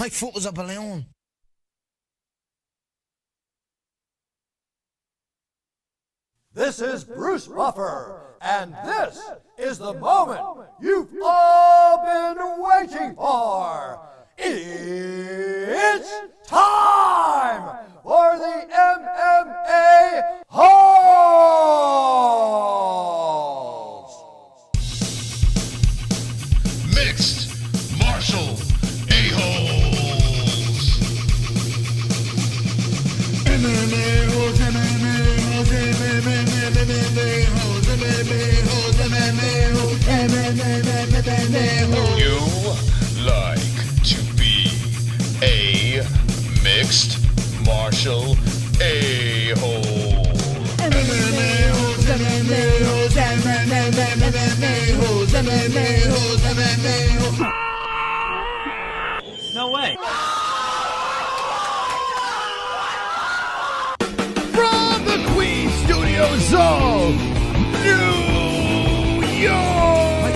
My foot was up a balloon. This is Bruce Buffer, and this is the moment you've all been waiting for. It's time for the MMA-Holes! Mixed martial a-holes. MMA-Holes, MMA-Holes, MMA-Holes, MMA-Holes, MMA-Holes, MMA-Holes. You like to be a mixed martial a-hole. MMA-Holes, MMA-Holes, MMA-Holes, MMA-Holes, MMA-Holes. No way. From the Queen Studios of New York,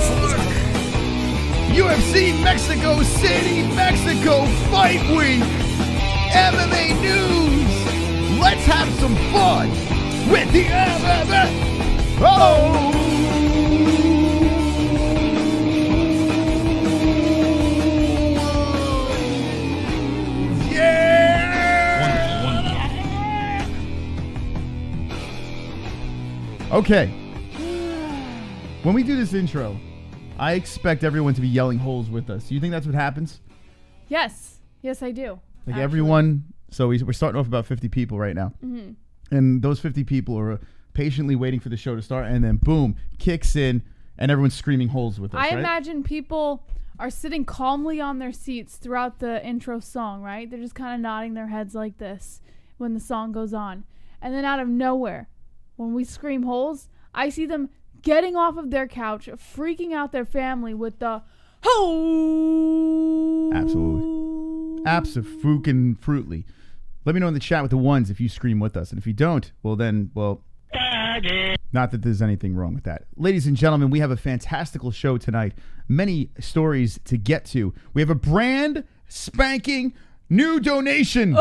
UFC Mexico City, Mexico Fight Week, MMA news. Let's have some fun with the MMA-Holes. Okay. When we do this intro, I expect everyone to be yelling holes with us. Do you think that's what happens? Yes. Yes, I do. Like actually. everyone. So we're starting off about 50 people right now. Mm-hmm. And those 50 people are patiently waiting for the show to start. And then boom, kicks in and everyone's screaming holes with us, I right? imagine people are sitting calmly on their seats throughout the intro song, right? They're just kind of nodding their heads like this when the song goes on. And then out of nowhere, when we scream holes, I see them getting off of their couch, freaking out their family with the ho. Absolutely. Abso-fucking-fruitly. Let me know in the chat with the ones if you scream with us. And if you don't, well then, well, not that there's anything wrong with that. Ladies and gentlemen, we have a fantastical show tonight. Many stories to get to. We have a brand spanking new donation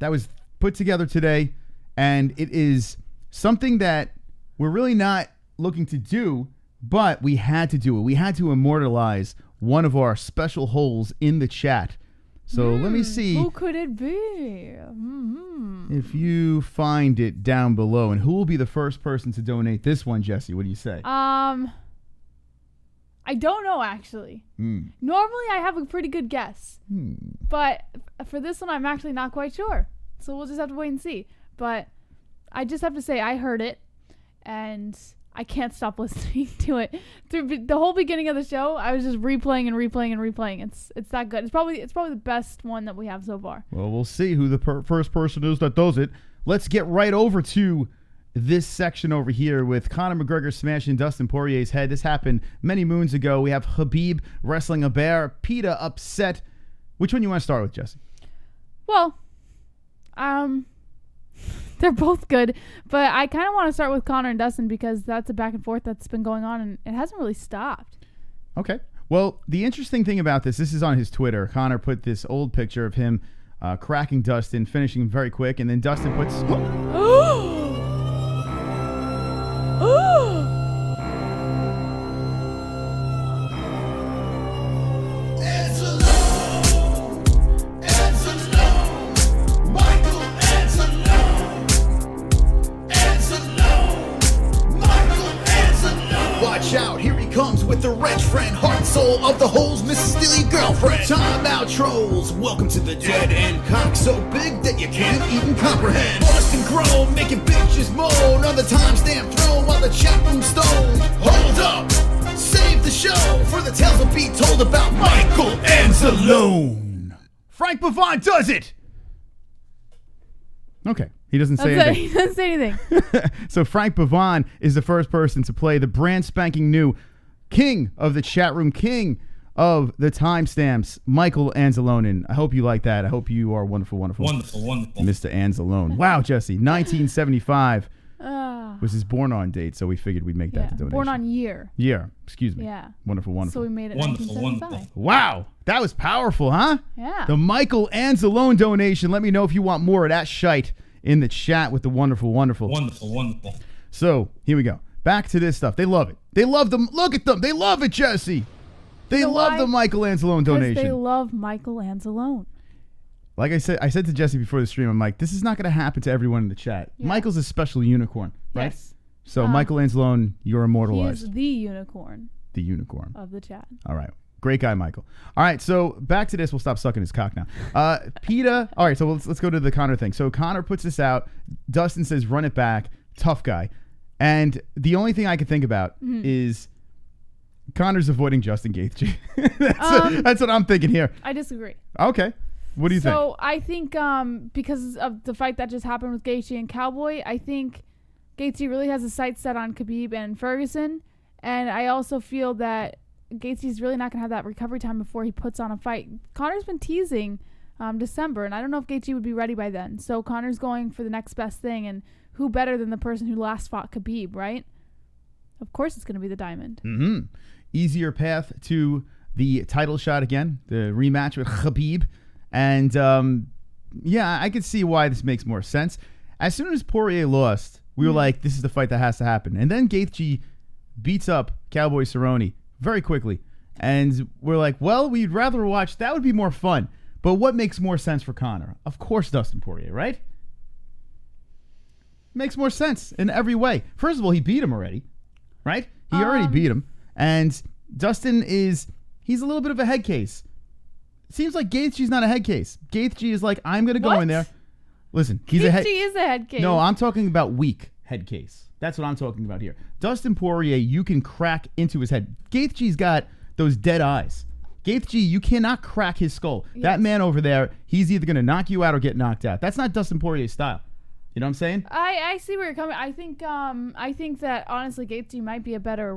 that was put together today. And it is something that we're really not looking to do, but we had to do it. We had to immortalize one of our special holes in the chat. So let me see. Who could it be? If you find it down below. And who will be the first person to donate this one, Jesse? What do you say? I don't know, actually. Normally, I have a pretty good guess. But for this one, I'm actually not quite sure. So we'll just have to wait and see. But I just have to say, I heard it, and I can't stop listening to it. Through the whole beginning of the show, I was just replaying and replaying and replaying. It's that good. It's probably the best one that we have so far. Well, we'll see who the first person is that does it. Let's get right over to this section over here with Conor McGregor smashing Dustin Poirier's head. This happened many moons ago. We have Khabib wrestling a bear. Peta upset. Which one you want to start with, Jesse? Well, they're both good, but I kind of want to start with Conor and Dustin because that's a back and forth that's been going on, and it hasn't really stopped. Okay. Well, the interesting thing about this is on his Twitter. Conor put this old picture of him cracking Dustin, finishing very quick, and then Dustin puts... Watch out, here he comes with the wrench friend, heart and soul of the holes, Mrs. Steely girlfriend. Time out trolls, welcome to the dead end. Cock so big that you can't even comprehend. Bust and groan, making bitches moan on the timestamp throne while the chat room's stoned. Hold up, save the show for the tales will be told about Michael Anzalone. Frank Pavon does it! Okay. He doesn't say anything. He doesn't say anything. So Frank Pavon is the first person to play the brand spanking new king of the chat room, king of the timestamps, Michael Anzalone. I hope you like that. I hope you are wonderful, wonderful. Wonderful. Mr. Anzalone. Wow, Jesse. 1975. was his born-on date, so we figured we'd make that the donation. Born-on year. Year, excuse me. Yeah. Wonderful, wonderful. So we made it Wonderful, 1975. Wow, that was powerful, huh? Yeah. The Michael Anzalone donation. Let me know if you want more of that shite in the chat with the wonderful, wonderful. Wonderful, wonderful. So, here we go. Back to this stuff. They love it. They love them. Look at them. They love it, Jesse. They love why? the Michael Anzalone donation. Because they love Michael Anzalone. Like I said to Jesse before the stream, I'm like, this is not going to happen to everyone in the chat. Yeah. Michael's a special unicorn, right? Yes. So, Michael Anzalone, you're He immortalized. is the unicorn The unicorn. of the chat. All right. Great guy, Michael. All right, so back to this. We'll stop sucking his cock now. Peta. All right, so let's go to the Conor thing. So Conor puts this out. Dustin says, run it back. Tough guy. And the only thing I can think about is Conor's avoiding Justin Gaethje. That's what I'm thinking here. I disagree. Okay. What do you think? So I think because of the fight that just happened with Gaethje and Cowboy, I think Gaethje really has his sights set on Khabib and Ferguson. And I also feel that Gaethje's really not going to have that recovery time before he puts on a fight. Conor's been teasing December, and I don't know if Gaethje would be ready by then. So Conor's going for the next best thing, and who better than the person who last fought Khabib, right? Of course it's going to be the Diamond. Mm-hmm. Easier path to the title shot again, the rematch with Khabib. And, yeah, I could see why this makes more sense. As soon as Poirier lost, we were like, this is the fight that has to happen. And then Gaethje beats up Cowboy Cerrone very quickly. And we're like, well, we'd rather watch. That would be more fun. But what makes more sense for Conor? Of course, Dustin Poirier, right? Makes more sense in every way. First of all, he beat him already, right? He already beat him. And Dustin he's a little bit of a head case. Seems like Gaethje's not a head case. Gaethje is like, I'm going to go in there. Listen, he's a head. Gaethje is a head case. No, I'm talking about weak head case. That's what I'm talking about here. Dustin Poirier, you can crack into his head. Gaethje's got those dead eyes. Gaethje, you cannot crack his skull. Yes. That man over there, he's either going to knock you out or get knocked out. That's not Dustin Poirier's style. You know what I'm saying? I see where you're coming. I think that honestly Gaethje might be a better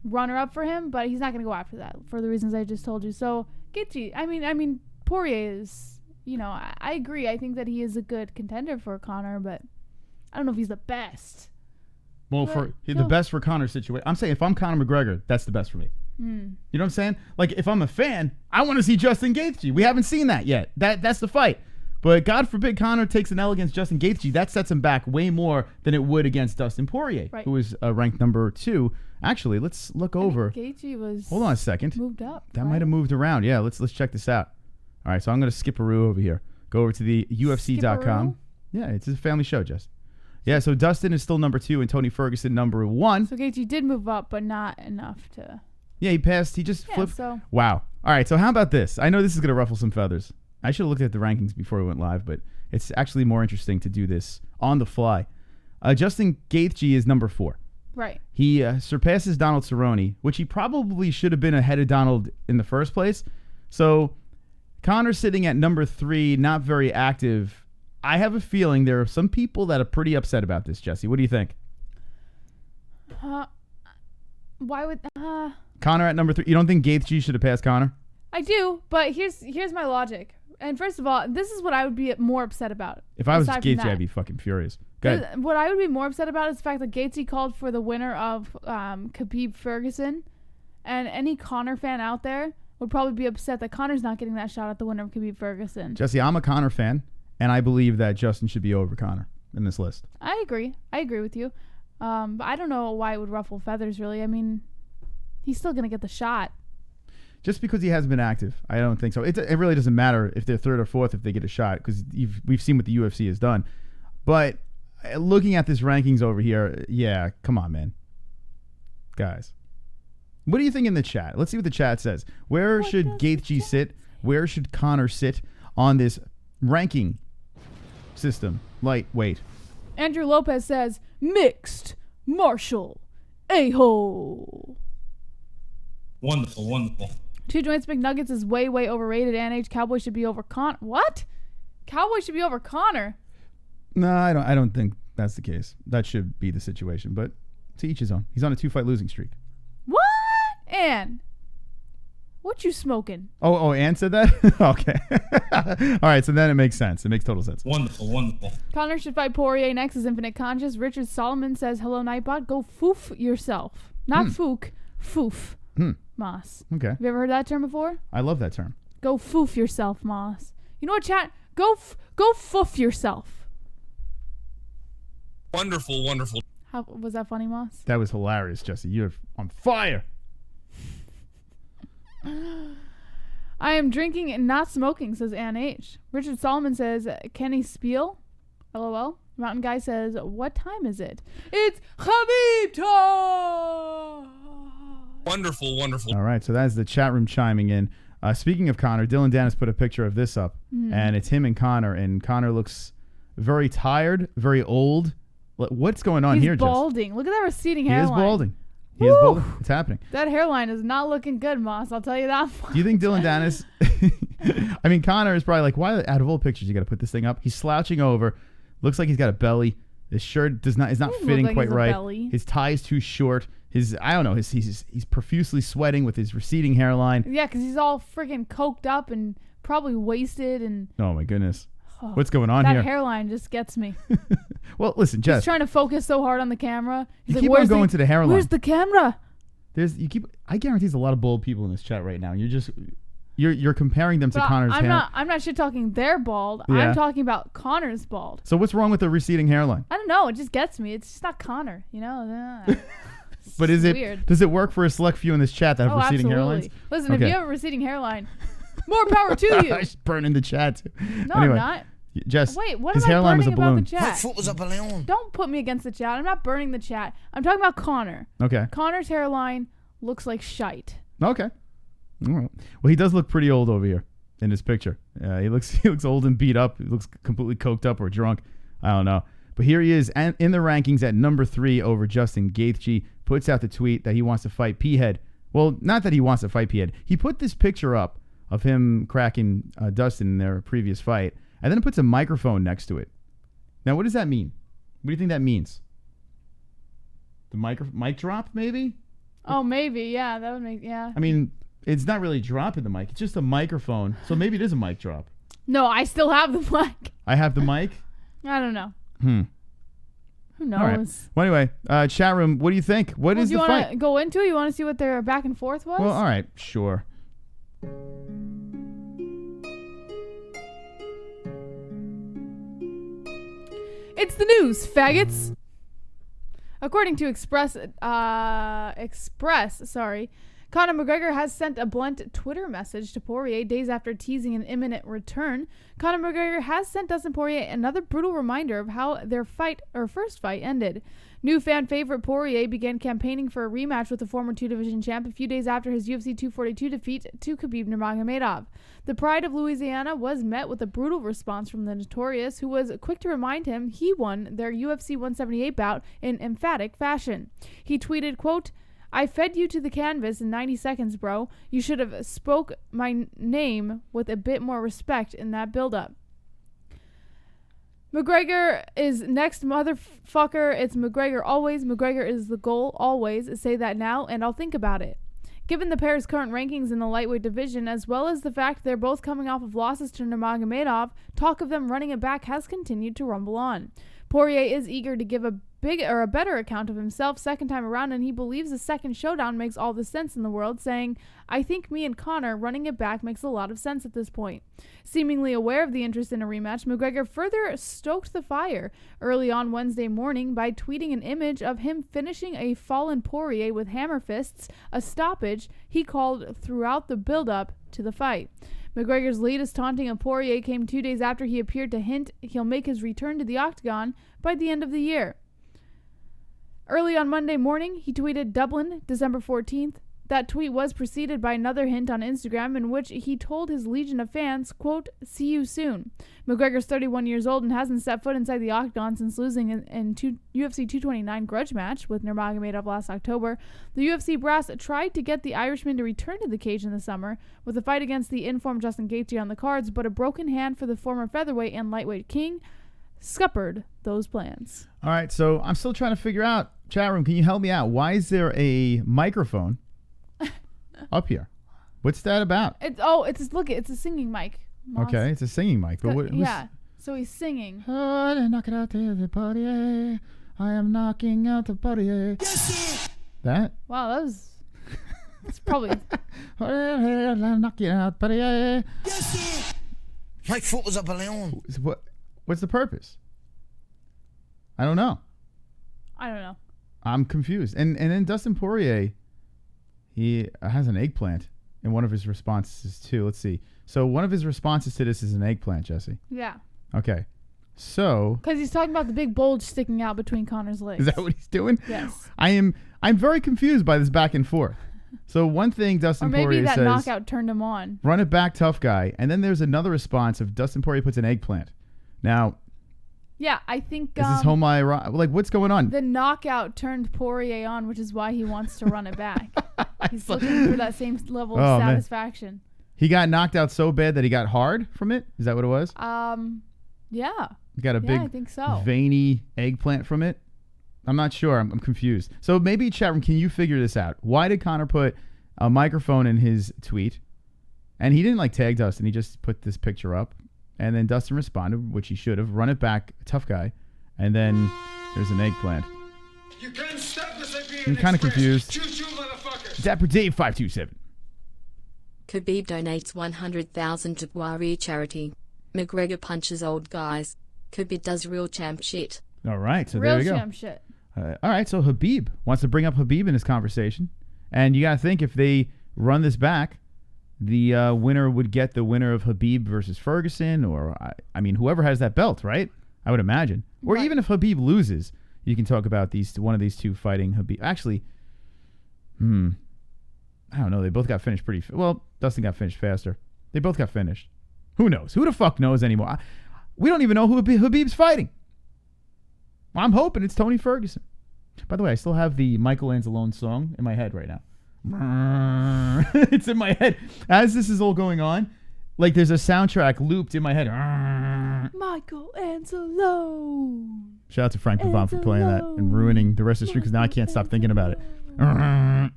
runner-up for him, but he's not going to go after that for the reasons I just told you. So Gaethje, I mean Poirier is, I agree. I think that he is a good contender for Conor, but I don't know if he's the best. Well, the best for Conor's situation. I'm saying if I'm Conor McGregor, that's the best for me. You know what I'm saying? Like if I'm a fan, I want to see Justin Gaethje. We haven't seen that yet. That's the fight. But God forbid Conor takes an L against Justin Gaethje. That sets him back way more than it would against Dustin Poirier, who is ranked number 2. Actually, let's look over. Gaethje was. Hold on a second. Moved up. That might have moved around. Yeah, let's check this out. All right, so I'm going to skip a roo over here. Go over to the UFC.com. Yeah, it's a family show, Jess. Yeah, so Dustin is still number 2 and Tony Ferguson number 1. So Gaethje did move up, but not enough to. Yeah, he passed. He just flipped. So. Wow. All right, so how about this? I know this is going to ruffle some feathers. I should have looked at the rankings before we went live, but it's actually more interesting to do this on the fly. Justin Gaethje is number 4. Right. He surpasses Donald Cerrone, which he probably should have been ahead of Donald in the first place. So Conor sitting at number 3, not very active. I have a feeling there are some people that are pretty upset about this, Jesse. What do you think? Why would Conor at number 3? You don't think Gaethje should have passed Conor? I do, but here's my logic. And first of all, this is what I would be more upset about. If I was Gaethje, I'd be fucking furious. Go ahead. What I would be more upset about is the fact that Gaethje called for the winner of Khabib Ferguson, and any Conor fan out there would probably be upset that Conor's not getting that shot at the winner of Khabib Ferguson. Jesse, I'm a Conor fan, and I believe that Justin should be over Conor in this list. I agree with you. But I don't know why it would ruffle feathers, really. I mean, he's still going to get the shot. Just because he hasn't been active, I don't think so. It really doesn't matter if they're 3rd or 4th if they get a shot, because we've seen what the UFC has done. But looking at this rankings over here, yeah, come on, man. Guys. What do you think in the chat? Let's see what the chat says. Where should Gaethje sit? Where should Conor sit on this ranking system? Lightweight. Andrew Lopez says, mixed, martial, a-hole. Wonderful, wonderful. Two Joints McNuggets is way, way overrated. NH Cowboy should be over Conor. What? Cowboy should be over Conor? No, I don't think that's the case. That should be the situation, but to each his own. He's on a 2-fight losing streak. What? And What you smoking? Oh, Ann said that? Okay. All right, so then it makes sense. It makes total sense. Wonderful. Conor should fight Poirier next as Infinite Conscious. Richard Solomon says, hello, Nightbot. Go foof yourself. Not fook, foof. Moss. Okay. Have you ever heard that term before? I love that term. Go foof yourself, Moss. You know what, chat? Go foof yourself. Wonderful. How was that funny, Moss? That was hilarious, Jesse. You're on fire. I am drinking and not smoking, says Ann H. Richard Solomon says, Kenny Spiel? LOL. Mountain Guy says, what time is it? It's Khabib time! Wonderful. All right, so that's the chat room chiming in. Speaking of Conor, Dylan Dennis put a picture of this up, and it's him and Conor looks very tired, very old. What's going on here, He's balding. Look at that receding He hairline. is balding. He is balding. It's happening. That hairline is not looking good, Moss. I'll tell you that much. Do you think Dylan Dennis... I mean, Conor is probably like, why out of all pictures you got to put this thing up? He's slouching over. Looks like he's got a belly. His shirt is not fitting like quite he's a right. belly. His tie is too short. I don't know. He's profusely sweating with his receding hairline. Yeah, because he's all freaking coked up and probably wasted. And Oh, my goodness. What's going on that here? hairline just gets me. Well, listen, Jess. He's trying to focus so hard on the camera. He's You keep on going to the hairline. Where's the camera? I guarantee there's a lot of bald people in this chat right now. You're comparing them to But Conor's hair. I'm not shit talking their bald. Yeah. I'm talking about Conor's bald. So what's wrong with the receding hairline? I don't know. It just gets me. It's just not Connor, you know? It's But is just it? weird. Does it work for a select few in this chat that have receding absolutely. hairlines? Listen, Okay. if you have a receding hairline, more power to you. I should burn in the chat too. No, Anyway, I'm not. Jess, Wait, what his am I hairline was a burning about balloon. the chat? foot was a balloon. Don't put me against the chat. I'm not burning the chat. I'm talking about Conor. Okay. Conor's hairline looks like shite. Okay. All right. Well, he does look pretty old over here in his picture. He looks old and beat up. He looks completely coked up or drunk. I don't know. But here he is in the rankings at number 3 over Justin Gaethje. Puts out the tweet that he wants to fight P-Head. Well, not that he wants to fight P-Head. He put this picture up of him cracking Dustin in their previous fight, and then puts a microphone next to it. Now, what does that mean? What do you think that means? The mic drop, maybe? Oh, maybe. Yeah, that would make, yeah. I mean, it's not really dropping the mic. It's just a microphone. So maybe it is a mic drop. No, I still have the mic. I have the mic? I don't know. Who knows? All right. Well, anyway, chat room, what do you think? What is do you the want fight? to go into it? You want to see what their back and forth was? Well, all right, sure. It's the news, faggots. According to Express, Conor McGregor has sent a blunt Twitter message to Poirier days after teasing an imminent return. Conor McGregor has sent Dustin Poirier another brutal reminder of how their first fight ended. New fan favorite Poirier began campaigning for a rematch with the former 2-division champ a few days after his UFC 242 defeat to Khabib Nurmagomedov. The pride of Louisiana was met with a brutal response from the Notorious, who was quick to remind him he won their UFC 178 bout in emphatic fashion. He tweeted, quote, "I fed you to the canvas in 90 seconds, bro. You should have spoke my name with a bit more respect in that build-up." McGregor is next, motherfucker. It's McGregor always. McGregor is the goal always. Say that now, and I'll think about it. Given the pair's current rankings in the lightweight division, as well as the fact they're both coming off of losses to Nurmagomedov, talk of them running it back has continued to rumble on. Poirier is eager to give a better account of himself second time around, and he believes the second showdown makes all the sense in the world, saying, "I think me and Conor running it back makes a lot of sense at this point." Seemingly aware of the interest in a rematch, McGregor further stoked the fire early on Wednesday morning by tweeting an image of him finishing a fallen Poirier with hammer fists, a stoppage he called throughout the build-up to the fight. McGregor's latest taunting of Poirier came 2 days after he appeared to hint he'll make his return to the octagon by the end of the year. Early on Monday morning, he tweeted Dublin, December 14th. That tweet was preceded by another hint on Instagram in which he told his legion of fans, quote, "See you soon." McGregor's 31 years old and hasn't set foot inside the octagon since losing in UFC 229 grudge match with Nurmagomedov last October. The UFC brass tried to get the Irishman to return to the cage in the summer with a fight against the informed Justin Gaethje on the cards, but a broken hand for the former featherweight and lightweight king scuppered those plans. All right, so I'm still trying to figure out, chat room, can you help me out? Why is there a microphone up here? What's that about? It's a singing mic. Moss. Okay, it's a singing mic. But who's, yeah, so he's singing. Oh, knock it out to the party. I am knocking out the party. Yes, sir. That? Wow, that was. It's probably. Knocking out the party. Yes, sir. My foot was a balloon. What's the purpose? I don't know. I'm confused. And then Dustin Poirier, he has an eggplant in one of his responses too. Let's see. So one of his responses to this is an eggplant, Jesse. Yeah. Okay. So. Because he's talking about the big bulge sticking out between Conor's legs. Is that what he's doing? Yes. I'm very confused by this back and forth. So one thing Dustin Poirier says. Or maybe that knockout turned him on. Run it back, tough guy. And then there's another response of Dustin Poirier puts an eggplant. Now. Yeah, I think. Is this like what's going on? The knockout turned Poirier on, which is why he wants to run it back. He's looking for that same level of satisfaction. Man. He got knocked out so bad that he got hard from it? Is that what it was? Yeah. He got a big I think so. veiny eggplant from it? I'm not sure. I'm confused. So maybe, chat room, can you figure this out? Why did Conor put a microphone in his tweet? And he didn't tag Dustin. He just put this picture up. And then Dustin responded, which he should have. Run it back, tough guy. And then there's an eggplant. You can't stop the Siberian I'm kind of confused. Choo-choo, motherfuckers. Dapper Dave 527. Khabib donates 100,000 to Poirier charity. McGregor punches old guys. Khabib does real champ shit. All right, so real there you go. Champ shit. All right, so Khabib wants to bring up Khabib in this conversation. And you got to think, if they run this back, the winner would get the winner of Khabib versus Ferguson, or I mean, whoever has that belt, right? I would imagine. Or even if Khabib loses, you can talk about one of these two fighting Khabib. Actually, I don't know. They both got finished pretty. Well, Dustin got finished faster. They both got finished. Who knows? Who the fuck knows anymore? We don't even know who Khabib's fighting. I'm hoping it's Tony Ferguson. By the way, I still have the Michael Anzalone song in my head right now. It's in my head as this is all going on. Like there's a soundtrack looped in my head. Michael Anzalone. Shout out to Frank Pavon for playing that and ruining the rest of the stream because now I can't stop thinking about it.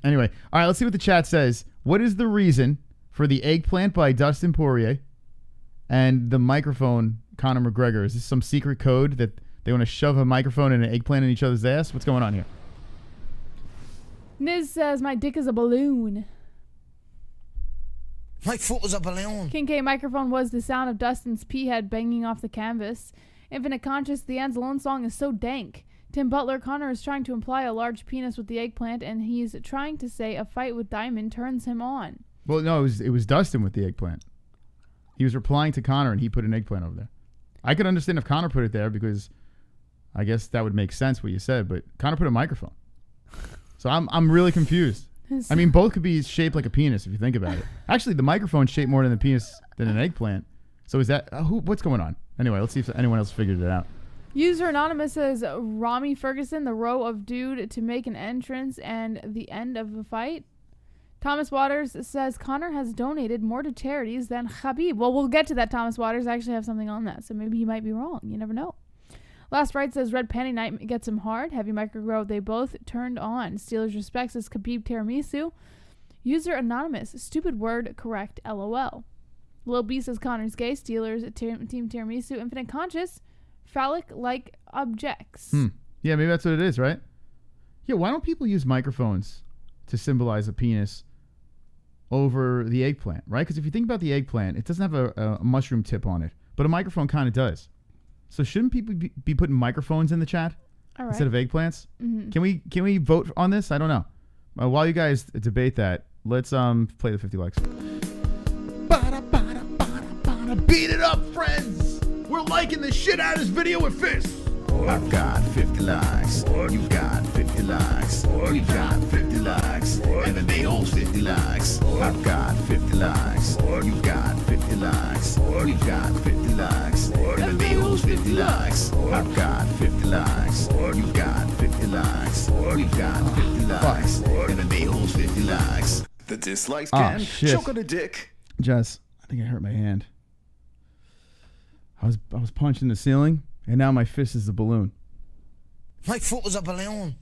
Anyway, all right, let's see what the chat says. What is the reason for the eggplant by Dustin Poirier and the microphone Conor McGregor? Is this some secret code that they want to shove a microphone and an eggplant in each other's ass? What's going on here? Niz says, my dick is a balloon. My foot was a balloon. King K microphone was the sound of Dustin's pee head banging off the canvas. Infinite Conscious, the Anzalone song is so dank. Tim Butler, Conor is trying to imply a large penis with the eggplant, and he's trying to say a fight with Diamond turns him on. Well, no, it was Dustin with the eggplant. He was replying to Conor, and he put an eggplant over there. I could understand if Conor put it there because I guess that would make sense what you said, but Conor put a microphone. So I'm really confused. I mean, both could be shaped like a penis if you think about it. Actually, the microphone's shaped more than the penis than an eggplant. So is that what's going on? Anyway, let's see if anyone else figured it out. User Anonymous says Rami Ferguson, the row of dude to make an entrance and the end of the fight. Thomas Waters says Conor has donated more to charities than Khabib. Well, we'll get to that. Thomas Waters I actually have something on that, so maybe he might be wrong. You never know. Last Right says Red Penny Night gets him hard. Heavy Microgrow, they both turned on. Steelers respects as Khabib tiramisu. User Anonymous, stupid word, correct, LOL. Lil B says Conor's gay. Steelers, team tiramisu. Infinite Conscious, phallic-like objects. Yeah, maybe that's what it is, right? Yeah, why don't people use microphones to symbolize a penis over the eggplant, right? Because if you think about the eggplant, it doesn't have a mushroom tip on it, but a microphone kind of does. So shouldn't people be putting microphones in the chat instead of eggplants? Mm-hmm. Can we vote on this? I don't know. While you guys debate that, let's play the 50 likes. Beat it up, friends! We're liking the shit out of this video with fists! I've got 50 likes. You've got 50 likes. We've got 50 likes. MMA-Holes 50 likes. I've got 50 likes. You've got 50 likes. We've got 50 likes. MMA-Holes 50 likes. I've got 50 likes. You've got 50 likes. We've got 50 likes. MMA-Holes 50 likes. The dislikes can choke on a dick. Jess, I think I hurt my hand. I was punching the ceiling. And now my fist is a balloon. My foot was a balloon.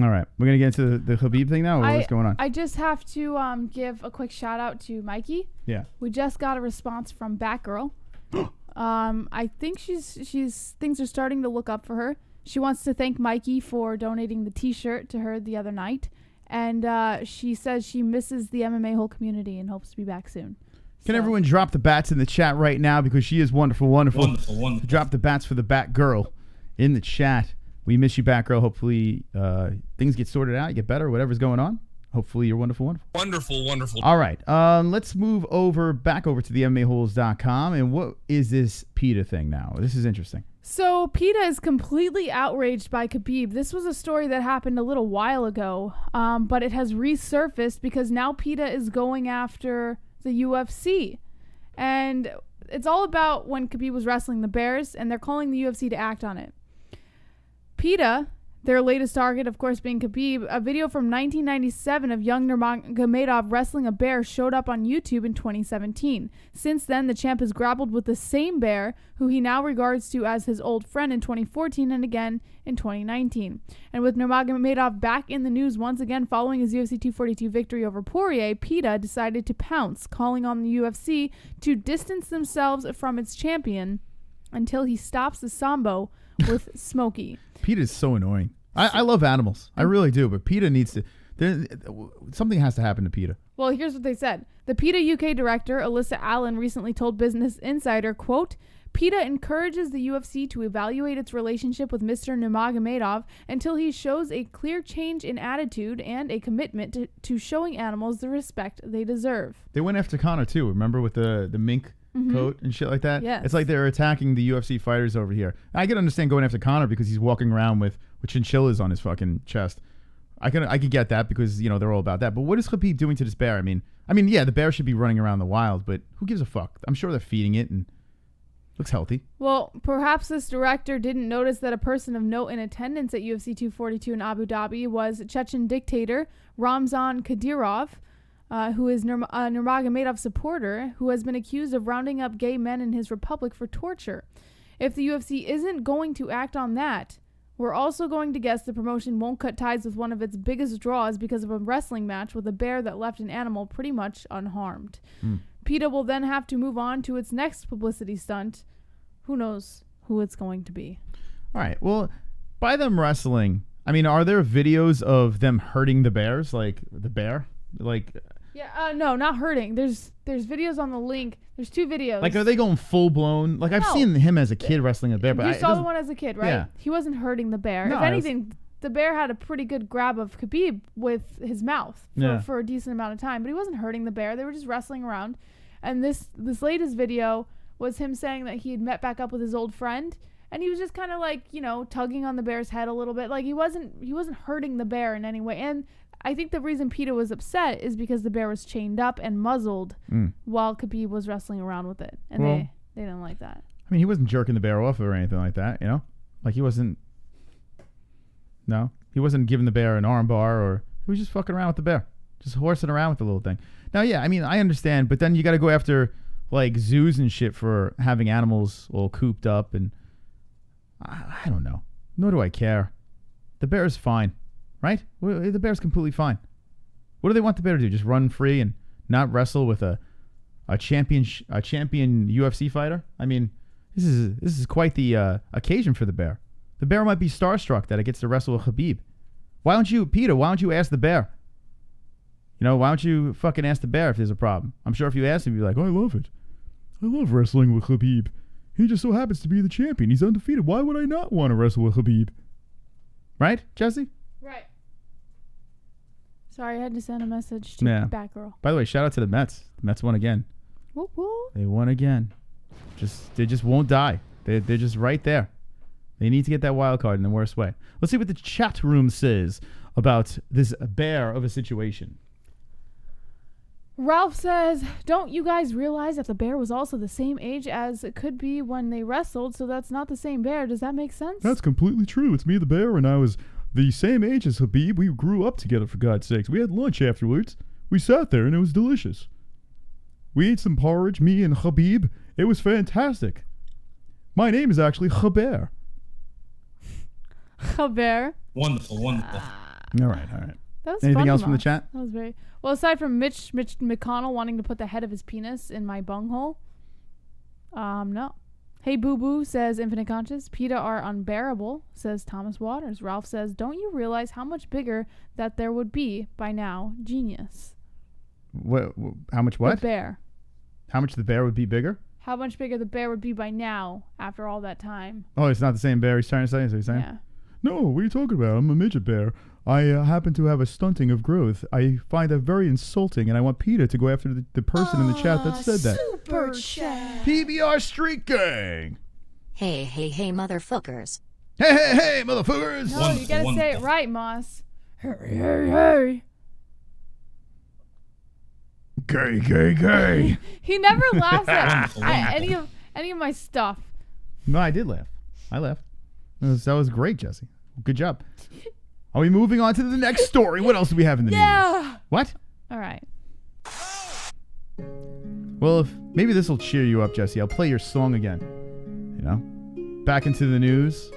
All right. We're going to get into the Khabib thing now, or what's going on? I just have to give a quick shout out to Mikey. Yeah. We just got a response from Batgirl. I think she's things are starting to look up for her. She wants to thank Mikey for donating the T-shirt to her the other night, and she says she misses the MMA whole community and hopes to be back soon. Can everyone drop the bats in the chat right now, because she is wonderful. Wonderful. Drop the bats for the Batgirl in the chat. We miss you, Batgirl. Hopefully things get sorted out, you get better, whatever's going on. Hopefully you're wonderful. Wonderful. All right. Let's move back over to the MMAHoles.com. And what is this PETA thing now? This is interesting. So PETA is completely outraged by Khabib. This was a story that happened a little while ago, but it has resurfaced because now PETA is going after the UFC. And it's all about when Khabib was wrestling the Bears, and they're calling the UFC to act on it. PETA, their latest target, of course, being Khabib, a video from 1997 of young Nurmagomedov wrestling a bear showed up on YouTube in 2017. Since then, the champ has grappled with the same bear, who he now regards to as his old friend, in 2014 and again in 2019. And with Nurmagomedov back in the news once again following his UFC 242 victory over Poirier, PETA decided to pounce, calling on the UFC to distance themselves from its champion until he stops the Sambo with Smokey. PETA is so annoying. I love animals. I really do. But PETA needs to... something has to happen to PETA. Well, here's what they said. The PETA UK director, Alyssa Allen, recently told Business Insider, quote, PETA encourages the UFC to evaluate its relationship with Mr. Nurmagomedov until he shows a clear change in attitude and a commitment to showing animals the respect they deserve. They went after Conor, too. Remember, with the mink coat and shit like that? Yes. It's like they're attacking the UFC fighters over here. I can understand going after Conor because he's walking around with chinchillas on his fucking chest. I could get that because, you know, they're all about that. But what is Khabib doing to this bear? I mean, yeah, the bear should be running around the wild, but who gives a fuck? I'm sure they're feeding it and looks healthy. Well, perhaps this director didn't notice that a person of note in attendance at UFC 242 in Abu Dhabi was Chechen dictator Ramzan Kadyrov, who is a Nurmagomedov supporter who has been accused of rounding up gay men in his republic for torture. If the UFC isn't going to act on that, we're also going to guess the promotion won't cut ties with one of its biggest draws because of a wrestling match with a bear that left an animal pretty much unharmed. PETA will then have to move on to its next publicity stunt. Who knows who it's going to be? All right. Well, by them wrestling, I mean, are there videos of them hurting the bears, like the bear? Like... Yeah, no, not hurting. There's videos on the link. There's 2 videos. Like, are they going full blown? Like, I've seen him as a kid wrestling a bear, but you saw the one as a kid, right? Yeah. He wasn't hurting the bear. No, if anything, the bear had a pretty good grab of Khabib with his mouth for a decent amount of time, but he wasn't hurting the bear. They were just wrestling around. And this latest video was him saying that he had met back up with his old friend, and he was just kind of like, you know, tugging on the bear's head a little bit. Like, he wasn't hurting the bear in any way. And I think the reason PETA was upset is because the bear was chained up and muzzled while Khabib was wrestling around with it. And they didn't like that. I mean, he wasn't jerking the bear off or anything like that, you know? Like, he wasn't giving the bear an arm bar, or he was just fucking around with the bear. Just horsing around with the little thing. Now, yeah, I mean, I understand, but then you got to go after, like, zoos and shit for having animals all cooped up, and I don't know. Nor do I care. The bear's fine. Right? The bear's completely fine. What do they want the bear to do? Just run free and not wrestle with a champion UFC fighter? I mean, this is quite the occasion for the bear. The bear might be starstruck that it gets to wrestle with Khabib. Why don't you, PETA? Why don't you ask the bear? You know, why don't you fucking ask the bear if there's a problem? I'm sure if you ask him, he'd be like, "Oh, I love it. I love wrestling with Khabib. He just so happens to be the champion. He's undefeated. Why would I not want to wrestle with Khabib?" Right, Jesse? Right. Sorry, I had to send a message to Batgirl. By the way, shout out to the Mets. The Mets won again. Whoop, whoop. They won again. They just won't die. They're just right there. They need to get that wild card in the worst way. Let's see what the chat room says about this bear of a situation. Ralph says, "Don't you guys realize that the bear was also the same age as it could be when they wrestled, so that's not the same bear? Does that make sense?" That's completely true. It's me, the bear, and I was the same age as Khabib. We grew up together, for God's sakes. We had lunch afterwards. We sat there, and it was delicious. We ate some porridge, me and Khabib. It was fantastic. My name is actually Khaber. Khaber. Wonderful. All right. That was Anything funny, else from the Moss. chat? That was very well. Aside from Mitch McConnell wanting to put the head of his penis in my bunghole. No. Hey Boo Boo says Infinite Conscious. PETA are unbearable says Thomas Waters. Ralph says, don't you realize how much bigger that there would be by now? Genius. What? How much? What? The bear. How much the bear would be bigger? How much bigger the bear would be by now after all that time? Oh, it's not the same bear he's trying to say. Is what he's saying? Yeah. No, what are you talking about? I'm a midget bear. I happen to have a stunting of growth. I find that very insulting, and I want PETA to go after the person in the chat that said that. Super chat. PBR Street Gang. Hey, motherfuckers. Hey, motherfuckers. No, you gotta say it right, Moss. Hey. Gay. He never laughs at any of my stuff. No, I did laugh. I laughed. That was great, Jesse. Good job. Are we moving on to the next story? What else do we have in the news? What? All right. Well, if maybe this will cheer you up, Jesse. I'll play your song again. You know? Back into the news.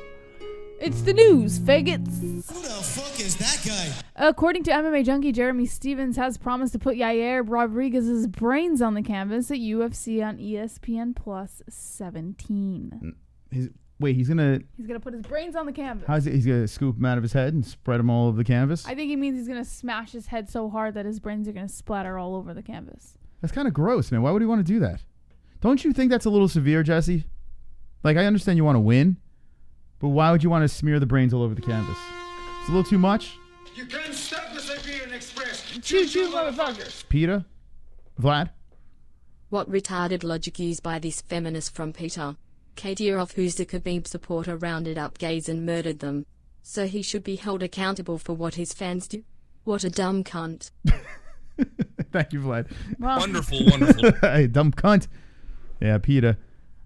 It's the news, faggots. Who the fuck is that guy? According to MMA junkie Jeremy Stevens, has promised to put Yair Rodriguez's brains on the canvas at UFC on ESPN Plus 17. He's gonna put his brains on the canvas. How's it? He's gonna scoop them out of his head and spread them all over the canvas. I think he means he's gonna smash his head so hard that his brains are gonna splatter all over the canvas. That's kind of gross, man. Why would he want to do that? Don't you think that's a little severe, Jesse? Like, I understand you want to win, but why would you want to smear the brains all over the canvas? It's a little too much. You can't stop the Siberian Express. Choo-choo, motherfuckers. PETA? Vlad? What retarded logic used by this feminist from Peter? Kadyrov, who's the Khabib supporter, rounded up gays and murdered them. So he should be held accountable for what his fans do? What a dumb cunt. Thank you, Vlad. Well, Wonderful. Hey, dumb cunt. Yeah, PETA.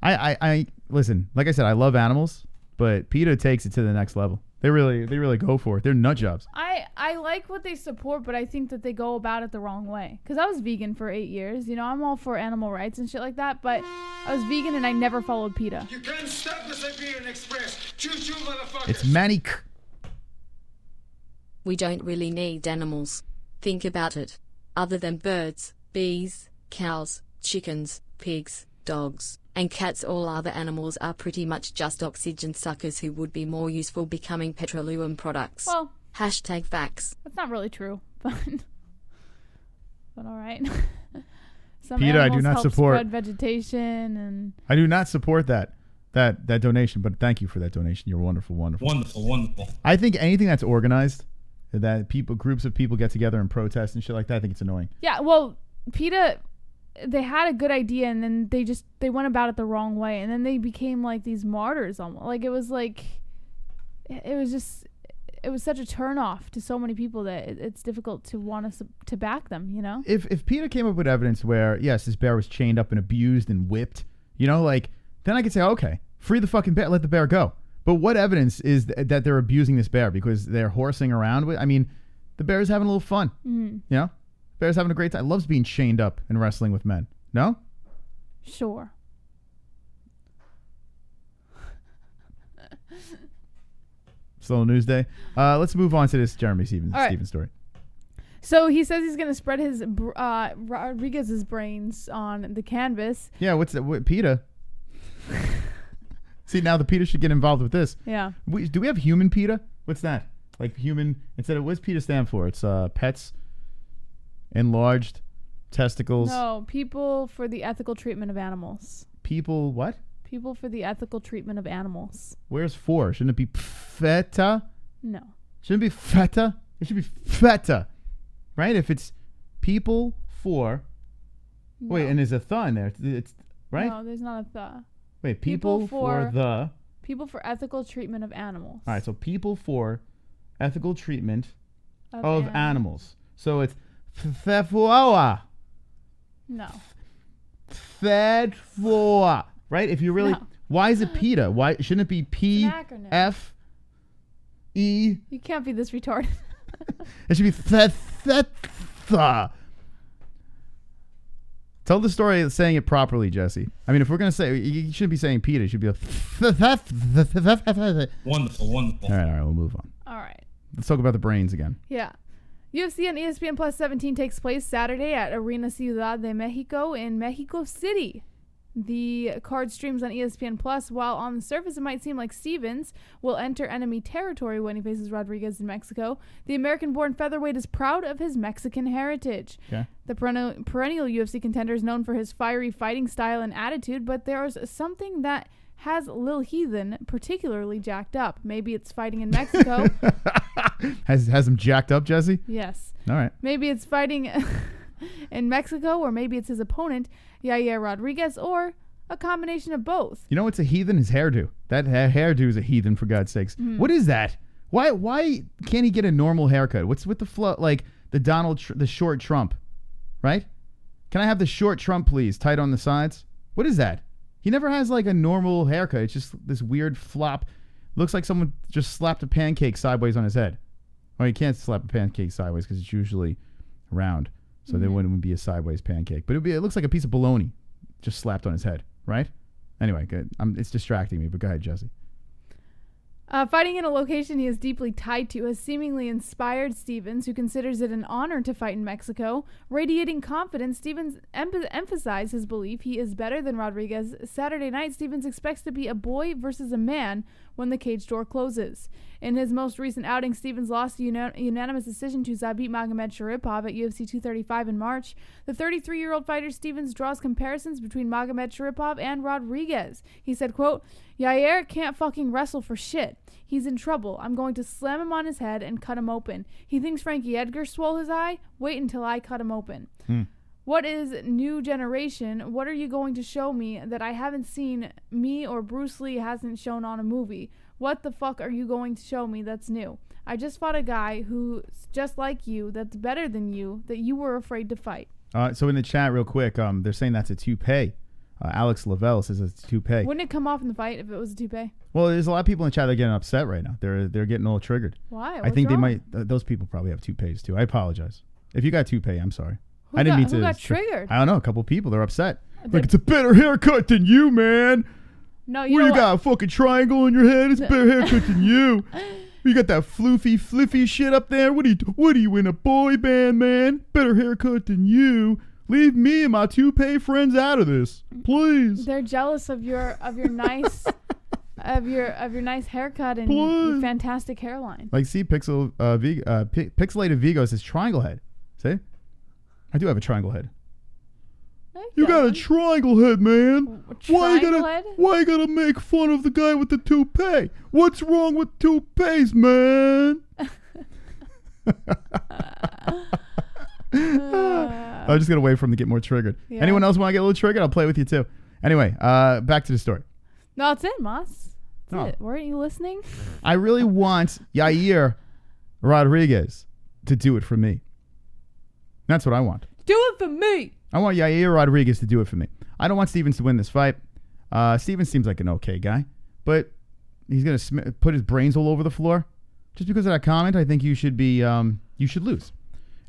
I listen, like I said, I love animals, but PETA takes it to the next level. They really go for it. They're nut jobs. I like what they support, but I think that they go about it the wrong way. Because I was vegan for 8 years. You know, I'm all for animal rights and shit like that, but I was vegan and I never followed PETA. You can't stop the Siberian Express. Choo-choo, motherfuckers. It's Manik. We don't really need animals. Think about it. Other than birds, bees, cows, chickens, pigs, dogs, and cats, all other animals are pretty much just oxygen suckers who would be more useful becoming petroleum products. Well, Hashtag facts. that's not really true, but all right. Some PETA, I do animals not help support. spread vegetation and I do not support that donation, but thank you for that donation. You're wonderful. Wonderful. I think anything that's organized, that groups of people get together and protest and shit like that, I think it's annoying. yeah. Well, PETA, they had a good idea and then they went about it the wrong way, and then they became like these martyrs almost. Like it was such a turnoff to so many people that it's difficult to want us to back them, you know? If PETA came up with evidence where, yes, this bear was chained up and abused and whipped, you know, like, then I could say, okay, free the fucking bear, let the bear go. But what evidence is that they're abusing this bear because they're horsing around with? I mean, the bear's having a little fun, you know? Bear's having a great time. Loves being chained up and wrestling with men. No? Sure. Slow news day. Let's move on to this Jeremy Stevens story. So he says he's going to spread his Rodriguez's brains on the canvas. Yeah, what PETA? See, now the PETA should get involved with this. Yeah. Do we have human PETA? What's that? Like human, instead of, what's PETA stand for? It's pets, enlarged, testicles. No, people for the ethical treatment of animals. People what? People for the ethical treatment of animals. Where's for? Shouldn't it be feta? No. Shouldn't it be feta? It should be feta. Right? If it's people for... No. Wait, and there's a th in there. It's right? No, there's not a th. Wait, people for the... People for ethical treatment of animals. All right, so people for ethical treatment of animals. So it's FEFOA. No. FEFOA. Right? If you really... No. Why is it PETA? Why shouldn't it be It's an acronym. PFE? You can't be this retarded. It should be FEFA. Tell the story of saying it properly, Jesse. I mean, if we're going to say... You shouldn't be saying PETA. It should be Wonderful. All right, we'll move on. All right. Let's talk about the brains again. Yeah. UFC on ESPN Plus 17 takes place Saturday at Arena Ciudad de Mexico in Mexico City. The card streams on ESPN Plus. While on the surface it might seem like Stevens will enter enemy territory when he faces Rodriguez in Mexico, the American-born featherweight is proud of his Mexican heritage. Okay. The perennial UFC contender is known for his fiery fighting style and attitude, but there's something that has Lil Heathen particularly jacked up. Maybe it's fighting in Mexico. Has him jacked up, Jesse? Yes. All right. Maybe it's fighting in Mexico, or maybe it's his opponent, Yair Rodriguez, or a combination of both. You know what's a heathen? His hairdo. That hairdo is a heathen, for God's sakes. What is that? Why can't he get a normal haircut? What's with the flow? Like the short Trump, right? Can I have the short Trump, please? Tight on the sides. What is that? He never has like a normal haircut. It's just this weird flop. Looks like someone just slapped a pancake sideways on his head. Well, you can't slap a pancake sideways because it's usually round. So there wouldn't be a sideways pancake. But it looks like a piece of bologna just slapped on his head, right? Anyway, good. It's distracting me, but go ahead, Jesse. Fighting in a location he is deeply tied to has seemingly inspired Stevens, who considers it an honor to fight in Mexico. Radiating confidence, Stevens emphasized his belief he is better than Rodriguez. Saturday night, Stevens expects to be a boy versus a man when the cage door closes. In his most recent outing, Stevens lost a unanimous decision to Zabit Magomedsharipov at UFC 235 in March. The 33-year-old fighter Stevens draws comparisons between Magomedsharipov and Rodriguez. He said, quote, "Yair can't fucking wrestle for shit. He's in trouble. I'm going to slam him on his head and cut him open. He thinks Frankie Edgar swole his eye? Wait until I cut him open." What is new generation? What are you going to show me that I haven't seen me or Bruce Lee hasn't shown on a movie? What the fuck are you going to show me that's new? I just fought a guy who's just like you, that's better than you, that you were afraid to fight. So in the chat real quick, they're saying that's a toupee. Alex Lavelle says it's a toupee. Wouldn't it come off in the fight if it was a toupee? Well, there's a lot of people in the chat that are getting upset right now. They're getting all triggered. Why? I think they might. Those people probably have toupees too. I apologize. If you got toupee, I'm sorry. I didn't mean to. Who got triggered? I don't know. A couple people. They're upset. Like, it's a better haircut than you, man. No, you got a fucking triangle in your head. It's a better haircut than you. You got that fliffy shit up there. What are you in a boy band, man? Better haircut than you. Leave me and my toupee friends out of this, please. They're jealous of your nice of your nice haircut and your fantastic hairline. Like, see, Pixelated Vigo says triangle head. See, I do have a triangle head. No, you got a triangle head, man. Why you gotta make fun of the guy with the toupee? What's wrong with toupees, man? I'm just gonna wait for him to get more triggered. Yeah. Anyone else want to get a little triggered? I'll play with you too. Anyway, back to the story. No, it's it, Moss. That's it. Weren't you listening? I really want Yair Rodriguez to do it for me. That's what I want. Do it for me. I want Yair Rodriguez to do it for me. I don't want Stevens to win this fight. Stevens seems like an okay guy, but he's gonna put his brains all over the floor. Just because of that comment, I think you should be you should lose.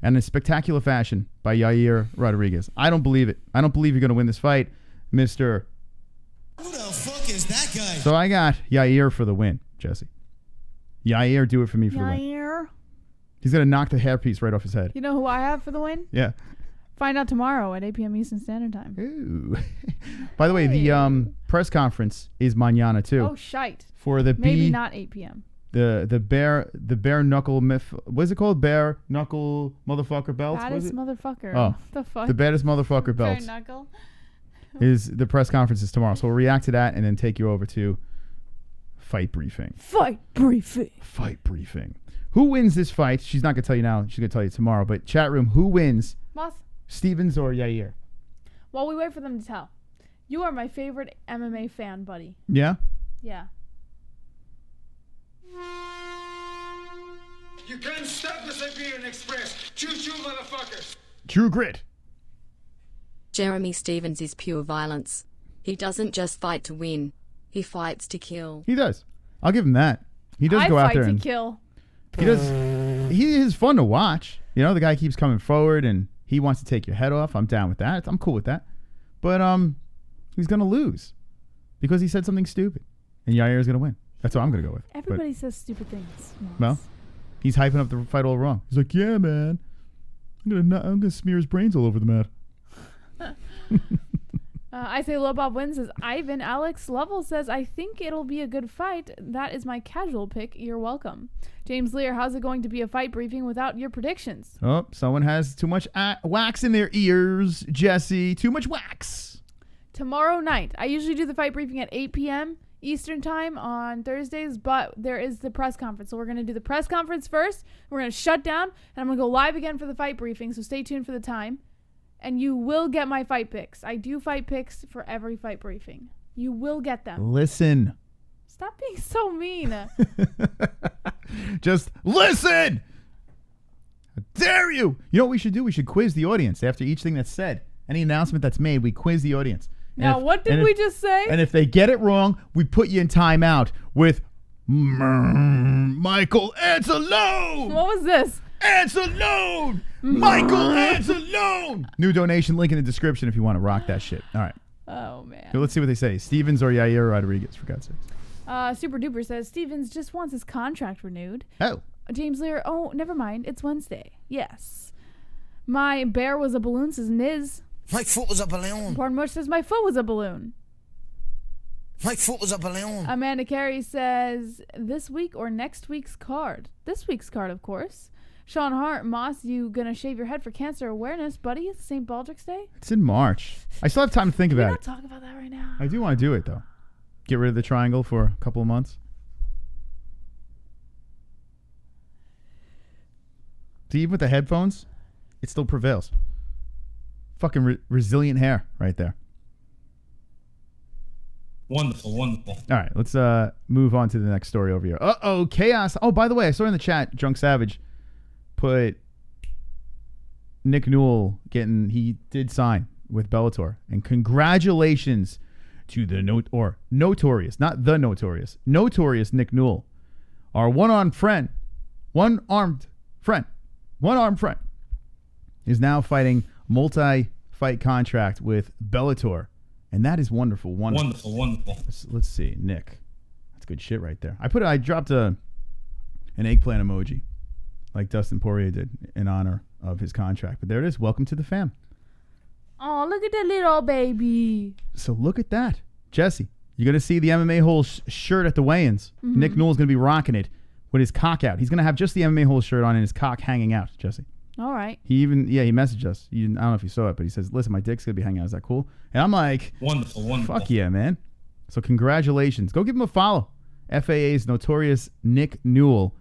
And in spectacular fashion by Yair Rodriguez. I don't believe it. I don't believe you're going to win this fight, Mr. Who the fuck is that guy? So I got Yair for the win, Jesse. Yair, do it for me for the win. Yair. He's going to knock the hairpiece right off his head. You know who I have for the win? Yeah. Find out tomorrow at 8 p.m. Eastern Standard Time. Ooh. By the way, the press conference is mañana too. Oh, shite. For the Maybe not 8 p.m. The bare knuckle what is it called? Bare knuckle motherfucker belts? Baddest motherfucker. Oh, the fuck? The baddest motherfucker belts. Bare knuckle. Is the press conference is tomorrow, so we'll react to that and then take you over to fight briefing. Fight briefing. Who wins this fight? She's not gonna tell you now. She's gonna tell you tomorrow. But chat room, who wins? Moss. Stevens or Yair? While we wait for them to tell, you are my favorite MMA fan, buddy. Yeah. Yeah. You can't stop the Siberian Express. Choo-choo, motherfuckers. True grit. Jeremy Stevens is pure violence. He doesn't just fight to win. He fights to kill. He does. I'll give him that. He does go out there and kill. He does. He is fun to watch. You know, the guy keeps coming forward and he wants to take your head off. I'm down with that. I'm cool with that. But he's gonna lose because he said something stupid, and Yair is gonna win. That's what I'm gonna go with. Everybody says stupid things. Well, He's hyping up the fight all wrong. He's like, yeah, man. I'm gonna smear his brains all over the mat. I say Low Bob wins, says Ivan. Alex Lovell says, I think it'll be a good fight. That is my casual pick. You're welcome. James Lear, how's it going to be a fight briefing without your predictions? Oh, someone has too much wax in their ears. Jesse, too much wax. Tomorrow night. I usually do the fight briefing at 8 p.m. Eastern time on Thursdays, but there is the press conference. So we're going to do the press conference first. We're going to shut down, and I'm going to go live again for the fight briefing, so stay tuned for the time. And you will get my fight picks. I do fight picks for every fight briefing. You will get them. Listen. Stop being so mean. Just listen. How dare you? You know what we should do? We should quiz the audience after each thing that's said. Any announcement that's made, we quiz the audience. Now, what did we just say? And if they get it wrong, we put you in timeout with Michael Anzalone. What was this? Anzalone! Michael Anzalone! New donation link in the description if you want to rock that shit. All right. Oh, man. So let's see what they say. Stevens or Yair Rodriguez, for God's sakes. Super Duper says, Stevens just wants his contract renewed. Oh. James Lear, oh, never mind. It's Wednesday. Yes. My bear was a balloon, says Niz. My foot was a balloon. Porn Mush says, my foot was a balloon. My foot was a balloon. Amanda Carey says, this week or next week's card? This week's card, of course. Sean Hart, Moss, you gonna shave your head for cancer awareness, buddy? It's St. Baldrick's Day? It's in March. I still have time to think about it. Can we not talk about that right now? I do want to do it, though. Get rid of the triangle for a couple of months. See, even with the headphones, it still prevails. Fucking resilient hair right there. Wonderful. All right, let's move on to the next story over here. Uh-oh, chaos. Oh, by the way, I saw in the chat, Drunk Savage put Nick Newell he did sign with Bellator. And congratulations to the notorious Nick Newell, our one-armed friend, is now fighting multi-fight contract with Bellator. And that is wonderful. Wonderful. Let's see, Nick. That's good shit right there. I dropped an eggplant emoji, like Dustin Poirier did, in honor of his contract. But there it is. Welcome to the fam. Oh, look at that little baby. So look at that, Jesse. You're gonna see the MMA-Holes shirt at the weigh-ins. Mm-hmm. Nick Newell's gonna be rocking it with his cock out. He's gonna have just the MMA-Holes shirt on and his cock hanging out, Jesse. All right. He messaged us. I don't know if you saw it, but he says, listen, my dick's going to be hanging out. Is that cool? And I'm like, wonderful. Fuck yeah, man. So congratulations. Go give him a follow. FAA's notorious Nick Newell.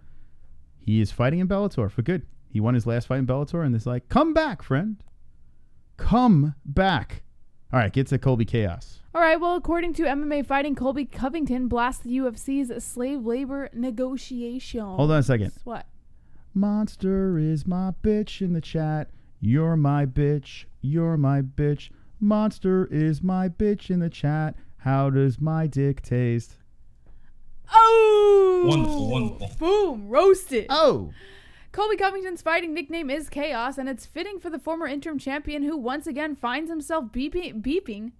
He is fighting in Bellator for good. He won his last fight in Bellator, and it's like, come back, friend. Come back. All right, get to Colby Chaos. All right, well, according to MMA Fighting, Colby Covington blasts the UFC's slave labor negotiations. Hold on a second. What? Monster is my bitch in the chat. You're my bitch. You're my bitch. Monster is my bitch in the chat. How does my dick taste? Oh! Wonderful. Boom. Roasted. Oh. Colby Covington's fighting nickname is Chaos, and it's fitting for the former interim champion who once again finds himself beefing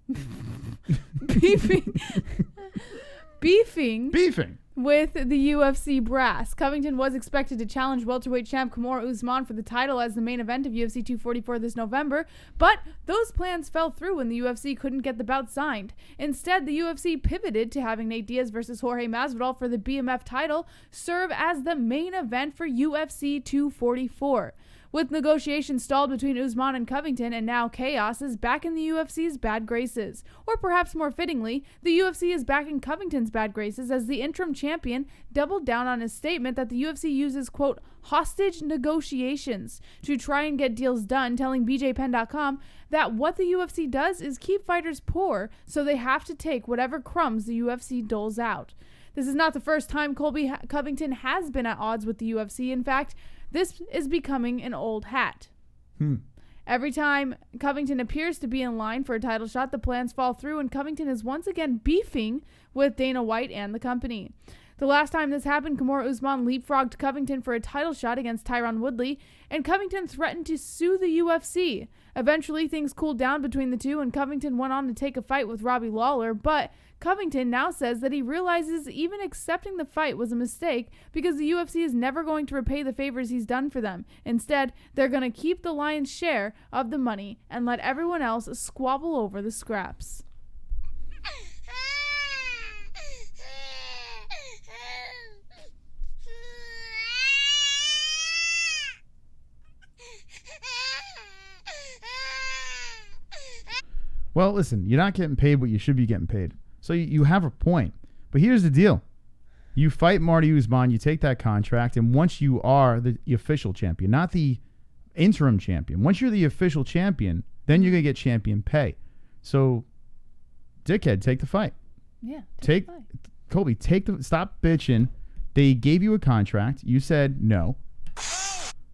with the UFC brass. Covington was expected to challenge welterweight champ Kamaru Usman for the title as the main event of UFC 244 this November, but those plans fell through when the UFC couldn't get the bout signed. Instead, the UFC pivoted to having Nate Diaz versus Jorge Masvidal for the BMF title serve as the main event for UFC 244. With negotiations stalled between Usman and Covington, and now Chaos is back in the UFC's bad graces. Or perhaps more fittingly, the UFC is back in Covington's bad graces as the interim champion doubled down on his statement that the UFC uses, quote, hostage negotiations to try and get deals done, telling BJPenn.com that what the UFC does is keep fighters poor, so they have to take whatever crumbs the UFC doles out. This is not the first time Colby Covington has been at odds with the UFC. In fact, this is becoming an old hat. Every time Covington appears to be in line for a title shot, the plans fall through, and Covington is once again beefing with Dana White and the company. The last time this happened, Kamaru Usman leapfrogged Covington for a title shot against Tyron Woodley, and Covington threatened to sue the UFC. Eventually, things cooled down between the two, and Covington went on to take a fight with Robbie Lawler, but Covington now says that he realizes even accepting the fight was a mistake because the UFC is never going to repay the favors he's done for them. Instead, they're going to keep the lion's share of the money and let everyone else squabble over the scraps. Well, listen, you're not getting paid what you should be getting paid. So you have a point. But here's the deal. You fight Marty Usman, you take that contract, and once you are the official champion, not the interim champion, once you're the official champion, then you're going to get champion pay. So, dickhead, take the fight. Yeah, take the fight. Colby, stop bitching. They gave you a contract. You said no.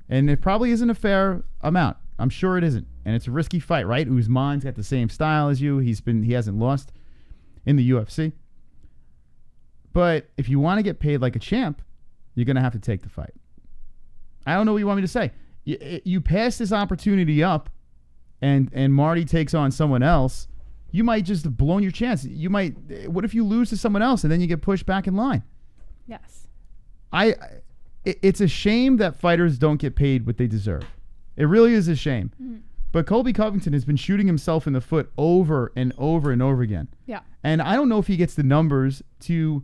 And it probably isn't a fair amount. I'm sure it isn't. And it's a risky fight, right? Usman's got the same style as you. He hasn't lost in the UFC. But if you want to get paid like a champ, you're going to have to take the fight. I don't know what you want me to say. You pass this opportunity up and Marty takes on someone else, you might just have blown your chance. What if you lose to someone else and then you get pushed back in line? Yes. It's a shame that fighters don't get paid what they deserve. It really is a shame. Mm-hmm. But Colby Covington has been shooting himself in the foot over and over and over again. Yeah. And I don't know if he gets the numbers to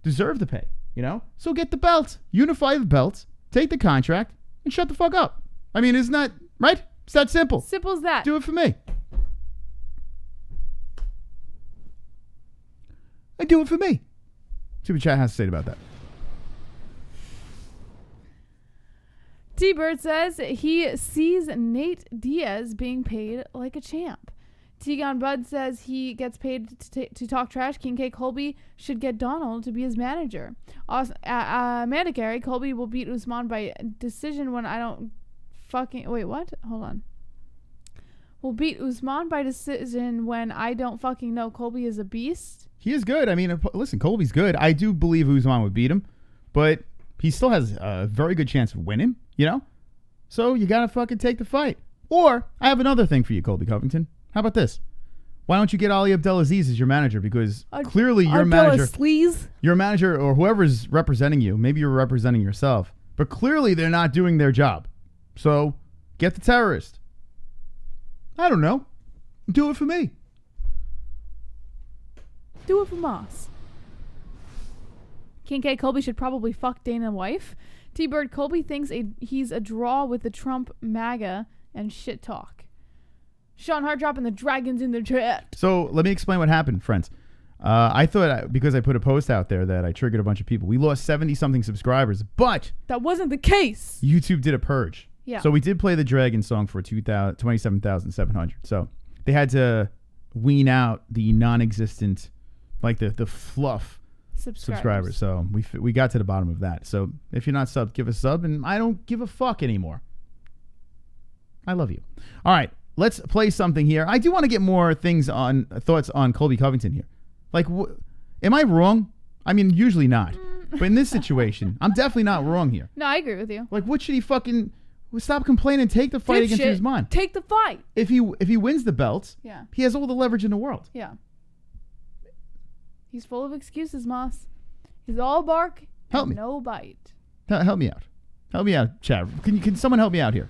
deserve the pay, you know? So get the belt, unify the belts, take the contract, and shut the fuck up. I mean, isn't that right? It's that simple. Simple as that. Do it for me. And do it for me. See what chat has to say about that. T-Bird says he sees Nate Diaz being paid like a champ. Tegon Bud says he gets paid to talk trash. King K. Colby should get Donald to be his manager. Amanda Carey, Colby will beat Usman by decision when I don't fucking... Wait, what? Hold on. Will beat Usman by decision when I don't fucking know. Colby is a beast. He is good. I mean, listen, Colby's good. I do believe Usman would beat him, but he still has a very good chance of winning, you know? So you got to fucking take the fight. Or I have another thing for you, Colby Covington. How about this? Why don't you get Ali Abdelaziz as your manager? Because clearly your manager or whoever's representing you, maybe you're representing yourself, but clearly they're not doing their job. So get the terrorist. I don't know. Do it for me. Do it for Moss. King K. Colby should probably fuck Dana's wife. T-Bird Colby thinks he's a draw with the Trump MAGA and shit talk. Sean Hart dropping the dragons in the chat. So let me explain what happened, friends. I thought because I put a post out there that I triggered a bunch of people. We lost 70-something subscribers, but that wasn't the case. YouTube did a purge. Yeah. So we did play the Dragon song for 27,700. So they had to wean out the non-existent, like the fluff subscribers. So we got to the bottom of that. So if you're not subbed, give a sub, and I don't give a fuck anymore. I love you. All right. Let's play something here. I do want to get more thoughts on Colby Covington here. Like, am I wrong? I mean, usually not. But in this situation, I'm definitely not wrong here. No, I agree with you. Like, what should he fucking... Stop complaining. Take the fight against Usman. Take the fight. If he wins the belts, yeah, he has all the leverage in the world. Yeah. He's full of excuses, Moss. He's all bark and no bite. Help me out. Help me out, Chad. Can someone help me out here?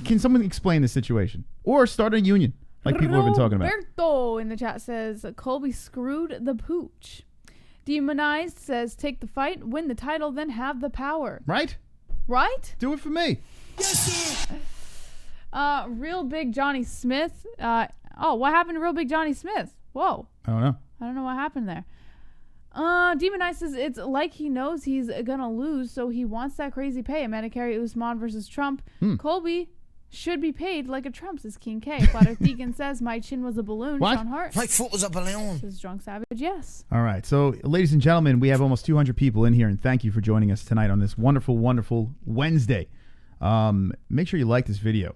Can someone explain the situation? Or start a union, like people have been talking about. Roberto in the chat says, Colby screwed the pooch. Demonized says, take the fight, win the title, then have the power. Right? Right? Do it for me. Yes, sir. Real Big Johnny Smith. What happened to Real Big Johnny Smith? Whoa. I don't know. I don't know what happened there. Demonized says it's like he knows he's gonna lose, so he wants that crazy pay. Amanda Carey, Usman versus Trump. Colby should be paid like a Trump, says King K. Flatter Deacon says, my chin was a balloon. What? Sean Hart. My foot was a balloon. Says Drunk Savage, yes. All right. So, ladies and gentlemen, we have almost 200 people in here, and thank you for joining us tonight on this wonderful, wonderful Wednesday. Make sure you like this video,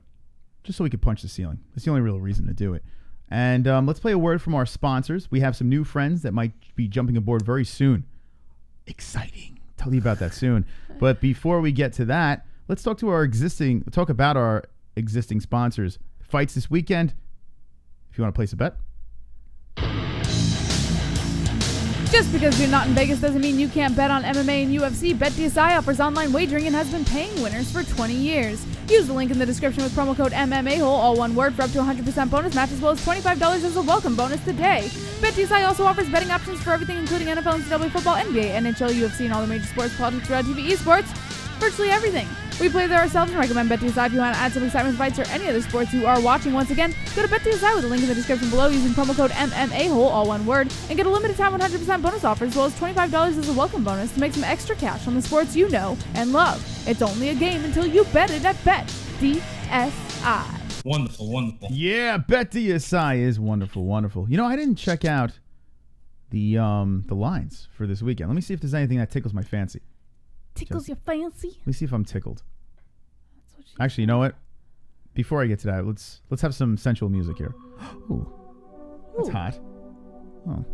just so we can punch the ceiling. That's the only real reason to do it. And let's play a word from our sponsors. We have some new friends that might be jumping aboard very soon. Exciting. Tell you about that soon. But before we get to that, let's talk about our existing sponsors. fights this weekend. If you want to place a bet. Just because you're not in Vegas doesn't mean you can't bet on MMA and UFC. BetDSI offers online wagering and has been paying winners for 20 years. Use the link in the description with promo code MMA-Hole, all one word, for up to 100% bonus match as well as $25 as a welcome bonus today. BetDSI also offers betting options for everything including NFL, NCAA football, NBA, NHL, UFC, and all the major sports, politics, reality TV, esports, virtually everything. We play there ourselves and recommend BetDSI if you want to add some excitement to fights or any other sports you are watching. Once again, go to BetDSI with a link in the description below using promo code MMA-Hole, all one word, and get a limited time 100% bonus offer as well as $25 as a welcome bonus to make some extra cash on the sports you know and love. It's only a game until you bet it at BetDSI. Wonderful, wonderful. Yeah, BetDSI is wonderful, wonderful. You know, I didn't check out the lines for this weekend. Let me see if there's anything that tickles my fancy. Tickles your fancy? Let me see if I'm tickled. Actually, you know what? Before I get to that, let's have some sensual music here. Ooh, that's hot. Oh.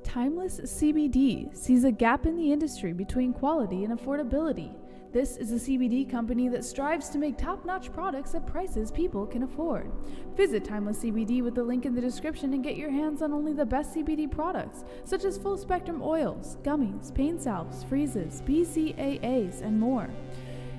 Timeless CBD sees a gap in the industry between quality and affordability. This is a CBD company that strives to make top-notch products at prices people can afford. Visit Timeless CBD with the link in the description and get your hands on only the best CBD products, such as full-spectrum oils, gummies, pain salves, freezes, BCAAs, and more.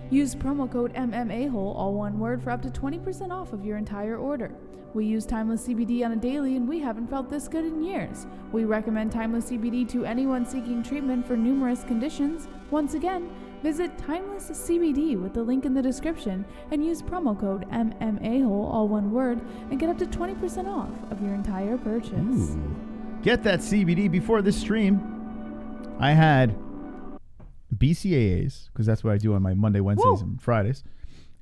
Use promo code MMA-Hole, all one word, for up to 20% off of your entire order. We use Timeless CBD on a daily and we haven't felt this good in years. We recommend Timeless CBD to anyone seeking treatment for numerous conditions. Once again, visit Timeless CBD with the link in the description and use promo code MMA-Hole, all one word, and get up to 20% off of your entire purchase. Ooh. Get that CBD. Before this stream, I had BCAAs, because that's what I do on my Monday, Wednesdays, and Fridays.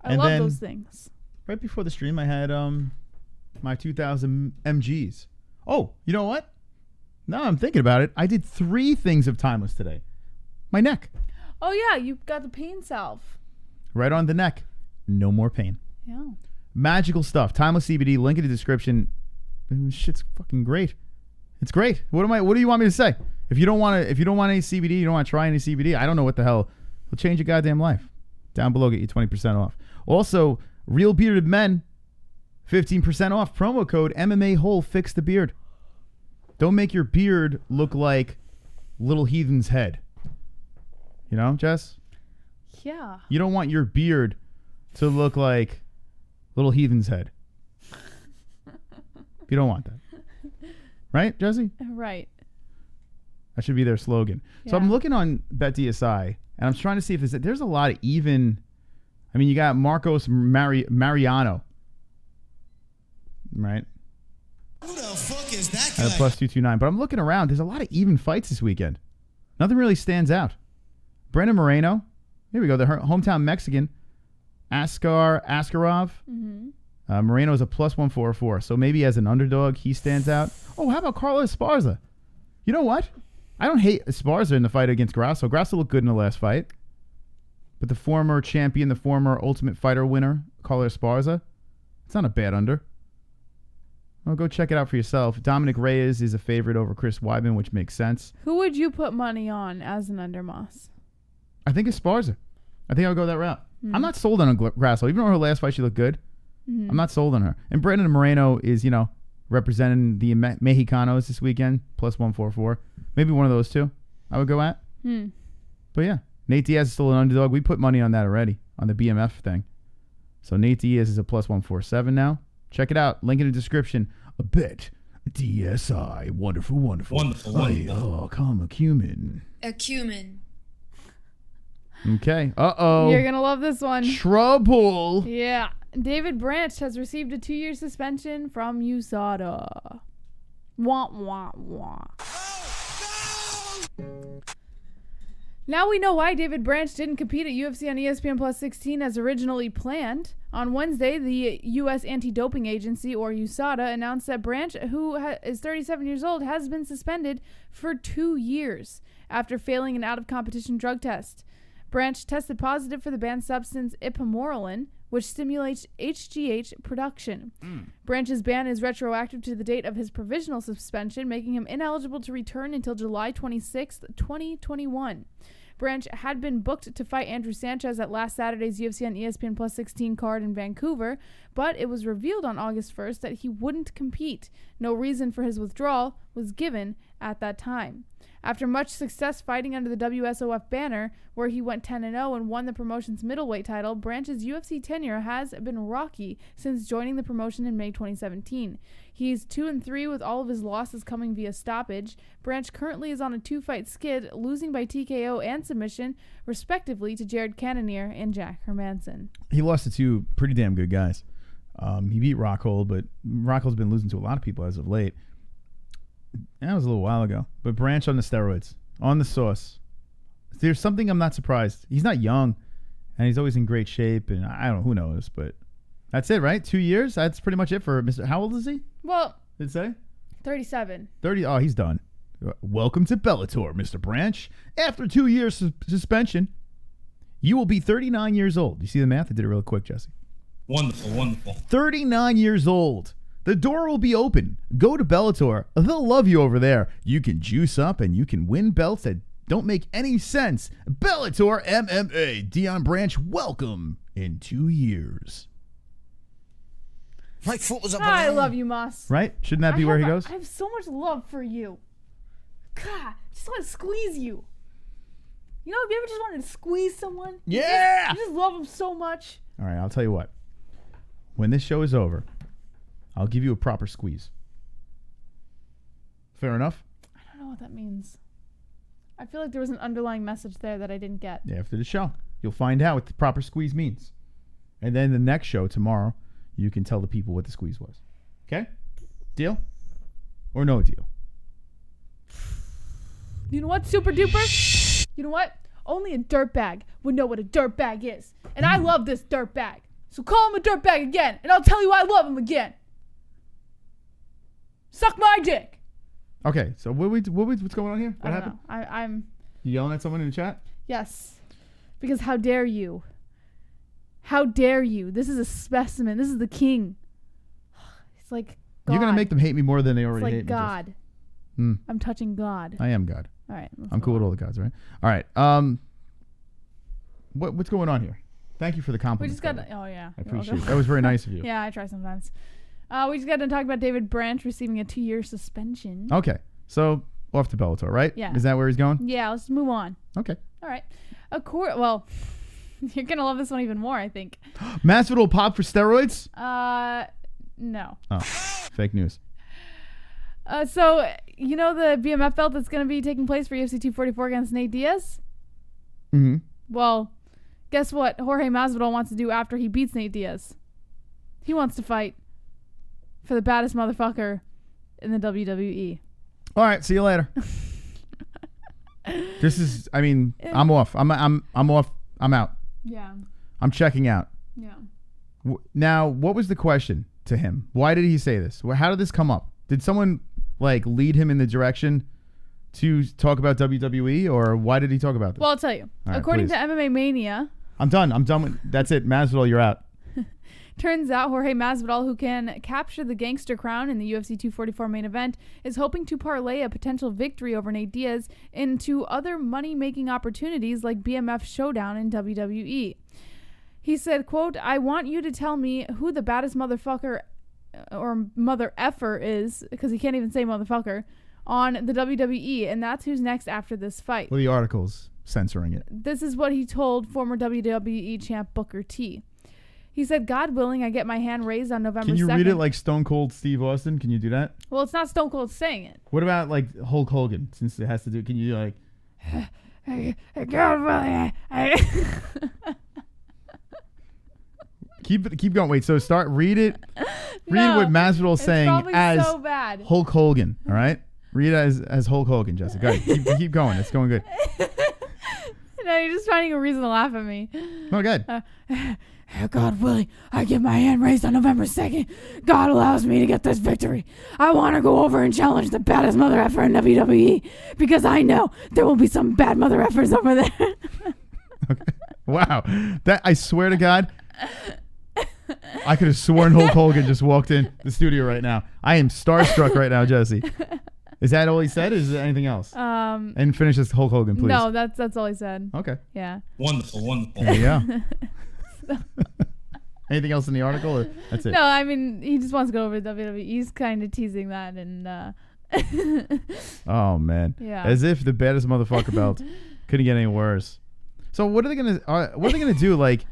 I love those things. Right before the stream, I had my 2,000 MGs. Oh, you know what? Now I'm thinking about it. I did 3 things of Timeless today. My neck. Oh, yeah, you got the pain salve. Right on the neck. No more pain. Yeah. Magical stuff. Timeless CBD, link in the description. Shit's fucking great. It's great. What do you want me to say? If you don't want any CBD, you don't want to try any CBD, I don't know what the hell. It'll change your goddamn life. Down below, get you 20% off. Also, Real Bearded Men, 15% off. Promo code MMA-Hole, fix the beard. Don't make your beard look like Little Heathen's head. You know, Jess? Yeah. You don't want your beard to look like Little Heathen's head. You don't want that. Right, Jesse? Right. That should be their slogan. Yeah. So I'm looking on BetDSI, and I'm trying to see if there's a lot of even. I mean, you got Marcos Mariano, right? Who the fuck is that guy? At a +229. But I'm looking around. There's a lot of even fights this weekend. Nothing really stands out. Brandon Moreno. Here we go. The hometown Mexican. Askarov. Mm-hmm. Moreno is a +144. So maybe as an underdog, he stands out. Oh, how about Carlos Esparza? You know what? I don't hate Esparza in the fight against Grasso. Grasso looked good in the last fight. But the former champion, the former Ultimate Fighter winner, Carlos Esparza, it's not a bad under. Well, go check it out for yourself. Dominic Reyes is a favorite over Chris Weidman, which makes sense. Who would you put money on as an under, Moss? I think Esparza. I think I'll go that route. I'm not sold on Grasso. Even though her last fight, she looked good. Mm-hmm. I'm not sold on her. And Brandon Moreno is, representing the Mexicanos this weekend, +144. Maybe one of those two I would go at. But yeah, Nate Diaz is still an underdog. We put money on that already, on the BMF thing. So Nate Diaz is a +147 now. Check it out. Link in the description. A BetDSI. Wonderful, wonderful. Wonderful, wonderful. Oh, come a cumin. A cumin. Okay. Uh-oh. You're going to love this one. Trouble. Yeah. David Branch has received a 2-year suspension from USADA. Wah, wah, wah. Now we know why David Branch didn't compete at UFC on ESPN Plus 16 as originally planned. On Wednesday, the U.S. Anti-Doping Agency, or USADA, announced that Branch, who is 37 years old, has been suspended for 2 years after failing an out-of-competition drug test. Branch tested positive for the banned substance ipamorelin, which stimulates HGH production. Branch's ban is retroactive to the date of his provisional suspension, making him ineligible to return until July 26, 2021. Branch had been booked to fight Andrew Sanchez at last Saturday's UFC on ESPN Plus 16 card in Vancouver, but it was revealed on August 1st that he wouldn't compete. No reason for his withdrawal was given at that time. After much success fighting under the WSOF banner, where he went 10-0 and won the promotion's middleweight title, Branch's UFC tenure has been rocky since joining the promotion in May 2017. He's 2-3 with all of his losses coming via stoppage. Branch currently is on a 2-fight skid, losing by TKO and submission, respectively, to Jared Cannonier and Jack Hermanson. He lost to two pretty damn good guys. He beat Rockhold, but Rockhold's been losing to a lot of people as of late. That was a little while ago. But Branch on the steroids, on the sauce. There's something I'm not surprised. He's not young, and he's always in great shape, and I don't know, who knows, but that's it, right? 2 years? That's pretty much it for Mr. How old is he? Well, did it say? 37. 30. Oh, he's done. Welcome to Bellator, Mr. Branch. After 2 years suspension, you will be 39 years old. You see the math? I did it real quick, Jesse. Wonderful, wonderful. 39 years old. The door will be open. Go to Bellator. They'll love you over there. You can juice up and you can win belts that don't make any sense. Bellator MMA. Dion Branch, welcome in 2 years. My foot was up. I love you, Moss. Right? Shouldn't that be where he goes? I have so much love for you. God, just want to squeeze you. You know, have you ever just wanted to squeeze someone? Yeah! You just love them so much. All right, I'll tell you what. When this show is over, I'll give you a proper squeeze. Fair enough? I don't know what that means. I feel like there was an underlying message there that I didn't get. Yeah, after the show, you'll find out what the proper squeeze means. And then the next show tomorrow, you can tell the people what the squeeze was. Okay? Deal? Or no deal? You know what, super duper? You know what? Only a dirtbag would know what a dirtbag is. And I love this dirtbag. So call him a dirtbag again, and I'll tell you I love him again. Suck my dick. Okay, so what's going on here? What happened? Know. I'm. You yelling at someone in the chat? Yes, because how dare you? How dare you? This is a specimen. This is the king. It's like God. You're gonna make them hate me more than they already hate me. It's like God. I'm touching God. I am God. All right. I'm cool with all the gods, right? All right. What's going on here? Thank you for the compliment. We just got. Oh yeah. I appreciate it. That was very nice of you. Yeah, I try sometimes. We just got to talk about David Branch receiving a 2-year suspension. Okay, so off to Bellator, right? Yeah. Is that where he's going? Yeah. Let's move on. Okay. All right. Well, you're gonna love this one even more, I think. Masvidal pop for steroids? No. Oh, fake news. So you know the BMF belt that's gonna be taking place for UFC 244 against Nate Diaz? Mm-hmm. Well, guess what Jorge Masvidal wants to do after he beats Nate Diaz? He wants to fight for the baddest motherfucker in the WWE. All right, see you later. This is, I mean, I'm off. I'm off. I'm out. Yeah. I'm checking out. Yeah. Now, what was the question to him? Why did he say this? How did this come up? Did someone lead him in the direction to talk about WWE, or why did he talk about this? Well, I'll tell you. Right, according please. to MMA Mania, I'm done. That's it. Masvidal, you're out. turns out Jorge Masvidal, who can capture the gangster crown in the UFC 244 main event, is hoping to parlay a potential victory over Nate Diaz into other money-making opportunities like BMF Showdown in WWE. He said, quote, "I want you to tell me who the baddest motherfucker or mother effer is," because he can't even say motherfucker, "on the WWE, and that's who's next after this fight." Well, the article's censoring it. This is what he told former WWE champ Booker T. He said, "God willing, I get my hand raised on November 2nd. Can you read it like Stone Cold Steve Austin? Can you do that? Well, it's not Stone Cold saying it. What about like Hulk Hogan, since it has to do, can you like... God willing, Keep going. Wait, so read it. Read what Masvidal's saying as so bad. Hulk Hogan, all right? Read it as Hulk Hogan, Jessica. Keep going. It's going good. No, you're just finding a reason to laugh at me. Oh, good. God willing, I get my hand raised on November 2nd. God allows me to get this victory. I want to go over and challenge the baddest mother effer in WWE because I know there will be some bad mother effers over there." Okay. Wow. That, I swear to God, I could have sworn Hulk Hogan just walked in the studio right now. I am starstruck right now, Jesse. Is that all he said? Or is there anything else? And finish this Hulk Hogan, please. No, that's all he said. Okay. Yeah. Wonderful. There you go. Anything else in the article? Or that's it. No, I mean he just wants to go over to WWE. He's kind of teasing that, and oh man. Yeah. As if the baddest motherfucker belt couldn't get any worse. So what are they gonna do? Like,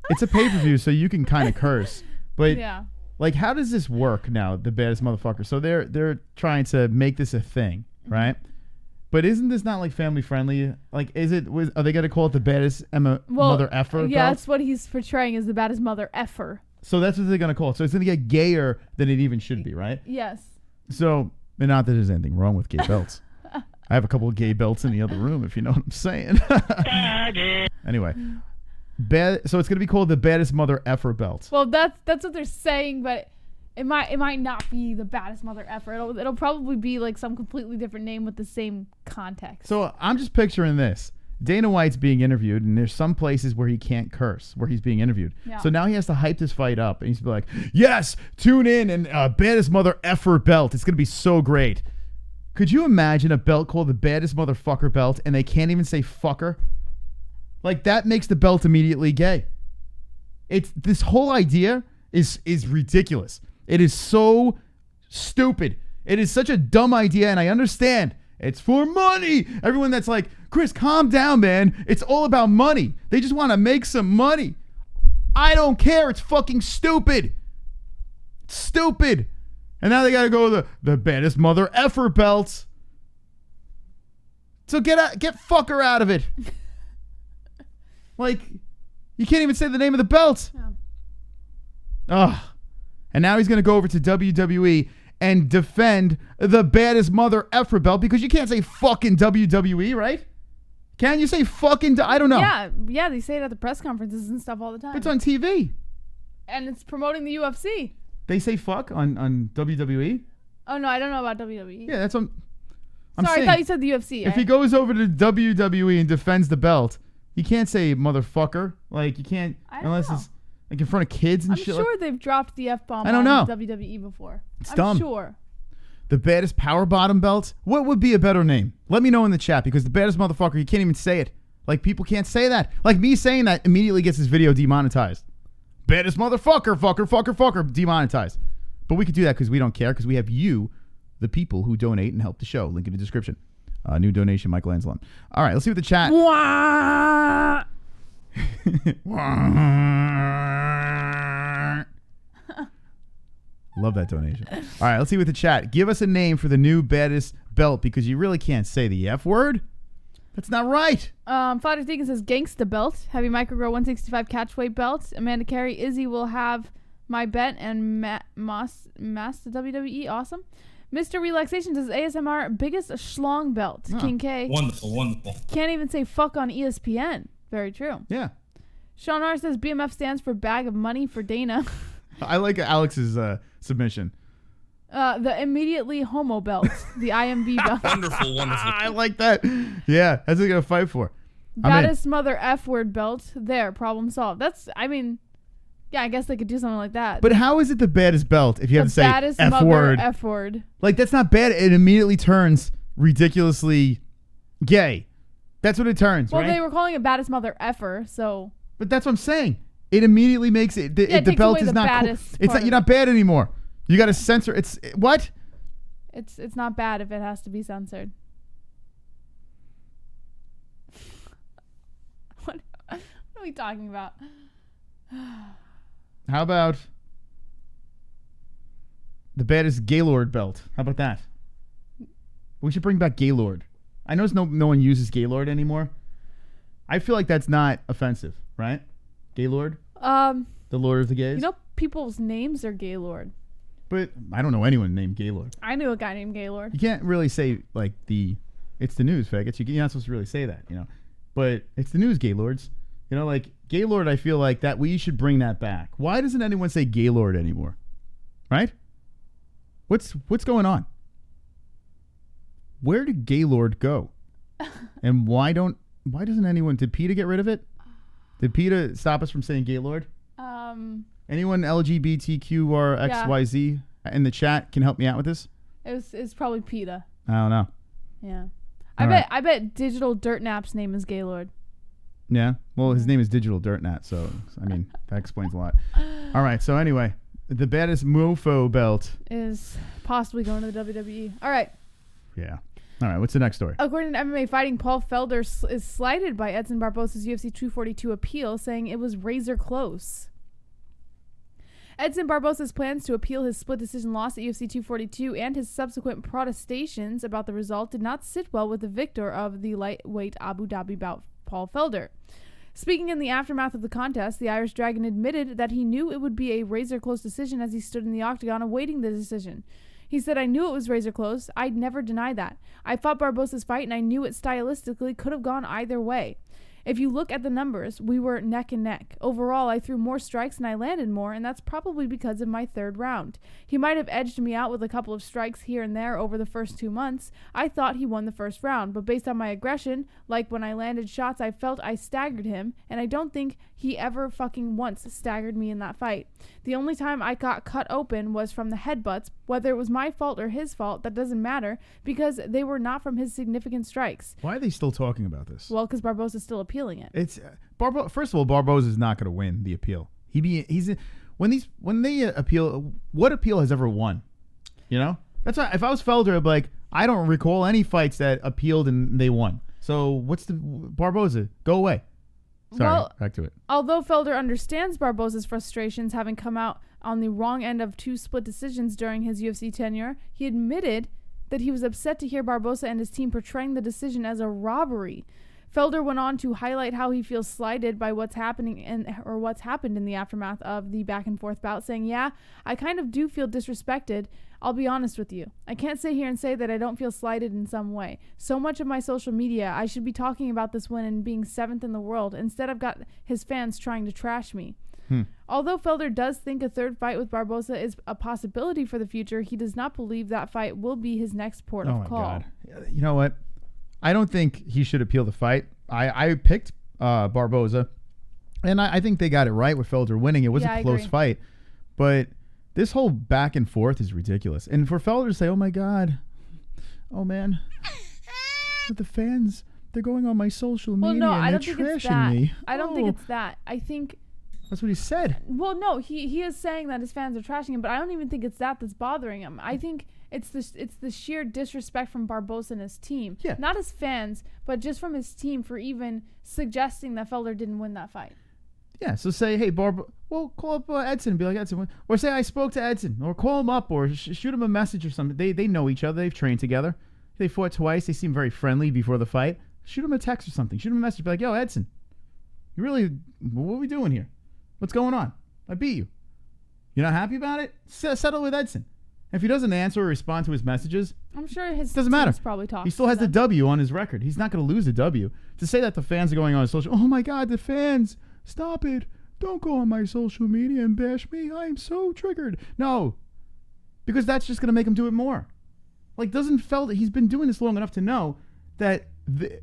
it's a pay-per-view, so you can kind of curse, but yeah. Like, how does this work now? The baddest motherfucker. So they're trying to make this a thing, right? But isn't this not like family friendly? Like, are they gonna call it the baddest mother effer? Yeah, belt? that's what he's portraying as the baddest mother effer. So that's what they're gonna call it. So it's gonna get gayer than it even should be, right? Yes. So, and not that there's anything wrong with gay belts. I have a couple of gay belts in the other room, if you know what I'm saying. Anyway, so it's gonna be called the baddest mother effer belt. Well, that's what they're saying, but it might not be the baddest mother effer. It'll probably be like some completely different name with the same context. So I'm just picturing this. Dana White's being interviewed, and there's some places where he can't curse, where he's being interviewed. Yeah. So now he has to hype this fight up, and he's be like, yes, tune in and baddest mother effer belt. It's going to be so great. Could you imagine a belt called the baddest motherfucker belt, and they can't even say fucker? Like, that makes the belt immediately gay. This whole idea is ridiculous. It is so stupid. It is such a dumb idea, and I understand. It's for money. Everyone that's like, Chris, calm down, man. It's all about money. They just want to make some money. I don't care. It's fucking stupid. It's stupid. And now they got to go with the baddest mother effer belts. So get fucker out of it. Like, you can't even say the name of the belt. Yeah. Ugh. And now he's going to go over to WWE and defend the baddest mother effer belt because you can't say fucking WWE, right? Can you say fucking? I don't know. Yeah, they say it at the press conferences and stuff all the time. It's on TV. And it's promoting the UFC. They say fuck on WWE? Oh, no, I don't know about WWE. Yeah, that's what I'm Sorry, saying. I thought you said the UFC. If he goes over to WWE and defends the belt, you can't say motherfucker. Like, you can't, unless it's like in front of kids and I'm shit. sure they've dropped the F-bomb I don't on know. WWE before. It's dumb. I'm sure. The baddest power bottom belt? What would be a better name? Let me know in the chat, because the baddest motherfucker, you can't even say it. Like, people can't say that. Like, me saying that immediately gets this video demonetized. Baddest motherfucker, fucker, demonetized. But we could do that because we don't care, because we have you, the people who donate and help the show. Link in the description. New donation, Michael Anselon. All right, let's see what the chat. Love that donation. All right, let's see what the chat. Give us a name for the new baddest belt, because you really can't say the F word. That's not right. Father Deacon says Gangsta belt, heavy microgirl 165 catchweight belt. Amanda Carey, Izzy will have my bet and Moss the WWE. Awesome. Mr. Relaxation says ASMR biggest schlong belt. Oh, King K. Wonderful. Can't even say fuck on ESPN. Very true. Yeah. Sean R says BMF stands for bag of money for Dana. I like Alex's submission. The immediately homo belt. The IMB belt. Wonderful. I like that. Yeah, that's what they're going to fight for. Baddest mother F word belt. There, problem solved. Yeah, I guess they could do something like that. But how is it the baddest belt if you have to say baddest F mother word? F word. Like, that's not bad. It immediately turns ridiculously gay. That's what it turns, Well, right? they were calling it baddest mother effer, so. But that's what I'm saying. It immediately makes it. The takes belt away is the not cool. baddest It's part not. of You're not bad anymore. You got to censor. It's what? It's not bad if it has to be censored. What are we talking about? How about the baddest Gaylord belt? How about that? We should bring back Gaylord. I know no one uses Gaylord anymore. I feel like that's not offensive, right? Gaylord? The Lord of the Gays? You know, people's names are Gaylord. But I don't know anyone named Gaylord. I knew a guy named Gaylord. You can't really say, like, it's the news, faggots. You're not supposed to really say that, you know. But it's the news, Gaylords. You know, like, Gaylord, I feel like that we should bring that back. Why doesn't anyone say Gaylord anymore? Right? What's going on? Where did Gaylord go? And why doesn't anyone, did PETA get rid of it? Did PETA stop us from saying Gaylord? Anyone LGBTQRXYZ in the chat can help me out with this? It's probably PETA. I don't know. Yeah. All right. I bet Digital Dirtnap's name is Gaylord. Yeah. Well, his name is Digital Dirtnat, so I mean that explains a lot. All right. So anyway, the baddest mofo belt is possibly going to the WWE. All right. Yeah. All right. What's the next story? According to MMA Fighting, Paul Felder is slighted by Edson Barbosa's UFC 242 appeal, saying it was razor close. Edson Barbosa's plans to appeal his split decision loss at UFC 242 and his subsequent protestations about the result did not sit well with the victor of the lightweight Abu Dhabi bout, Paul Felder. Speaking in the aftermath of the contest, the Irish Dragon admitted that he knew it would be a razor-close decision as he stood in the octagon awaiting the decision. He said, "I knew it was razor close. I'd never deny that. I fought Barbosa's fight and I knew it stylistically could have gone either way. If you look at the numbers, we were neck and neck. Overall, I threw more strikes and I landed more, and that's probably because of my third round. He might have edged me out with a couple of strikes here and there over the first 2 months. I thought he won the first round, but based on my aggression, like when I landed shots, I felt I staggered him, and I don't think he ever fucking once staggered me in that fight. The only time I got cut open was from the headbutts. Whether it was my fault or his fault, that doesn't matter, because they were not from his significant strikes." Why are they still talking about this? Well, because Barbosa's still appealing it. It's first of all, Barbosa's not going to win the appeal. When they appeal, what appeal has ever won? You know, that's why if I was Felder, I'd be like, I don't recall any fights that appealed and they won. So what's the Barbosa? Go away. Sorry, well, back to it. Although Felder understands Barbosa's frustrations having come out on the wrong end of 2 split decisions during his UFC tenure, he admitted that he was upset to hear Barbosa and his team portraying the decision as a robbery. Felder went on to highlight how he feels slighted by what's happened in the aftermath of the back and forth bout, saying, "Yeah, I kind of do feel disrespected. I'll be honest with you. I can't sit here and say that I don't feel slighted in some way. So much of my social media, I should be talking about this win and being 7th in the world. Instead, I've got his fans trying to trash me." Although Felder does think a third fight with Barbosa is a possibility for the future, he does not believe that fight will be his next port of call. God. You know what? I don't think he should appeal the fight. I picked Barbosa, and I think they got it right with Felder winning. It was a close fight, but this whole back and forth is ridiculous. And for Felder to say, "Oh my God, oh man, but the fans, they're going on my social media and they're trashing me." I don't think it's that. I think that's what he said. Well, no, he is saying that his fans are trashing him, but I don't even think it's that's bothering him. I think it's the sheer disrespect from Barbosa and his team. Yeah. Not his fans, but just from his team for even suggesting that Felder didn't win that fight. Yeah, so say, "Hey, call up Edson and be like, Edson," or say, "I spoke to Edson," or call him up, or shoot him a message or something. They know each other. They've trained together. They fought twice. They seem very friendly before the fight. Shoot him a text or something. Shoot him a message. Be like, "Yo, Edson, what are we doing here? What's going on? I beat you. You're not happy about it? Settle with Edson." If he doesn't answer or respond to his messages, I'm sure his doesn't matter. Probably talking. He still has the W on his record. He's not going to lose the W. To say that the fans are going on social, "Oh my God, the fans, stop it. Don't go on my social media and bash me. I am so triggered." No, because that's just going to make him do it more. Like, doesn't Felder, he's been doing this long enough to know that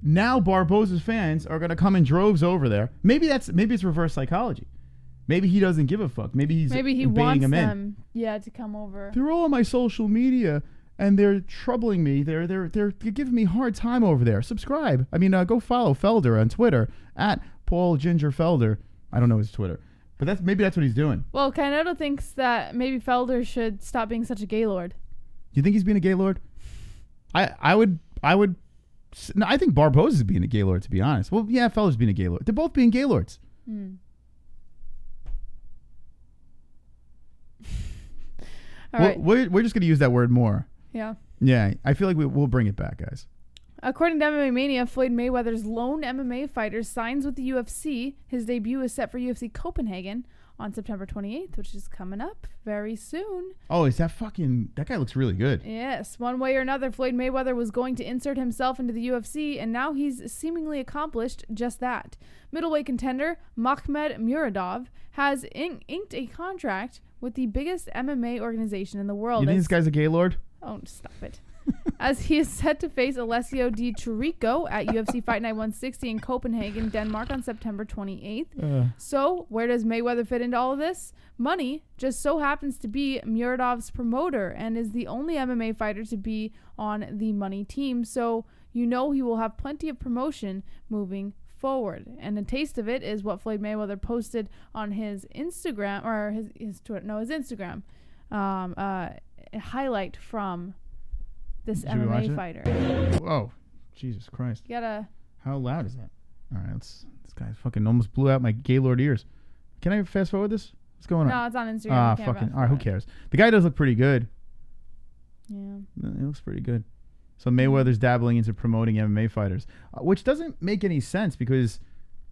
now Barbosa's fans are going to come in droves over there. Maybe it's reverse psychology. Maybe he doesn't give a fuck. Maybe he wants them them, to come over. "They're all on my social media and they're troubling me. They're giving me a hard time over there. Subscribe. I mean, go follow Felder on Twitter at Paul Ginger Felder." I don't know his Twitter, but maybe that's what he's doing. Well, Canelo thinks that maybe Felder should stop being such a gaylord. You think he's being a gaylord? I think Barbosa's being a gaylord, to be honest. Well, yeah, Felder's being a gaylord. They're both being gaylords. All right. We're just going to use that word more. Yeah. Yeah, I feel like we'll bring it back, guys. According to MMA Mania, Floyd Mayweather's lone MMA fighter signs with the UFC. His debut is set for UFC Copenhagen on September 28th, which is coming up very soon. Oh, is that guy looks really good. Yes. One way or another, Floyd Mayweather was going to insert himself into the UFC, and now he's seemingly accomplished just that. Middleweight contender Makhmed Muradov has inked a contract with the biggest MMA organization in the world. You think this guy's a gaylord? Oh, stop it. as he is set to face Alessio Di Chirico at UFC Fight Night 160 in Copenhagen, Denmark on September 28th. So, where does Mayweather fit into all of this? Money just so happens to be Muradov's promoter and is the only MMA fighter to be on the money team. So, you know he will have plenty of promotion moving forward. And a taste of it is what Floyd Mayweather posted on his Instagram, or his Twitter, no, his Instagram. A highlight from this MMA fighter. Whoa, Jesus Christ! You gotta. How loud is that? All right, this guy fucking almost blew out my Gaylord ears. Can I fast forward this? What's going on? No, it's on Instagram. Ah, fucking. All right, who cares? The guy does look pretty good. Yeah, he looks pretty good. So Mayweather's dabbling into promoting MMA fighters, which doesn't make any sense because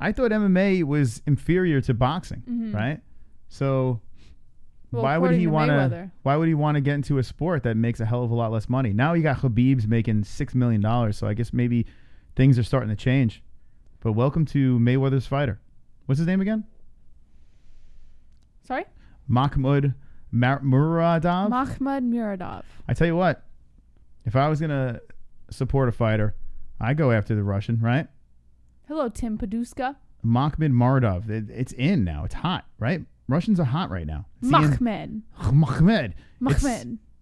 I thought MMA was inferior to boxing, right? So. Well, why would he want to? Why would he want to get into a sport that makes a hell of a lot less money? Now you got Khabib's making $6 million, so I guess maybe things are starting to change. But welcome to Mayweather's fighter. What's his name again? Sorry? Muradov. Mahmoud Muradov. I tell you what, if I was gonna support a fighter, I go after the Russian, right? Hello, Tim Paduska. Mahmoud Muradov. It's in now. It's hot, right? Russians are hot right now. Mahmoud.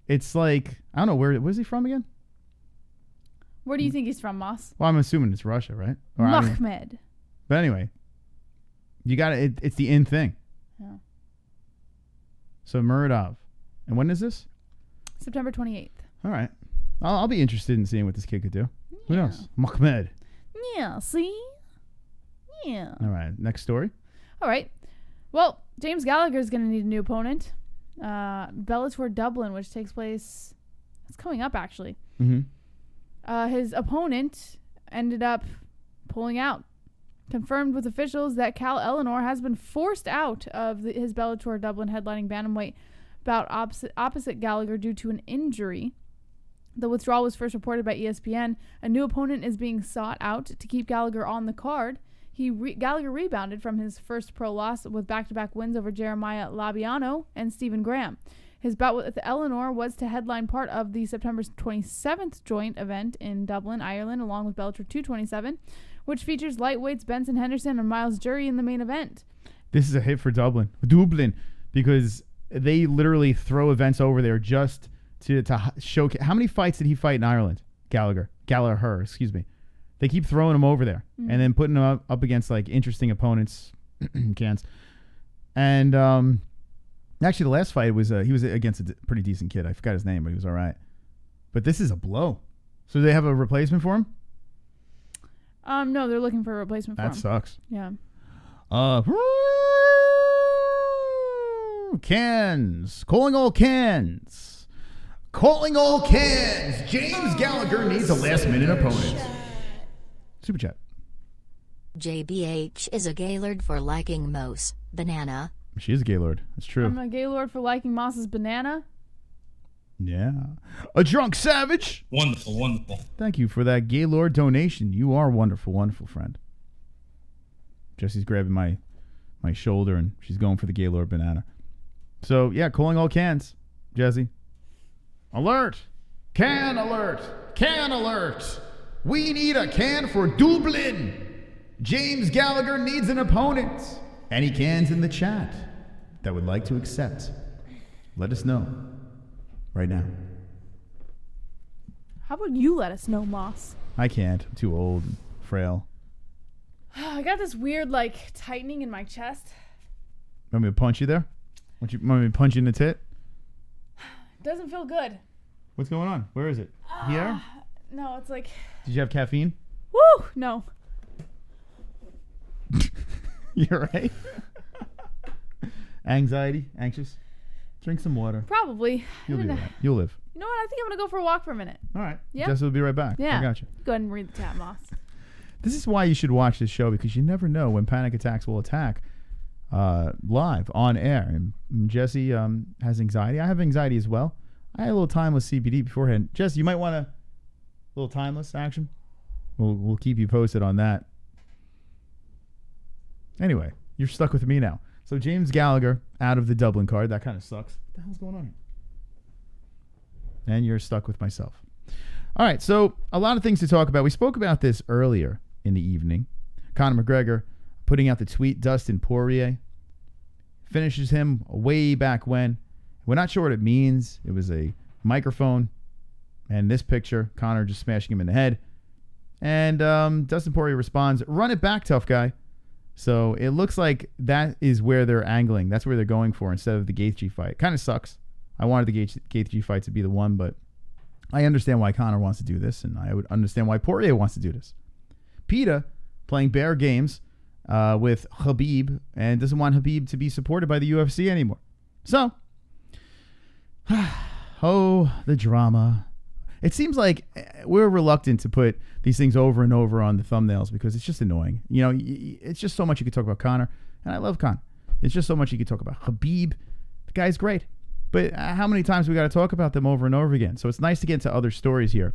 It's like, I don't know, where's he from again? Where do you think he's from, Moss? Well, I'm assuming it's Russia, right? Mahmoud. But anyway, you got it's the in thing. Yeah. So Muradov. And when is this? September 28th. All right. I'll be interested in seeing what this kid could do. Yeah. Who knows? Mahmoud. Yeah, see? Yeah. All right. Next story. All right. Well, James Gallagher is going to need a new opponent. Bellator Dublin, which takes place, it's coming up actually. His opponent ended up pulling out. Confirmed with officials that Cal Eleanor has been forced out of his Bellator Dublin headlining bantamweight bout opposite Gallagher due to an injury. The withdrawal was first reported by ESPN. A new opponent is being sought out to keep Gallagher on the card. Gallagher rebounded from his first pro loss with back-to-back wins over Jeremiah Labiano and Stephen Graham. His bout with Eleanor was to headline part of the September 27th joint event in Dublin, Ireland, along with Bellator 227, which features lightweights Benson Henderson and Miles Jury in the main event. This is a hit for Dublin, because they literally throw events over there just to showcase. How many fights did he fight in Ireland? Gallagher, excuse me. They keep throwing him over there and then putting him up against like interesting opponents. Cans. And actually, the last fight was he was against a pretty decent kid. I forgot his name, but he was all right. But this is a blow. So do they have a replacement for him? No, they're looking for a replacement for him. That sucks. Yeah. Cans. Calling all cans. Calling all cans. James Gallagher needs a last-minute opponent. Super chat. JBH is a Gaylord for liking Moss banana. She is a Gaylord. That's true. I'm a Gaylord for liking Moss's banana. Yeah. A drunk savage. Wonderful. Thank you for that Gaylord donation. You are wonderful, wonderful friend. Jesse's grabbing my shoulder and she's going for the Gaylord banana. So, yeah, calling all cans. Jesse. Alert. Can alert. Can alert. We need a can for Dublin. James Gallagher needs an opponent. Any cans in the chat that would like to accept, let us know right now. How about you let us know, Moss? I can't. I'm too old and frail. I got this weird, tightening in my chest. Want me to punch you there? Want me to punch you in the tit? Doesn't feel good. What's going on? Where is it? Here? No, it's like... Did you have caffeine? Woo! No. You're right. Anxiety? Anxious? Drink some water. Probably. You'll be right. You'll live. You know what? I think I'm going to go for a walk for a minute. All right. Yeah. Jess will be right back. Yeah. I got you. Go ahead and read the chat, Moss. This is why you should watch this show, because you never know when panic attacks will attack live, on air. And Jesse has anxiety. I have anxiety as well. I had a little timeless CBD beforehand. Jesse, you might want a little timeless action. We'll keep you posted on that. Anyway, you're stuck with me now. So James Gallagher out of the Dublin card. That kind of sucks. What the hell's going on here? And you're stuck with myself. All right, so a lot of things to talk about. We spoke about this earlier in the evening. Conor McGregor putting out the tweet, Dustin Poirier finishes him way back when. We're not sure what it means. It was a microphone, and this picture, Conor just smashing him in the head. And Dustin Poirier responds, "Run it back, tough guy." So it looks like that is where they're angling. That's where they're going for instead of the Gaethje fight. Kind of sucks. I wanted the Gaethje fight to be the one, but I understand why Conor wants to do this, and I would understand why Poirier wants to do this. Peta playing bear games with Khabib and doesn't want Khabib to be supported by the UFC anymore. So, oh, the drama. It seems like we're reluctant to put these things over and over on the thumbnails because it's just annoying. You know, it's just so much you could talk about Conor, and I love Conor. It's just so much you could talk about Khabib. The guy's great. But how many times we got to talk about them over and over again? So it's nice to get into other stories here.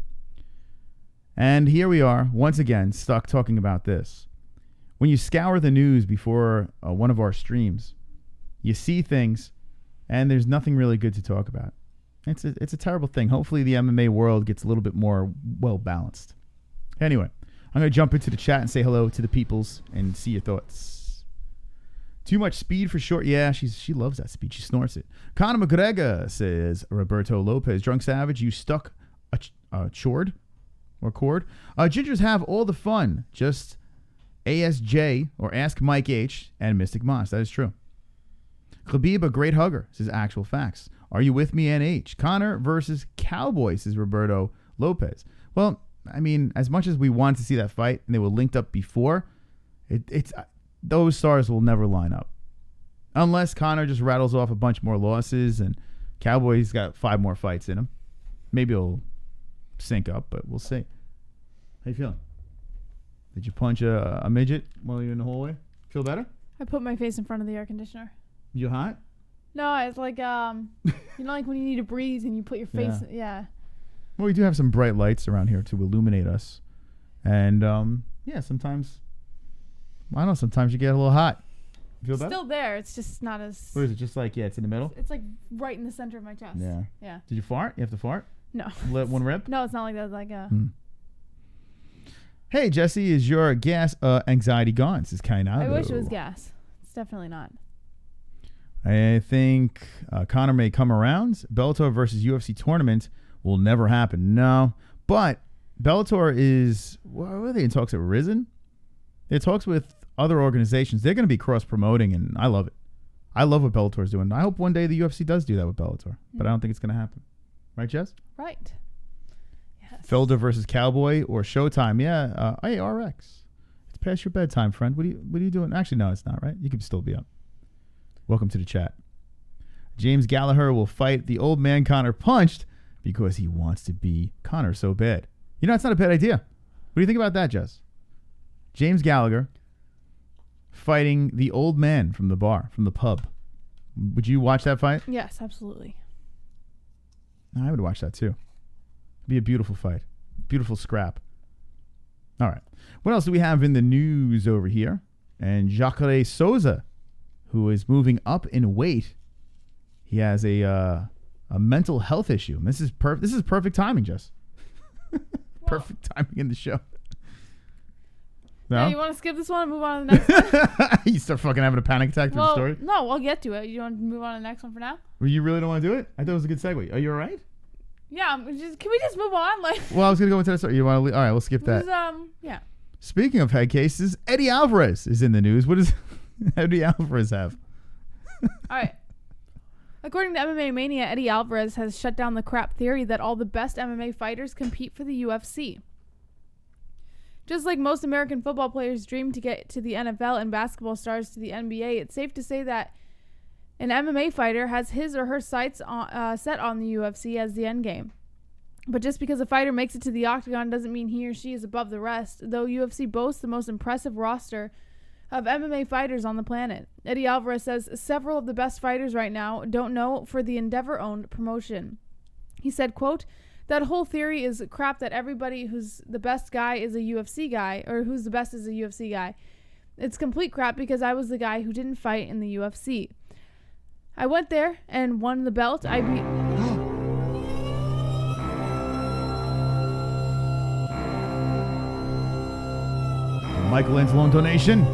And here we are, once again, stuck talking about this. When you scour the news before one of our streams, you see things, and there's nothing really good to talk about. It's a terrible thing. Hopefully the MMA world gets a little bit more well-balanced. Anyway, I'm going to jump into the chat and say hello to the peoples and see your thoughts. Too much speed for short. Yeah, she loves that speed. She snorts it. Conor McGregor says, Roberto Lopez, Drunk Savage, you stuck a chord or cord. Gingers have all the fun. Just ASJ or Ask Mike H and Mystic Moss. That is true. Khabib, a great hugger, says actual facts. Are you with me, NH? Conor versus Cowboy, says Roberto Lopez. Well, I mean, as much as we want to see that fight, and they were linked up before, it's those stars will never line up. Unless Conor just rattles off a bunch more losses and Cowboy's got 5 more fights in him. Maybe it'll sync up, but we'll see. How you feeling? Did you punch a midget while you're in the hallway? Feel better? I put my face in front of the air conditioner. You hot? No, it's like, you know, like when you need to breathe and you put your face, yeah. Well, we do have some bright lights around here to illuminate us. And, yeah, sometimes, I don't know, sometimes you get a little hot. Feel better? Still there. It's just not as... What is it? Just like, yeah, it's in the middle? It's like right in the center of my chest. Yeah. Yeah. Did you fart? You have to fart? No. Let one rip? No, it's not like that. It's like Hey, Jesse, is your gas anxiety gone? This is kind of... I wish it was gas. It's definitely not. I think Conor may come around. Bellator versus UFC tournament will never happen. No. But Bellator is... What are they in talks with Risen? They're talks with other organizations. They're going to be cross-promoting, and I love it. I love what Bellator is doing. I hope one day the UFC does do that with Bellator, but I don't think it's going to happen. Right, Jess? Right. Yes. Felder versus Cowboy or Showtime. Yeah, hey, RX. It's past your bedtime, friend. What are you doing? Actually, no, it's not, right? You can still be up. Welcome to the chat. James Gallagher will fight the old man Conor punched because he wants to be Conor so bad. You know, it's not a bad idea. What do you think about that, Jess? James Gallagher fighting the old man from the bar, from the pub. Would you watch that fight? Yes, absolutely. I would watch that too. It'd be a beautiful fight. Beautiful scrap. All right. What else do we have in the news over here? And Jacare Souza, who is moving up in weight. He has a mental health issue. And this is perfect timing, Jess. Perfect timing in the show. No? Yeah, you want to skip this one and move on to the next one? You start fucking having a panic attack through the story? No, we'll get to it. You want to move on to the next one for now? Well, you really don't want to do it? I thought it was a good segue. Are you all right? Yeah, can we just move on? Like, well, I was going to go into that story. You want to? All right, we'll skip that. Yeah. Speaking of head cases, Eddie Alvarez is in the news. What does Eddie Alvarez have? All right. According to MMA Mania, Eddie Alvarez has shut down the crap theory that all the best MMA fighters compete for the UFC. Just like most American football players dream to get to the NFL and basketball stars to the NBA, it's safe to say that an MMA fighter has his or her sights set on the UFC as the end game. But just because a fighter makes it to the octagon doesn't mean he or she is above the rest, though UFC boasts the most impressive roster of MMA fighters on the planet. Eddie Alvarez says several of the best fighters right now don't know for the Endeavor-owned promotion. He said, quote, "That whole theory is crap that everybody who's the best guy is a UFC guy, or who's the best is a UFC guy. It's complete crap because I was the guy who didn't fight in the UFC. I went there and won the belt. I beat..." Michelangelo donation.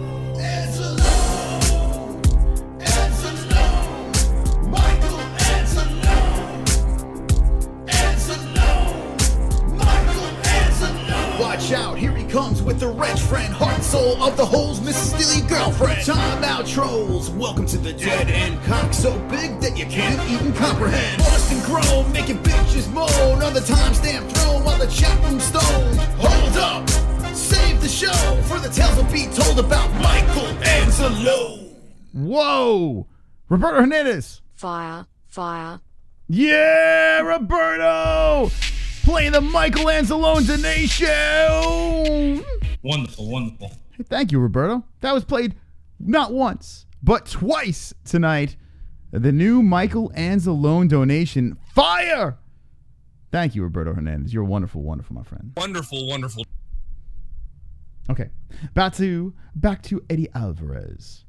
Watch out, here he comes with the wrench friend, heart and soul of the holes, Mrs. Steely girlfriend. Time out, trolls. Welcome to the dead end cock, so big that you can't even comprehend. Boston grown, making bitches moan on the timestamp throne while the chat room's stoned. Hold up, save the show, for the tales will be told about Michelangelo. Whoa! Roberto Hernandez. Fire, fire. Yeah, Roberto! Playing the Michelangelo donation. Wonderful, wonderful. Hey, thank you, Roberto. That was played not once, but twice tonight. The new Michelangelo donation. Fire! Thank you, Roberto Hernandez. You're wonderful, wonderful, my friend. Wonderful, wonderful. Okay, back to Eddie Alvarez.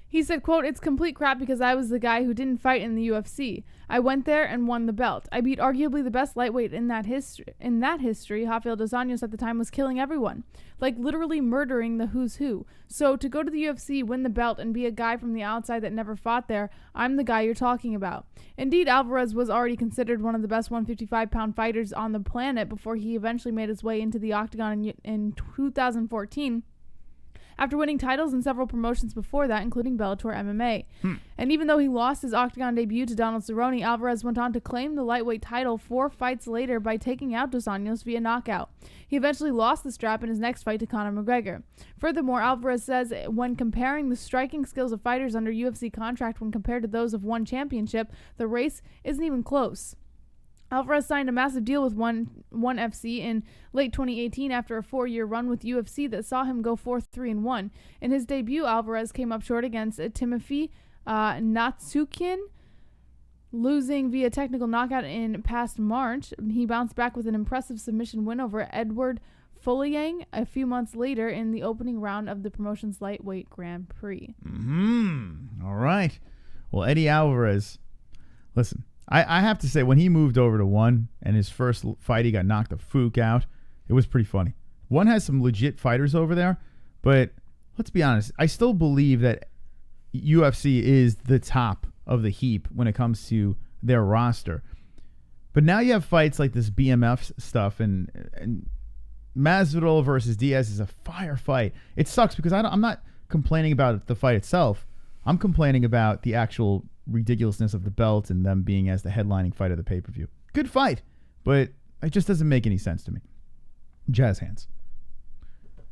He said, quote, "It's complete crap because I was the guy who didn't fight in the UFC. I went there and won the belt. I beat arguably the best lightweight in that history. Rafael dos Anjos at the time was killing everyone. Like literally murdering the who's who. So to go to the UFC, win the belt, and be a guy from the outside that never fought there, I'm the guy you're talking about." Indeed, Alvarez was already considered one of the best 155-pound fighters on the planet before he eventually made his way into the octagon in 2014. After winning titles in several promotions before that, including Bellator MMA. And even though he lost his octagon debut to Donald Cerrone, Alvarez went on to claim the lightweight title 4 fights later by taking out Dos Anjos via knockout. He eventually lost the strap in his next fight to Conor McGregor. Furthermore, Alvarez says when comparing the striking skills of fighters under UFC contract when compared to those of one championship, the race isn't even close. Alvarez signed a massive deal with One FC in late 2018 after a 4-year run with UFC that saw him go 4-3-1. In his debut, Alvarez came up short against Timothy Natsukian, losing via technical knockout in past March. He bounced back with an impressive submission win over Edward Folayang a few months later in the opening round of the promotion's lightweight Grand Prix. All right. Well, Eddie Alvarez, listen. I have to say, when he moved over to One and his first fight, he got knocked the fuck out. It was pretty funny. One has some legit fighters over there, but let's be honest. I still believe that UFC is the top of the heap when it comes to their roster. But now you have fights like this BMF stuff, and Masvidal versus Diaz is a fire fight. It sucks because I'm not complaining about the fight itself. I'm complaining about the actual ridiculousness of the belt and them being as the headlining fight of the pay-per-view. Good fight, but it just doesn't make any sense to me. Jazz hands.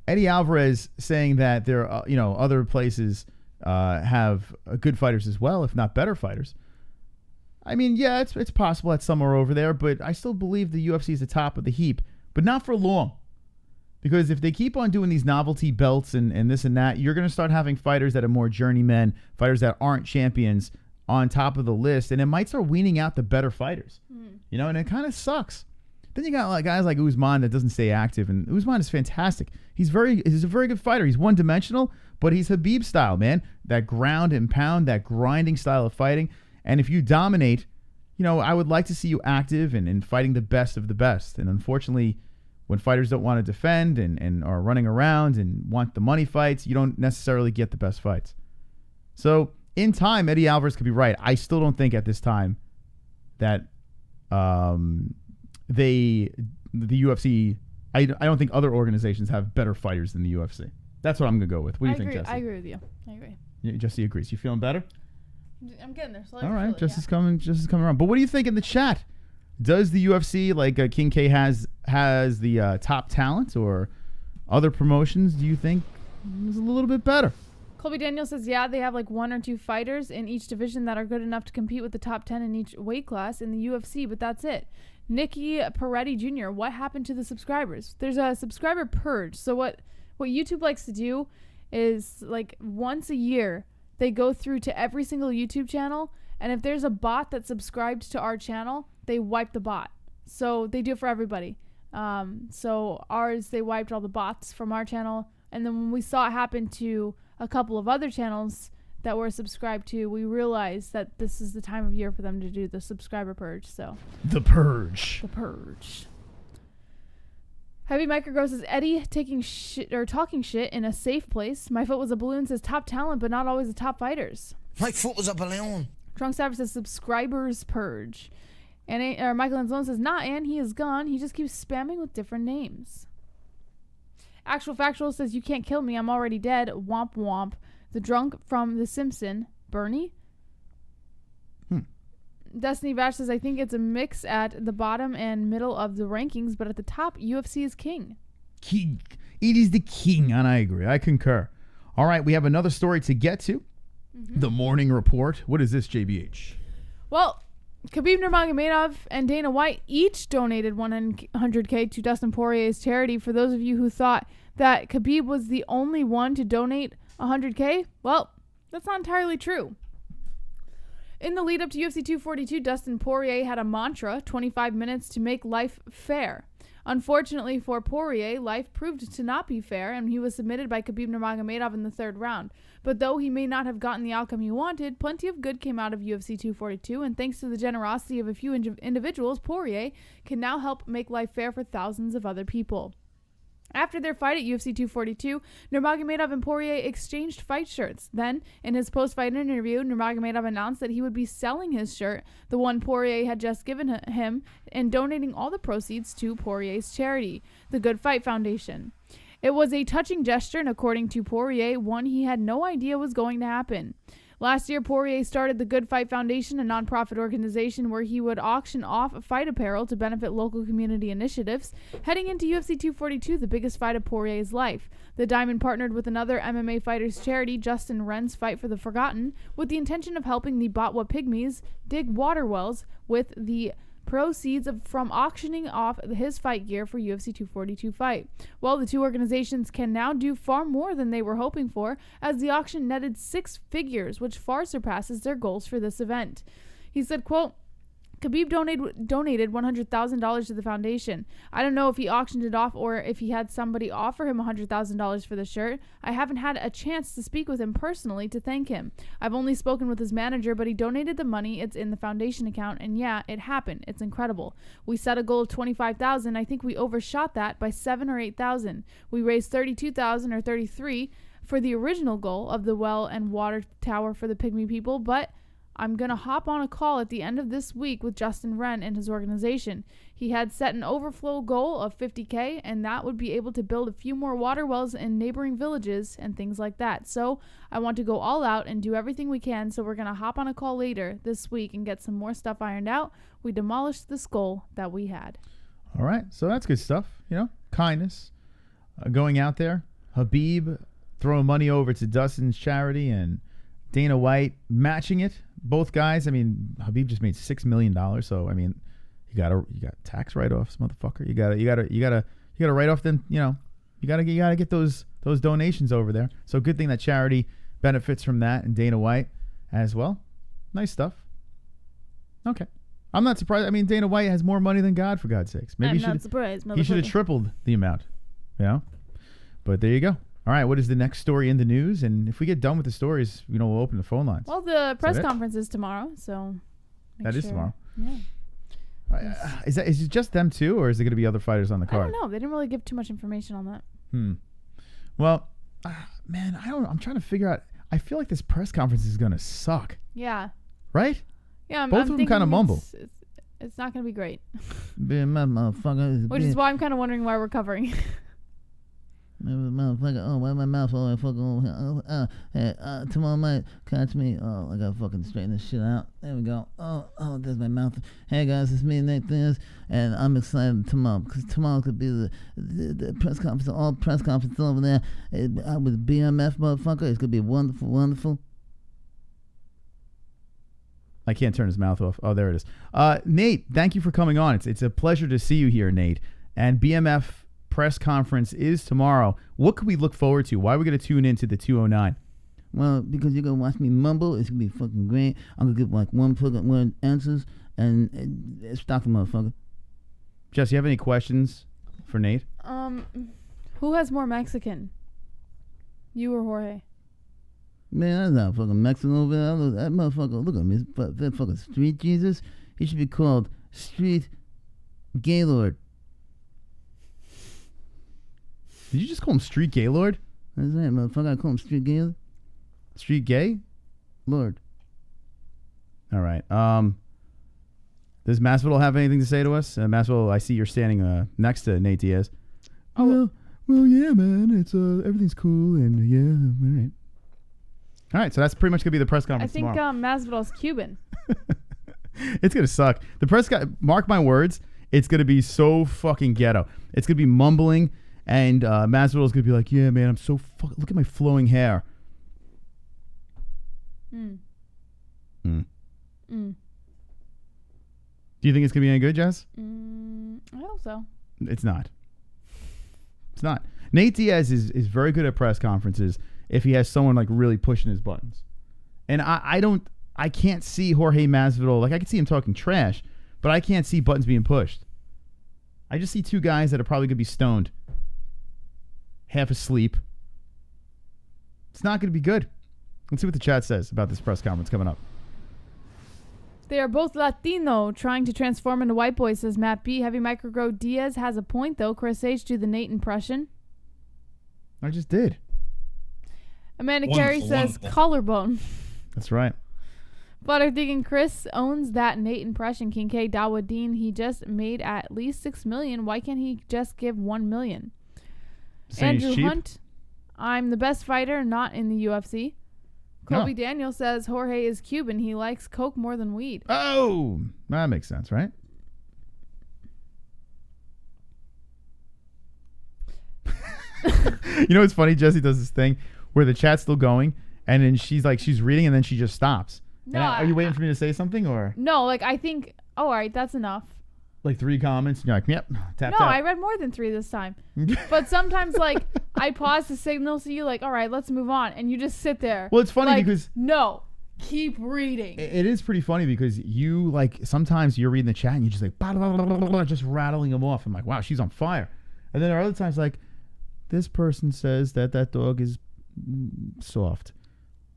Eddie Alvarez saying that there are, other places have good fighters as well, if not better fighters. I mean, yeah, it's possible that some are over there, but I still believe the UFC is the top of the heap, but not for long. Because if they keep on doing these novelty belts and this and that, you're going to start having fighters that are more journeymen, fighters that aren't champions on top of the list, and it might start weaning out the better fighters. And it kind of sucks. Then you got like guys like Usman that doesn't stay active, and Usman is fantastic. He's a very good fighter. He's one-dimensional, but he's Khabib style, man. That ground and pound, that grinding style of fighting. And if you dominate, I would like to see you active and fighting the best of the best. And unfortunately, when fighters don't want to defend and are running around and want the money fights, you don't necessarily get the best fights. So in time, Eddie Alvarez could be right. I still don't think at this time that the UFC, I don't think other organizations have better fighters than the UFC. That's what I'm going to go with. What do you think, Jesse? I agree with you. I agree. Yeah, Jesse agrees. You feeling better? I'm getting there. Slowly. All right, Jesse's coming around. But what do you think in the chat? Does the UFC, like King K has the top talent, or other promotions, do you think is a little bit better? Colby Daniel says, yeah, they have like 1 or 2 fighters in each division that are good enough to compete with the top 10 in each weight class in the UFC, but that's it. Nicky Peretti Jr., what happened to the subscribers? There's a subscriber purge. So what YouTube likes to do is, like, once a year, they go through to every single YouTube channel, and if there's a bot that subscribed to our channel, they wipe the bot. So they do it for everybody. So ours, they wiped all the bots from our channel, and then when we saw it happen to a couple of other channels that we're subscribed to, we realized that this is the time of year for them to do the subscriber purge. So The purge. Heavy Microgro says Eddie taking shit or talking shit in a safe place. My Foot Was a Balloon says top talent, but not always the top fighters. My foot was a balloon. Trunk Savage says subscribers purge. And Michael Anzalone says not, and he is gone. He just keeps spamming with different names. Actual Factual says you can't kill me. I'm already dead. Womp womp. The drunk from The Simpson. Bernie? Destiny Bash says, I think it's a mix at the bottom and middle of the rankings, but at the top, UFC is king. King. It is the king, and I agree. I concur. All right, we have another story to get to. The morning report. What is this, JBH? Well, Khabib Nurmagomedov and Dana White each donated $100K to Dustin Poirier's charity. For those of you who thought that Khabib was the only one to donate $100K, well, that's not entirely true. In the lead up to UFC 242, Dustin Poirier had a mantra, 25 minutes to make life fair. Unfortunately for Poirier, life proved to not be fair, and he was submitted by Khabib Nurmagomedov in the third round. But though he may not have gotten the outcome he wanted, plenty of good came out of UFC 242, and thanks to the generosity of a few individuals, Poirier can now help make life fair for thousands of other people. After their fight at UFC 242, Nurmagomedov and Poirier exchanged fight shirts. Then, in his post-fight interview, Nurmagomedov announced that he would be selling his shirt, the one Poirier had just given him, and donating all the proceeds to Poirier's charity, the Good Fight Foundation. It was a touching gesture, and according to Poirier, one he had no idea was going to happen. Last year, Poirier started the Good Fight Foundation, a nonprofit organization where he would auction off fight apparel to benefit local community initiatives. Heading into UFC 242, the biggest fight of Poirier's life, the Diamond partnered with another MMA fighter's charity, Justin Wren's Fight for the Forgotten, with the intention of helping the Botwa Pygmies dig water wells with the proceeds from auctioning off his fight gear for UFC 242 fight. Well, the two organizations can now do far more than they were hoping for, as the auction netted 6 figures, which far surpasses their goals for this event. He said, quote, Khabib donated $100,000 to the foundation. I don't know if he auctioned it off or if he had somebody offer him $100,000 for the shirt. I haven't had a chance to speak with him personally to thank him. I've only spoken with his manager, but he donated the money. It's in the foundation account, and yeah, it happened. It's incredible. We set a goal of $25,000. I think we overshot that by $7,000 or $8,000. We raised $32,000 or $33,000 for the original goal of the well and water tower for the Pygmy people, but I'm going to hop on a call at the end of this week with Justin Wren and his organization. He had set an overflow goal of $50K, and that would be able to build a few more water wells in neighboring villages and things like that. So I want to go all out and do everything we can, so we're going to hop on a call later this week and get some more stuff ironed out. We demolished this goal that we had. All right, so that's good stuff. You know, kindness, going out there. Khabib throwing money over to Dustin's charity, and Dana White matching it. Both guys, I mean, Khabib just made $6 million, so I mean, you got tax write-offs, motherfucker. You gotta write off them. You know, you gotta get those donations over there. So good thing that charity benefits from that, and Dana White as well. Nice stuff. Okay, I'm not surprised. I mean, Dana White has more money than God, for God's sakes. Maybe I'm not surprised. He should have tripled the amount. You know, but there you go. All right, what is the next story in the news? And if we get done with the stories, you know, we'll open the phone lines. Well, the press conference is tomorrow, so that is tomorrow. Yeah. Is it just them two, or is there going to be other fighters on the card? I don't know. They didn't really give too much information on that. Well, man, I don't know. I'm trying to figure out. I feel like this press conference is going to suck. Yeah. Right? Yeah. Both of them kind of mumble. It's not going to be great. Which is why I'm kind of wondering why we're covering. Motherfucker, oh, why my mouth all fucking tomorrow night, catch me. Oh, I gotta fucking straighten this shit out. There we go. Oh, there's my mouth. Hey guys, it's me, Nick Diaz, and I'm excited tomorrow because tomorrow could be the press conference, all press conference over there with BMF, motherfucker. It's gonna be wonderful, wonderful. I can't turn his mouth off. Oh, there it is. Nate, thank you for coming on. It's a pleasure to see you here, Nate. And BMF press conference is tomorrow. What could we look forward to? Why are we going to tune into the 209? Well, because you're going to watch me mumble. It's going to be fucking great. I'm going to give like one answers and stop the motherfucker. Jess, you have any questions for Nate? Who has more Mexican? You or Jorge? Man, I'm not fucking Mexican over there. That motherfucker, look at me. That fucking Street Jesus. He should be called Street Gaylord. Did you just call him Street Gaylord? That's right, motherfucker. I call him Street Gaylord. Street Gay? Lord. All right. Does Masvidal have anything to say to us? Masvidal, I see you're standing next to Nate Diaz. Oh. Well, yeah, man. It's everything's cool and yeah, all right. All right, so that's pretty much gonna be the press conference tomorrow. I think Masvidal's Cuban. It's gonna suck. The press mark my words, it's gonna be so fucking ghetto. It's gonna be mumbling, and Masvidal's gonna be like, "Yeah, man, I'm so look at my flowing hair." Do you think it's gonna be any good, Jess? I hope so. It's not. It's not. Nate Diaz is very good at press conferences if he has someone like really pushing his buttons. And I can't see Jorge Masvidal. Like I can see him talking trash, but I can't see buttons being pushed. I just see two guys that are probably gonna be stoned, half asleep. It's not gonna be good. Let's see what the chat says about this press conference coming up. They are both Latino, trying to transform into white boys, says Matt B. Heavy Microgrow Diaz has a point, though. Chris H. Do the Nate impression. I just did. Amanda Carey says collarbone. That's right. Butter thinking Chris owns that Nate impression. King K. Dawadeen, he just made at least $6 million. Why can't he just give $1 million? Andrew Hunt, I'm the best fighter, not in the UFC. Colby Daniel says Jorge is Cuban. He likes coke more than weed. Oh, that makes sense, right? You know what's funny? Jesse does this thing where the chat's still going, and then she's reading, and then she just stops. No, are you waiting for me to say something, or no? Like I think, oh, all right, that's enough. Like 3 comments, and you're like, yep, tap. No, I read more than 3 this time. But sometimes, like, I pause to signal to you, like, all right, let's move on, and you just sit there. Well, it's funny like, because no, keep reading. It is pretty funny because you sometimes you're reading the chat and you just like blah, blah, blah, blah, blah, just rattling them off. I'm like, wow, she's on fire. And then there are other times like, this person says that dog is soft.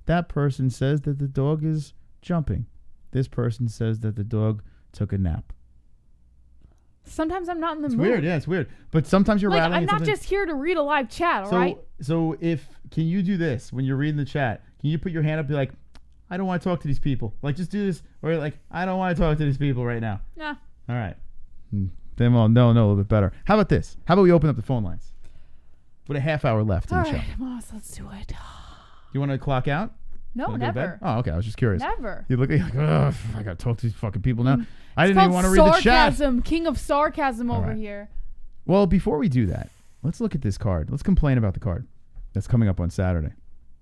That person says that the dog is jumping. This person says that the dog took a nap. Sometimes I'm not in the mood. It's weird, yeah, it's weird. But sometimes you're rattling. I'm not just here to read a live chat, all right? So can you do this when you're reading the chat? Can you put your hand up and be like, I don't want to talk to these people. Like, just do this. Or like, I don't want to talk to these people right now. Nah. All right. Then we'll know a little bit better. How about this? How about we open up the phone lines? With a half hour left in the show. All right, Moss, let's do it. You want to clock out? No, never. Oh, okay. I was just curious. Never. You look like, ugh, I got to talk to these fucking people now. I didn't even want to read the chat. King of sarcasm over here. Well, before we do that, let's look at this card. Let's complain about the card that's coming up on Saturday.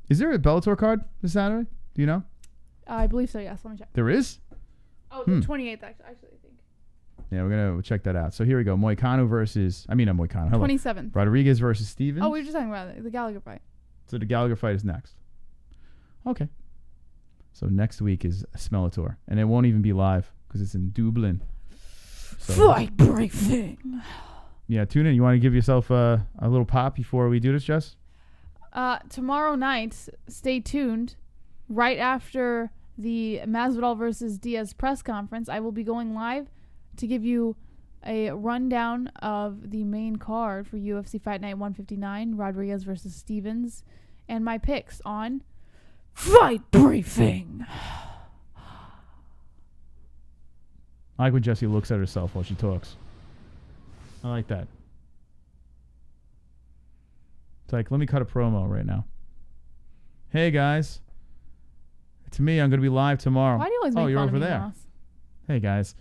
Is there a Bellator card this Saturday? Do you know? I believe so, yes. Let me check. There is? Oh, the 28th, actually, I think. Yeah, we're going to check that out. So here we go. Moicano versus... not Moicano. Hello. 27th. Rodriguez versus Stevens. Oh, we were just talking about the Gallagher fight. So the Gallagher fight is next. Okay. So next week is Smellator. And it won't even be live because it's in Dublin. So, fight briefing. Yeah, tune in. You want to give yourself a little pop before we do this, Jess? Tomorrow night, stay tuned. Right after the Masvidal versus Diaz press conference, I will be going live to give you a rundown of the main card for UFC Fight Night 159, Rodriguez versus Stevens, and my picks on Fight Briefing. I like when Jessie looks at herself while she talks. I like that. It's like, let me cut a promo right now. Hey, guys. It's me. I'm going to be live tomorrow. Why do you always make you're fun over of me, there. Ross? Hey, guys.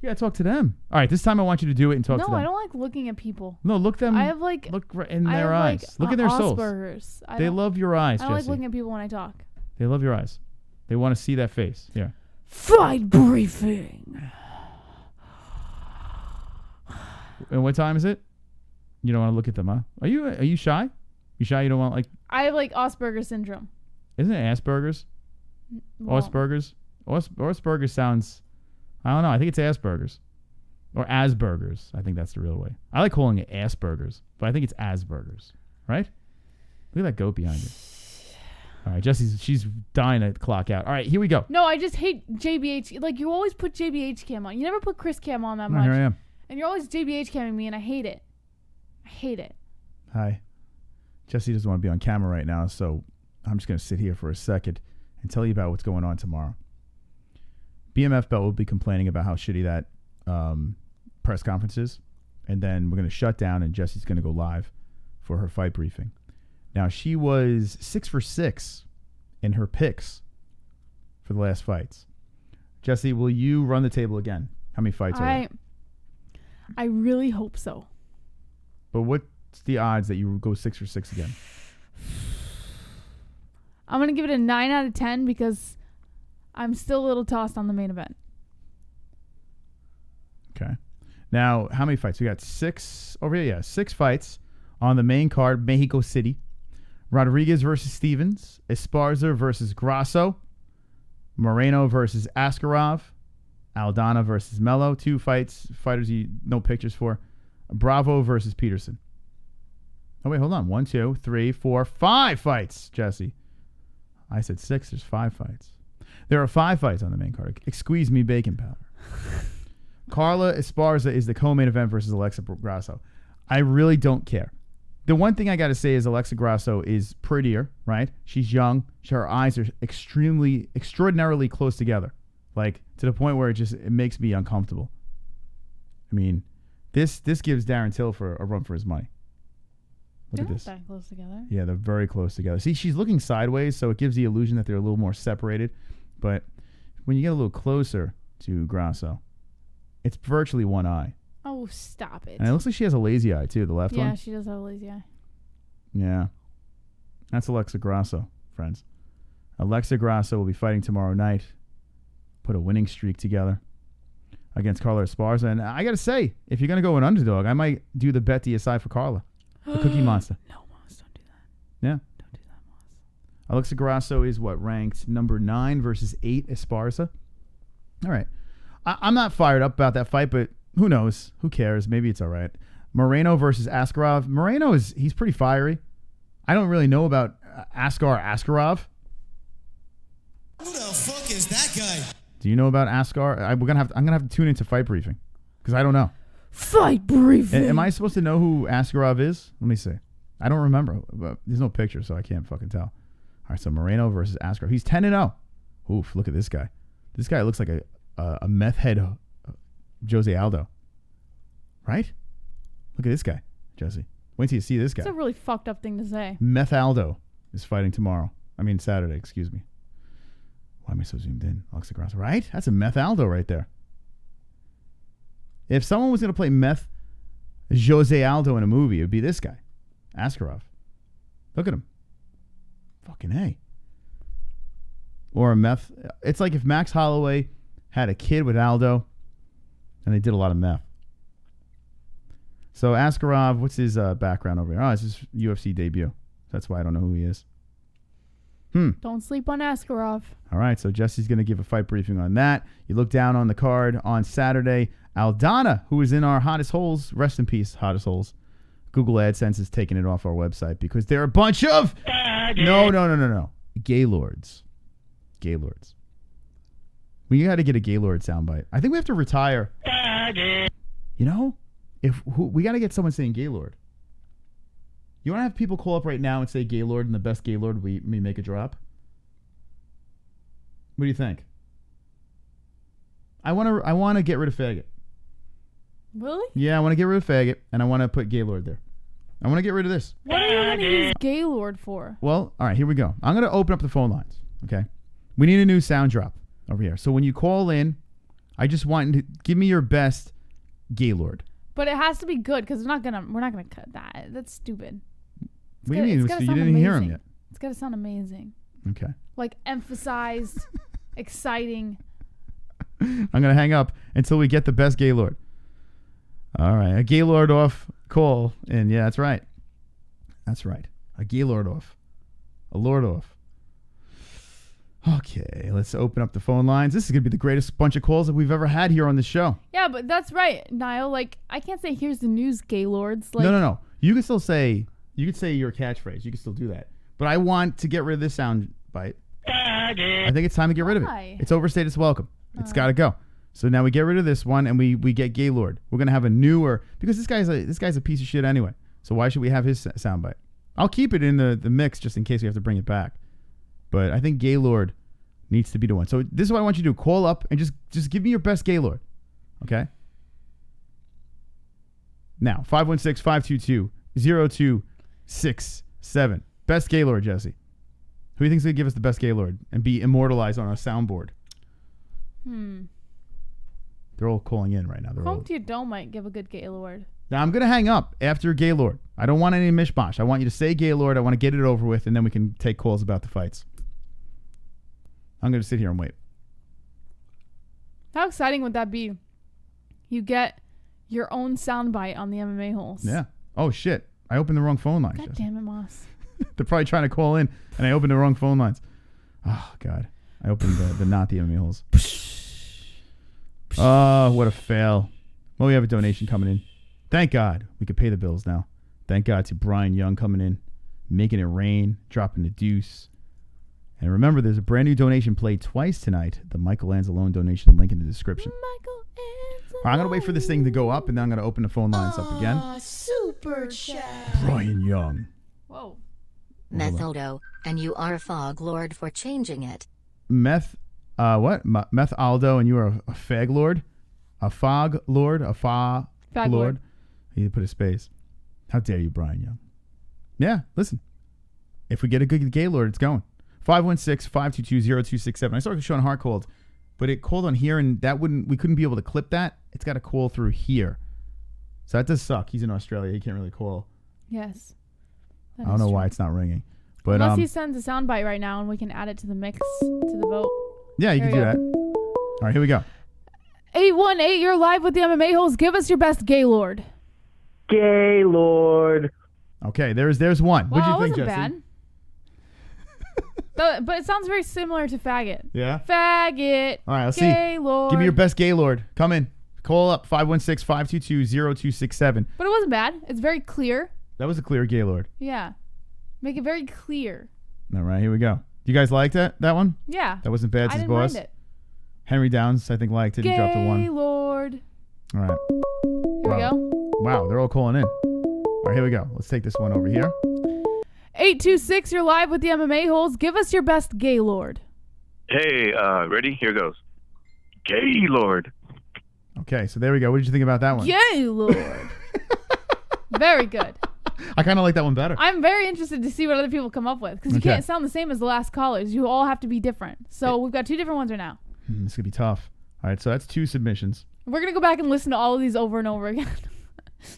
You got to talk to them. All right, this time I want you to do it and talk to them. No, I don't like looking at people. No, look them. I have like look right in their eyes. Like, look in their souls. Asperger's. They love your eyes, I don't Jessie. like looking at people when I talk. They love your eyes. They want to see that face. Yeah. Fight Briefing. And what time is it? You don't want to look at them, huh? Are you shy? You shy? You don't want I have like Asperger's syndrome. Isn't it Asperger's? Well, Asperger's? Asperger's sounds... I don't know. I think it's Asperger's. Or Asperger's. I think that's the real way. I like calling it Asperger's, but I think it's Asperger's. Right? Look at that goat behind you. All right, she's dying to clock out. All right, here we go. No, I just hate JBH. Like, you always put JBH cam on. You never put Chris cam on that much. Here I am. And you're alwaing JBH camming me, and I hate it. I hate it. Hi. Jesse doesn't want to be on camera right now, so I'm just going to sit here for a second and tell you about what's going on tomorrow. BMF Bell will be complaining about how shitty that press conference is, and then we're going to shut down, and Jesse's going to go live for her fight briefing. Now, she was 6 for 6 in her picks for the last fights. Jesse, will you run the table again? How many fights are there? I really hope so. But what's the odds that you go 6 for 6 again? I'm going to give it a 9 out of 10 because I'm still a little tossed on the main event. Okay. Now, how many fights? We got 6 over here. Yeah, 6 fights on the main card, Mexico City. Rodriguez versus Stevens. Esparza versus Grasso. Moreno versus Askarov. Aldana versus Mello. 2 fighters you no pictures for. Bravo versus Peterson. Oh, wait, hold on. 1, 2, 3, 4, 5 fights, Jesse. I said 6. There's 5 fights. There are 5 fights on the main card. Squeeze me bacon powder. Carla Esparza is the co-main event versus Alexa Grasso. I really don't care. The one thing I got to say is Alexa Grasso is prettier, right? She's young. Her eyes are extraordinarily close together. Like, to the point where it makes me uncomfortable. I mean, this gives Darren Till for a run for his money. Look at this. They're not that close together. Yeah, they're very close together. See, she's looking sideways, so it gives the illusion that they're a little more separated. But when you get a little closer to Grasso, it's virtually one eye. Oh, stop it. And it looks like she has a lazy eye, too, the left one. Yeah, she does have a lazy eye. Yeah. That's Alexa Grasso, friends. Alexa Grasso will be fighting tomorrow night. Put a winning streak together against Carla Esparza. And I got to say, if you're going to go an underdog, I might do the BetDSI for Carla. The Cookie Monster. No, Moss, don't do that. Yeah. Don't do that, Moss. Alexa Grasso is ranked number 9 versus 8 Esparza. All right. I'm not fired up about that fight, but who knows? Who cares? Maybe it's all right. Moreno versus Askarov. Moreno he's pretty fiery. I don't really know about Askarov. Who the fuck is that guy? Do you know about Askar? I'm gonna have to tune into fight briefing because I don't know. Fight briefing. Am I supposed to know who Askarov is? Let me see. I don't remember. There's no picture, so I can't fucking tell. All right, so Moreno versus Askarov. He's 10-0. Oof! Look at this guy. This guy looks like a meth head Jose Aldo. Right? Look at this guy, Jesse. Wait till you see this guy. That's a really fucked up thing to say. Meth Aldo is fighting tomorrow. Saturday, excuse me. Why am I so zoomed in? Alexa Grasso. Right? That's a Meth Aldo right there. If someone was going to play Meth Jose Aldo in a movie, it would be this guy, Askarov. Look at him. Fucking A. Or a meth. It's like if Max Holloway had a kid with Aldo and they did a lot of meth. So Askarov, what's his background over here? Oh, it's his UFC debut. That's why I don't know who he is. Don't sleep on Askarov. All right, so Jesse's going to give a fight briefing on that. You look down on the card on Saturday. Aldana, who is in our Hottest Holes, rest in peace, Hottest Holes. Google AdSense is taking it off our website because they're a bunch of... No. Gaylords. Gaylords. We got to get a Gaylord soundbite. I think we have to retire. You know? We got to get someone saying Gaylord. You want to have people call up right now and say Gaylord and the best Gaylord we make a drop? What do you think? I want to get rid of faggot. Really? Yeah, I want to get rid of faggot and I want to put Gaylord there. I want to get rid of this. What are you going to use Gaylord for? Well, all right, here we go. I'm going to open up the phone lines, okay? We need a new sound drop over here. So when you call in, I just want you to give me your best Gaylord. But it has to be good because we're not gonna cut that. That's stupid. What do you mean? You didn't hear him yet. It's gotta sound amazing. Okay. Like emphasized, exciting. I'm gonna hang up until we get the best Gaylord. All right, a Gaylord off call, and yeah, that's right. That's right. A Gaylord off, a Lord off. Okay, let's open up the phone lines. This is going to be the greatest bunch of calls that we've ever had here on the show. Yeah, but that's right, Niall. Like, I can't say, here's the news, Gaylords. Like, No. You can still say, your catchphrase. You can still do that. But I want to get rid of this sound bite. I think it's time to get rid of it. It's overstayed its welcome. It's got to go. So now we get rid of this one and we get Gaylord. We're going to have a newer, because this guy's a piece of shit anyway. So why should we have his sound bite? I'll keep it in the mix just in case we have to bring it back. But I think Gaylord needs to be the one. So this is what I want you to do. Call up and just give me your best Gaylord. Okay? Now, 516-522-0267. Best Gaylord, Jesse. Who do you think is going to give us the best Gaylord and be immortalized on our soundboard? They're all calling in right now. Chrome to your dome might give a good Gaylord. Now, I'm going to hang up after Gaylord. I don't want any mishmash. I want you to say Gaylord. I want to get it over with, and then we can take calls about the fights. I'm going to sit here and wait. How exciting would that be? You get your own soundbite on the MMA Holes. Yeah. Oh, shit. I opened the wrong phone lines. God damn it, Moss. They're probably trying to call in, and I opened the wrong phone lines. Oh, God. I opened the not the MMA Holes. Oh, what a fail. Well, we have a donation coming in. Thank God we could pay the bills now. Thank God to Brian Young coming in, making it rain, dropping the deuce. And remember, there's a brand new donation played twice tonight. The Michael Anzalone donation link in the description. All right, I'm going to wait for this thing to go up, and then I'm going to open the phone lines up again. Super chat. Brian Young. Whoa. Methodo, and you are a fog lord for changing it. What? Meth Aldo, and you are a fag lord? A fog lord? A fag lord? You put a space. How dare you, Brian Young? Yeah, listen. If we get a good Gaylord, it's going. 516-522-0267. I saw Sean Hart called, but it called on here, and we couldn't be able to clip that. It's got to call through here. So that does suck. He's in Australia. He can't really call. Yes. I don't know why it's not ringing. But unless he sends a soundbite right now and we can add it to the mix, to the vote. Yeah, you can do that. All right, here we go. 818, you're live with the MMA Holes. Give us your best Gaylord. Gaylord. Okay, there's one. What'd you think, wasn't Jesse? Bad. But it sounds very similar to faggot. Yeah? Faggot. All right, I'll see. Gaylord. Give me your best Gaylord. Come in. Call up 516-522-0267. But it wasn't bad. It's very clear. That was a clear Gaylord. Yeah. Make it very clear. All right, here we go. You guys liked that one? Yeah. That wasn't bad, says boss. Mind it. Henry Downs, I think, liked it. He dropped a 1. Gaylord. All right. Here we go. Wow, they're all calling in. All right, here we go. Let's take this one over here. 826, you're live with the MMA Holes. Give us your best Gaylord. Hey, ready? Here goes. Gaylord. Okay, so there we go. What did you think about that one? Gaylord. Very good. I kind of like that one better. I'm very interested to see what other people come up with because you can't sound the same as the last callers. You all have to be different. So we've got 2 different ones right now. This could be tough. All right, so that's 2 submissions. We're going to go back and listen to all of these over and over again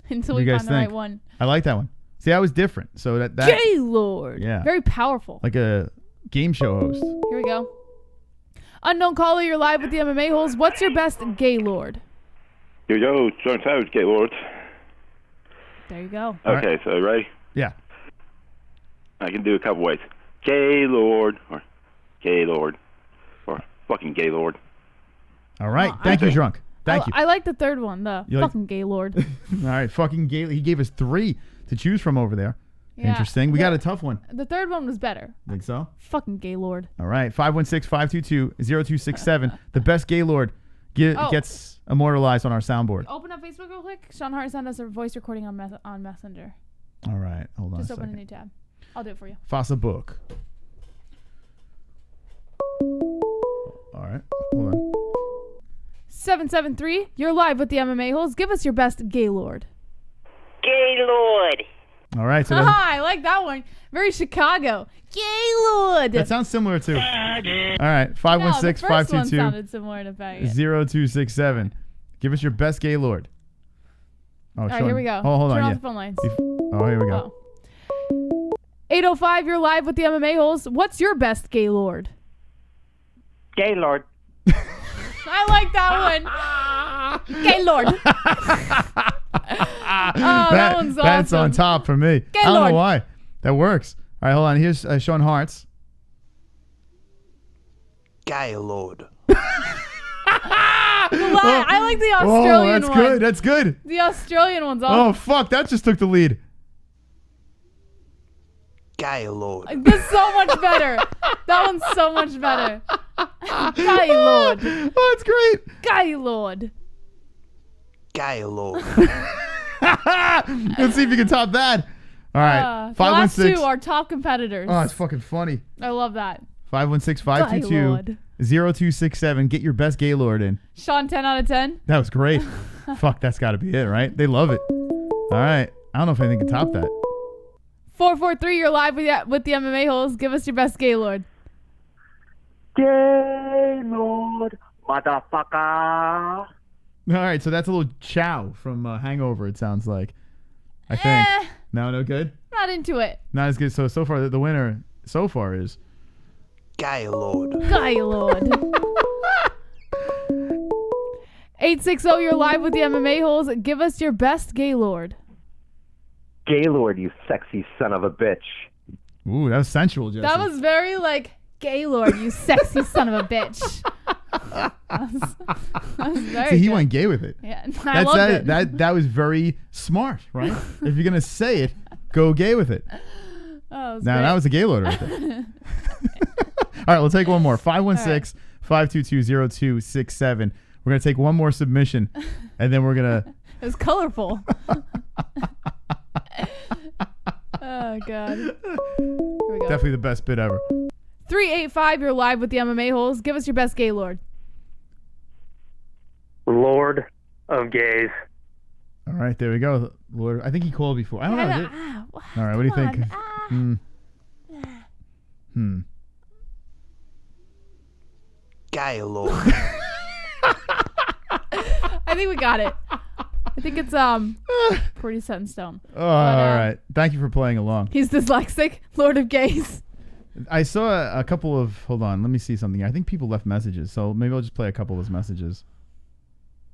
until we find the right one. I like that one. See, that was different. So that Gaylord. Yeah. Very powerful. Like a game show host. Here we go. Unknown caller, you're live with the MMA Holes. What's your best Gaylord? Yo, John Savage, Gaylord. There you go. Okay, so ready? Yeah. I can do a couple ways. Gaylord or Gaylord or fucking Gaylord. All right. Thank you, Drunk. Thank you. I like the third one, the fucking Gaylord. All right, fucking Gaylord. He gave us 3 to choose from over there. Yeah, interesting. We got a tough one. The third one was better. Think so? Fucking Gaylord. All right. 516-522-0267. The best Gaylord gets immortalized on our soundboard. Open up Facebook real quick. Sean Hart sent us a voice recording on Messenger. All right. Hold on Just a open second. a new tab. I'll do it for you. Fossa book. All right. Hold on. 773, you're live with the MMA Holes. Give us your best Gaylord. Gaylord. All right. So I like that one. Very Chicago. Gaylord. That sounds similar to. All right. 516-522. Sounded similar to faggot. 0267. Give us your best Gaylord. Oh, all right, here we go. Oh, hold Turn on. off the phone lines. Oh, here we go. 805, you're live with the MMA Holes. What's your best Gaylord? Gaylord. I like that one. Gaylord. That one's awesome. That's on top for me. Gaylord. I don't know why. That works. All right, hold on. Here's Sean Hart's. Gaylord. I like the Australian one. That's good. That's good. The Australian one's awesome. Oh, fuck. That just took the lead. Gaylord. That's so much better. That one's so much better. Gaylord. Oh, it's great. Gaylord. Gaylord. Let's see if you can top that. All right. The last 516. two are top competitors. Oh, it's fucking funny. I love that. 516-522-0267. Get your best Gaylord in. Sean, 10 out of 10. That was great. Fuck, that's got to be it, right? They love it. All right. I don't know if anything can top that. 443, you're live with the MMA Holes. Give us your best Gaylord. Gaylord, motherfucker. All right, so that's a little chow from Hangover, it sounds like. I think. No good? Not into it. Not as good. So far, the winner so far is... Gaylord. 860, you're live with the MMA Holes. Give us your best Gaylord. Gaylord, you sexy son of a bitch. Ooh, that was sensual, Jesse. That was very like, Gaylord, you sexy son of a bitch. That was very See, he good. went gay with it. Yeah, I loved it. That was very smart, right? If you're going to say it, go gay with it. Oh, that was a Gaylord right there. All right, we'll take one more. 516-522-0267. We're going to take one more submission, and then we're going to... It was colorful. Oh, God. Here we go. Definitely the best bit ever. 385, you're live with the MMA Holes. Give us your best Gaylord. Lord of gays. All right, there we go. Lord, I think he called before. I don't know. All right, what do you think? Gaylord. I think we got it. I think it's pretty set in stone. Oh, all right. Thank you for playing along. He's dyslexic, Lord of Gays. I saw a couple of... Hold on. Let me see something. I think people left messages, so maybe I'll just play a couple of those messages.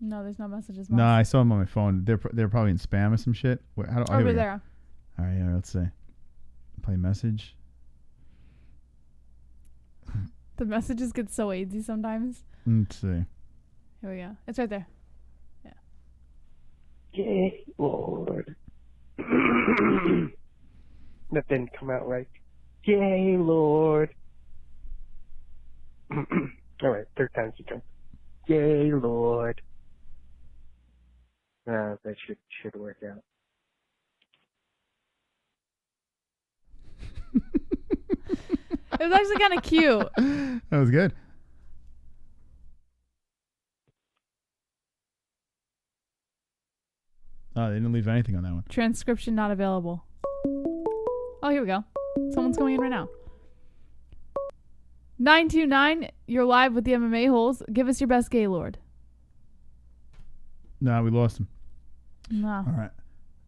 No, there's no messages. No, I saw them on my phone. They're probably in spam or some shit. Wait, Over there. All right, yeah, let's see. Play message. The messages get so AIDSy sometimes. Let's see. Here we go. It's right there. Yeah. Gaylord. That didn't come out right. Gaylord. All right, third time's the charm. Gaylord. That should work out. It was actually kind of cute. That was good. Oh, they didn't leave anything on that one. Transcription not available. Oh, here we go. Someone's going in right now. 929, you're live with the MMA Holes. Give us your best Gaylord. No, we lost him. No. All right.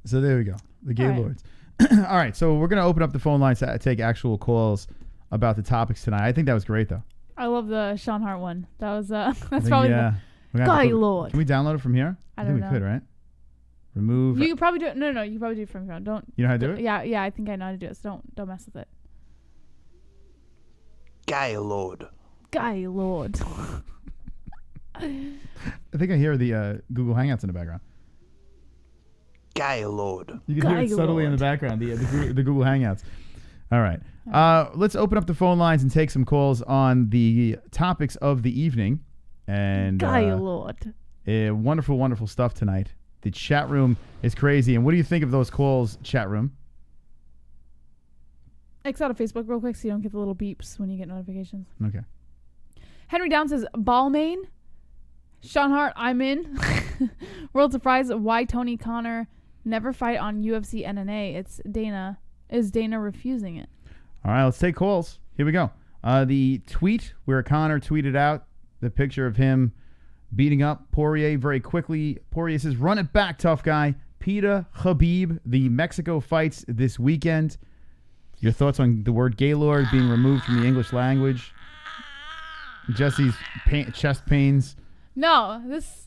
So there we go. The All right. Gaylords. All right. So we're going to open up the phone lines to take actual calls about the topics tonight. I think that was great, though. I love the Sean Hart one. That was that's think, probably yeah. the Gaylord. Can we download it from here? I don't think know. we could, right? Remove. You could probably do it. No, you could probably do it from here. Don't. You know how to do it? Yeah. I think I know how to do it. So don't mess with it. Gaylord. Gaylord. I think I hear the Google Hangouts in the background. Gaylord. You can hear it subtly in the background, the Google Hangouts. All right. Let's open up the phone lines and take some calls on the topics of the evening. And Gaylord. Wonderful, wonderful stuff tonight. The chat room is crazy. And what do you think of those calls, chat room? X out of Facebook real quick so you don't get the little beeps when you get notifications. Okay. Henry Down says, Balmain. Sean Hart, I'm in. World surprise, why Tony Connor never fight on UFC NNA? It's Dana. Is Dana refusing it? All right, let's take calls. Here we go. The tweet where Connor tweeted out the picture of him beating up Poirier very quickly. Poirier says, run it back, tough guy. Peta, Khabib, the Mexico fights this weekend. Your thoughts on the word Gaylord being removed from the English language? Jesse's chest pains. No, this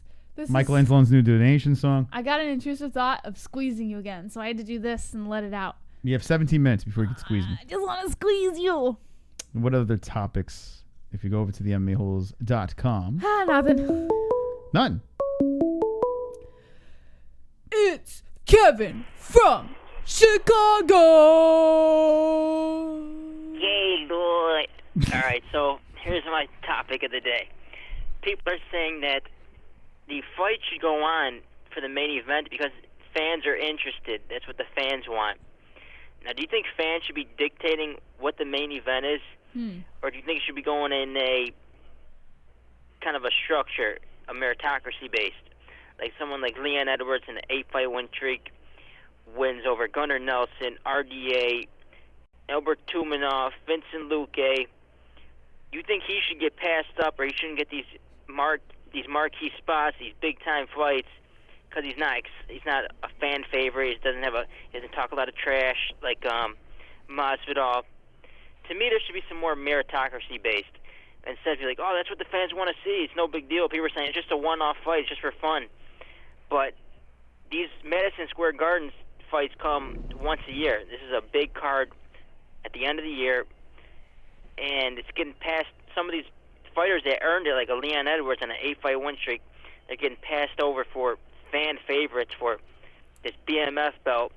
Michelangelo's new donation song. I got an intrusive thought of squeezing you again, so I had to do this and let it out. You have 17 minutes before you can squeeze me. I just want to squeeze you. What other topics? If you go over to the MMAHoles.com. Nothing. None. It's Kevin from Chicago. Gaylord. All right, so here's my topic of the day. People are saying that the fight should go on for the main event because fans are interested. That's what the fans want. Now, do you think fans should be dictating what the main event is? Or do you think it should be going in a kind of a structure, a meritocracy-based? Like someone like Leon Edwards in an 8-fight win streak wins over Gunnar Nelson, RDA, Albert Tumanoff, Vincent Luque. You think he should get passed up, or he shouldn't get these marquee spots, these big-time fights, because he's not a fan favorite. He doesn't talk a lot of trash like Masvidal. To me, there should be some more meritocracy based. Instead of be like, oh, that's what the fans want to see. It's no big deal. People are saying it's just a one-off fight. It's just for fun. But these Madison Square Gardens fights come once a year. This is a big card at the end of the year, and it's getting past some of these fighters that earned it, like a Leon Edwards on an 8-fight win streak. They're getting passed over for fan favorites for this BMF belt.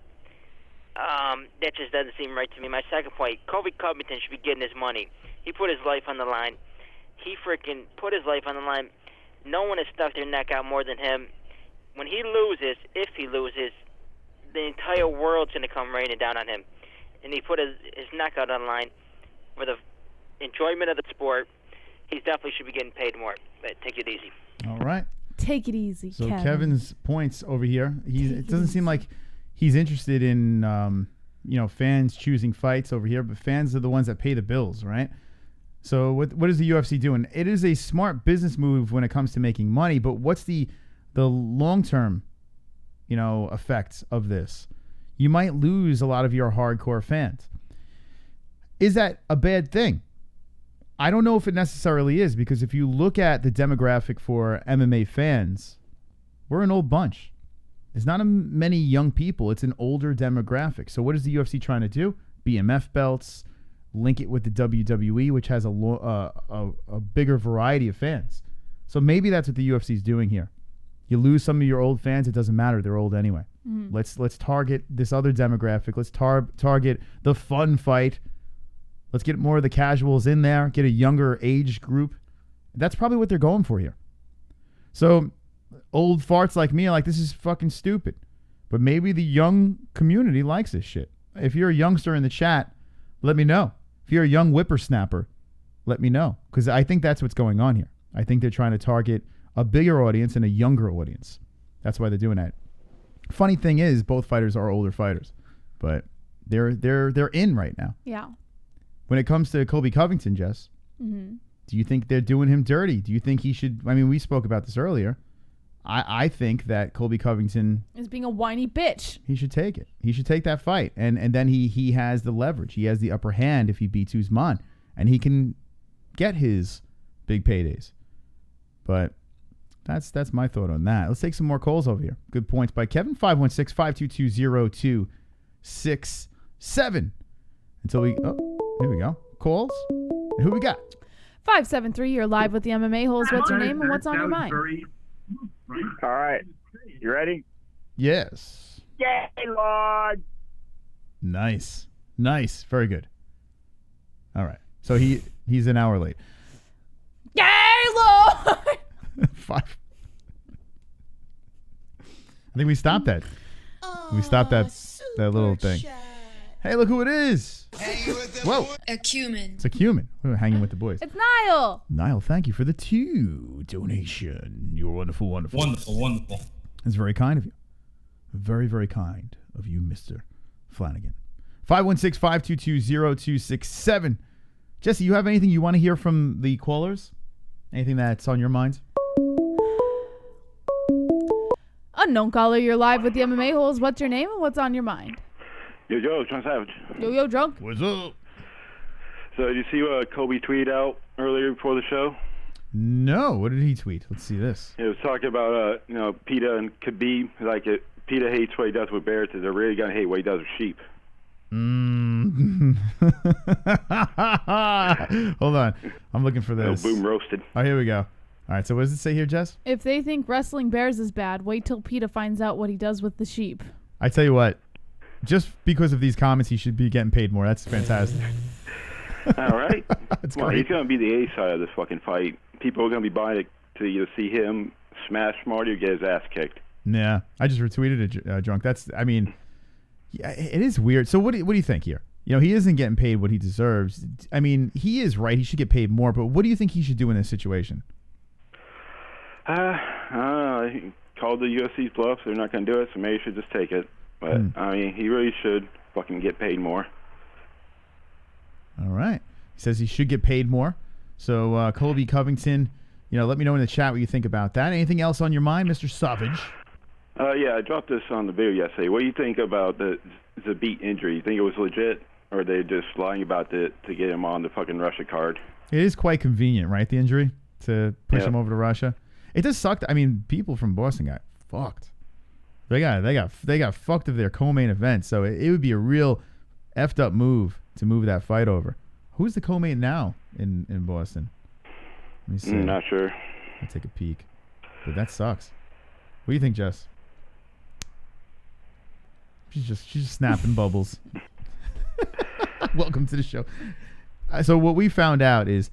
That just doesn't seem right to me. My second point, Colby Covington should be getting his money. He put his life on the line. He freaking put his life on the line. No one has stuck their neck out more than him. When he loses, if he loses, the entire world's going to come raining down on him. And he put his neck out on the line for the enjoyment of the sport. He definitely should be getting paid more. But take it easy. All right. Take it easy, So Kevin. Kevin's points over here. It doesn't seem like he's interested in fans choosing fights over here, but fans are the ones that pay the bills, right? So what is the UFC doing? It is a smart business move when it comes to making money, but what's the long-term, effects of this? You might lose a lot of your hardcore fans. Is that a bad thing? I don't know if it necessarily is, because if you look at the demographic for MMA fans, we're an old bunch. There's not many young people. It's an older demographic. So what is the UFC trying to do? BMF belts, link it with the WWE, which has a bigger variety of fans. So maybe that's what the UFC is doing here. You lose some of your old fans, it doesn't matter. They're old anyway. Let's target this other demographic. Let's target the fun fight. Let's get more of the casuals in there, get a younger age group. That's probably what they're going for here. So old farts like me are like, this is fucking stupid. But maybe the young community likes this shit. If you're a youngster in the chat, let me know. If you're a young whippersnapper, let me know. Because I think that's what's going on here. I think they're trying to target a bigger audience and a younger audience. That's why they're doing that. Funny thing is, both fighters are older fighters. But they're in right now. Yeah. When it comes to Colby Covington, Jess, do you think they're doing him dirty? Do you think he should... I mean, we spoke about this earlier. I think that Colby Covington... is being a whiny bitch. He should take it. He should take that fight. And then he has the leverage. He has the upper hand if he beats Usman. And he can get his big paydays. But that's my thought on that. Let's take some more calls over here. Good points by Kevin. 516-522-0267. Until we... Oh, here we go. Calls. And who we got? 573, you're live with the MMA-Holes. What's your name and what's on your mind? All right. You ready? Yes. Yay, Lord! Nice. Very good. All right. So he's an hour late. Yay, Lord! 5. I think we stopped that. We stopped that little thing. Hey, look who it is. Whoa. A cumin. It's a cumin. We're hanging with the boys. It's Niall. Niall, thank you for the 2 donation. You're wonderful. Wonderful. That's very kind of you. Very, very kind of you, Mr. Flanagan. 516-522-0267. Jesse, you have anything you want to hear from the callers? Anything that's on your mind? Unknown caller, you're live with the MMA-Holes. What's your name and what's on your mind? Yo, John Savage. Yo, drunk. What's up? So, did you see what Kobe tweeted out earlier before the show? No. What did he tweet? Let's see this. He was talking about, Peta and Khabib. Like, Peta hates what he does with bears. They're really going to hate what he does with sheep. Hold on. I'm looking for this. Boom roasted. Oh, here we go. All right. So, what does it say here, Jess? If they think wrestling bears is bad, wait till PETA finds out what he does with the sheep. I tell you what. Just because of these comments, he should be getting paid more. That's fantastic. All right. That's well, great. he's going to be the A side of this fucking fight. People are going to be buying it to either see him smash Marty or get his ass kicked. Yeah. I just retweeted it, drunk. Yeah, it is weird. So what do you think here? He isn't getting paid what he deserves. I mean, he is right. He should get paid more. But what do you think he should do in this situation? He called the UFC's bluff. They're not going to do it, so maybe he should just take it. But, I mean, he really should fucking get paid more. All right. He says he should get paid more. So, Colby Covington, let me know in the chat what you think about that. Anything else on your mind, Mr. Savage? Yeah, I dropped this on the video yesterday. What do you think about the beat injury? You think it was legit, or are they just lying about it to get him on the fucking Russia card? It is quite convenient, right, the injury, to push him over to Russia. It does suck. I mean, people from Boston got fucked. They got fucked of their co-main event, so it would be a real effed up move to move that fight over. Who's the co-main now in Boston? Let me see. Not sure. I'll take a peek. But that sucks. What do you think, Jess? She's just snapping bubbles. Welcome to the show. So what we found out is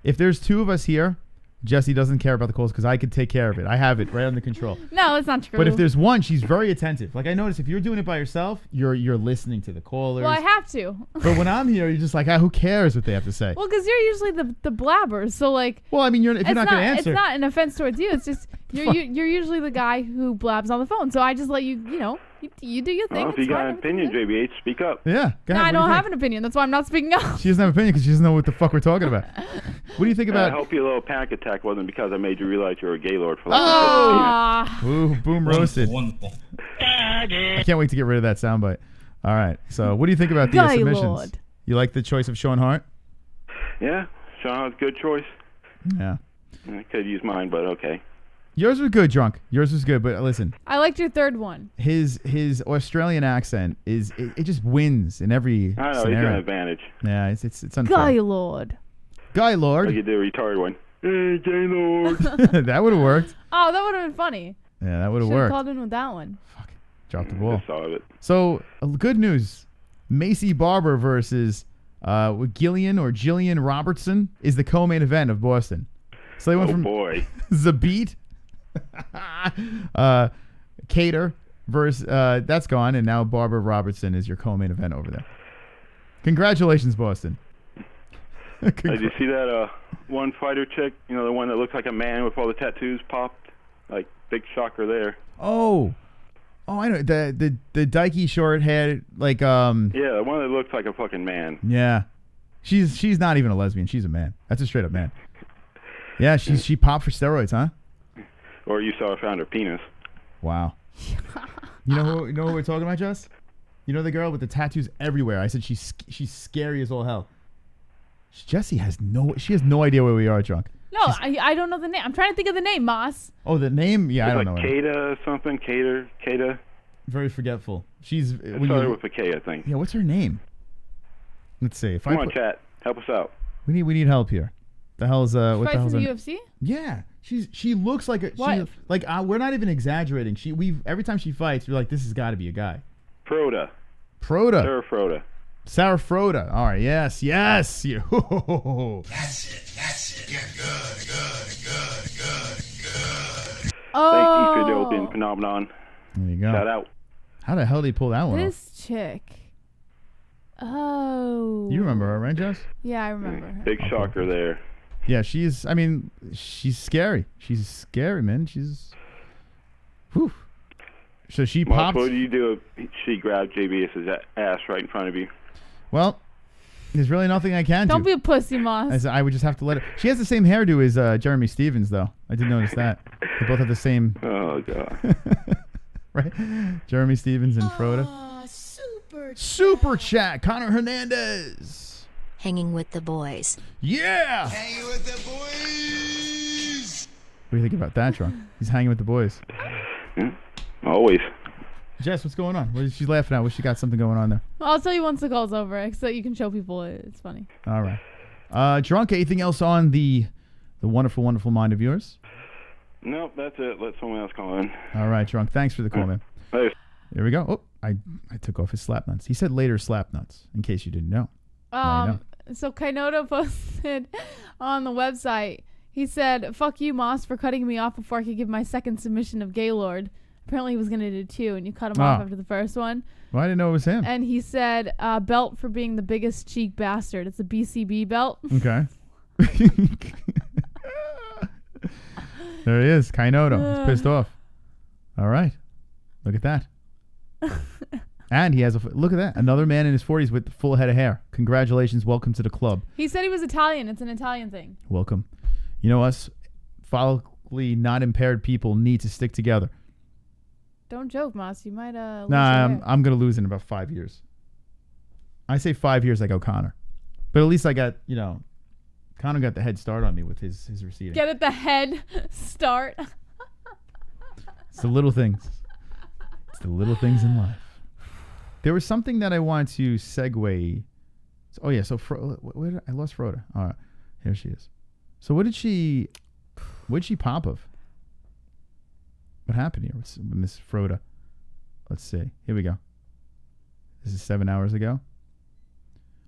if there's two of us here, Jesse doesn't care about the calls because I could take care of it. I have it right under control. No, it's not true. But if there's one, she's very attentive. Like I noticed, if you're doing it by yourself, you're listening to the callers. Well, I have to. But when I'm here, you're just like, who cares what they have to say? Well, because you're usually the blabbers. So like. Well, I mean, if you're not going to answer, it's not an offense towards you. It's just you're usually the guy who blabs on the phone. So I just let you you do your thing. Well, if you got an opinion, JBH, speak up. Yeah, go ahead. No, I don't have an opinion. That's why I'm not speaking up. She doesn't have an opinion because she doesn't know what the fuck we're talking about. What do you think about? I hope your little panic attack wasn't because I made you realize you were a Gaylord for Ooh, boom roasted. Wonderful. I can't wait to get rid of that soundbite. All right. So, what do you think about the submissions? You like the choice of Sean Hart? Yeah, Sean Hart's a good choice. Yeah. I could use mine, but okay. Yours was good, Drunk. Yours was good, but listen. I liked your third one. His Australian accent it just wins in every I know, scenario. he's got an advantage. Yeah, it's unfair. Gaylord. Gaylord. Like you do a retarded one. Hey, Gaylord. That would have worked. Oh, that would have been funny. Yeah, that would have Should've worked. called in with that one. Fuck. Dropped the ball. I saw it. So, good news. Macy Barber versus Gillian Robertson is the co-main event of Boston. So they went from Zabit, Cater versus that's gone, and now Barbara Robertson is your co-main event over there. Congratulations, Boston. Did you see that one fighter chick? The one that looks like a man with all the tattoos popped. Like big shocker there. Oh, I know the dykey short head like Yeah, the one that looks like a fucking man. Yeah, she's not even a lesbian. She's a man. That's a straight up man. Yeah, she popped for steroids, huh? Or you saw her found her penis. Wow. You know who we're talking about, Jess? You know the girl with the tattoos everywhere. I said she's scary as all hell. Jesse has no idea where we are, Drunk. No, I don't know the name. I'm trying to think of the name, Moss. Oh, the name? Yeah, I don't know. Like Kata something. Kata. Very forgetful. She's. It started with a K, I think. Yeah, what's her name? Let's see. Come on, chat. Help us out. We need help here. The hell's what the hell's in the UFC? Yeah, she looks like a. What? We're not even exaggerating. Every time she fights, we're like, this has got to be a guy. Froda. Sarah Froda. All right. Yes. That's it. Yeah, good. Oh. Thank you, Ethiopian phenomenon. There you go. Shout out. How the hell did he pull that one off? This chick. Oh. You remember her, right, Jess? Yeah, I remember her. Big shocker there. Yeah, she's scary. She's scary, man. Whew. So she pops. What do you do if she grabbed JBS's ass right in front of you? Well, there's really nothing I can do. Don't be a pussy, Moss. I would just have to let her. She has the same hairdo as Jeremy Stevens, though. I did notice that. They both have the same. Oh, God. Right? Jeremy Stevens and Froda. Super chat. Connor Hernandez. Hanging with the boys. Yeah. Hanging with the boys. What do you think about that, Trunk? He's hanging with the boys. Always. Jess, what's going on? What is she laughing at? What she got something going on there? Well, I'll tell you once the call's over, so you can show people it's funny. All right. Drunk, anything else on the wonderful, wonderful mind of yours? Nope, that's it. Let someone else call in. All right, Drunk. Thanks for the call, man. Hey. There we go. Oh, I took off his slap nuts. He said later slap nuts, in case you didn't know. Now you know. So Kainoto posted on the website, he said, "Fuck you, Moss, for cutting me off before I could give my second submission of Gaylord." Apparently he was going to do 2, and you cut him off after the first one. Well, I didn't know it was him. And he said, belt for being the biggest cheek bastard. It's a BCB belt. Okay. There he is. Kainoto. He's pissed off. All right. Look at that. And he has look at that. Another man in his 40s with the full head of hair. Congratulations. Welcome to the club. He said he was Italian. It's an Italian thing. Welcome. You know, us follically not impaired people need to stick together. Don't joke, Moss. You might lose I'm going to lose in about 5 years. I say 5 years, I go Conor. But at least I got, Conor got the head start on me with his receding. Get it the head start. It's the little things. It's the little things in life. There was something that I wanted to segue. Oh, yeah. So I lost Froda. All right. Here she is. So what did she pop of? What happened here with Miss Froda? Let's see. Here we go. This is 7 hours ago.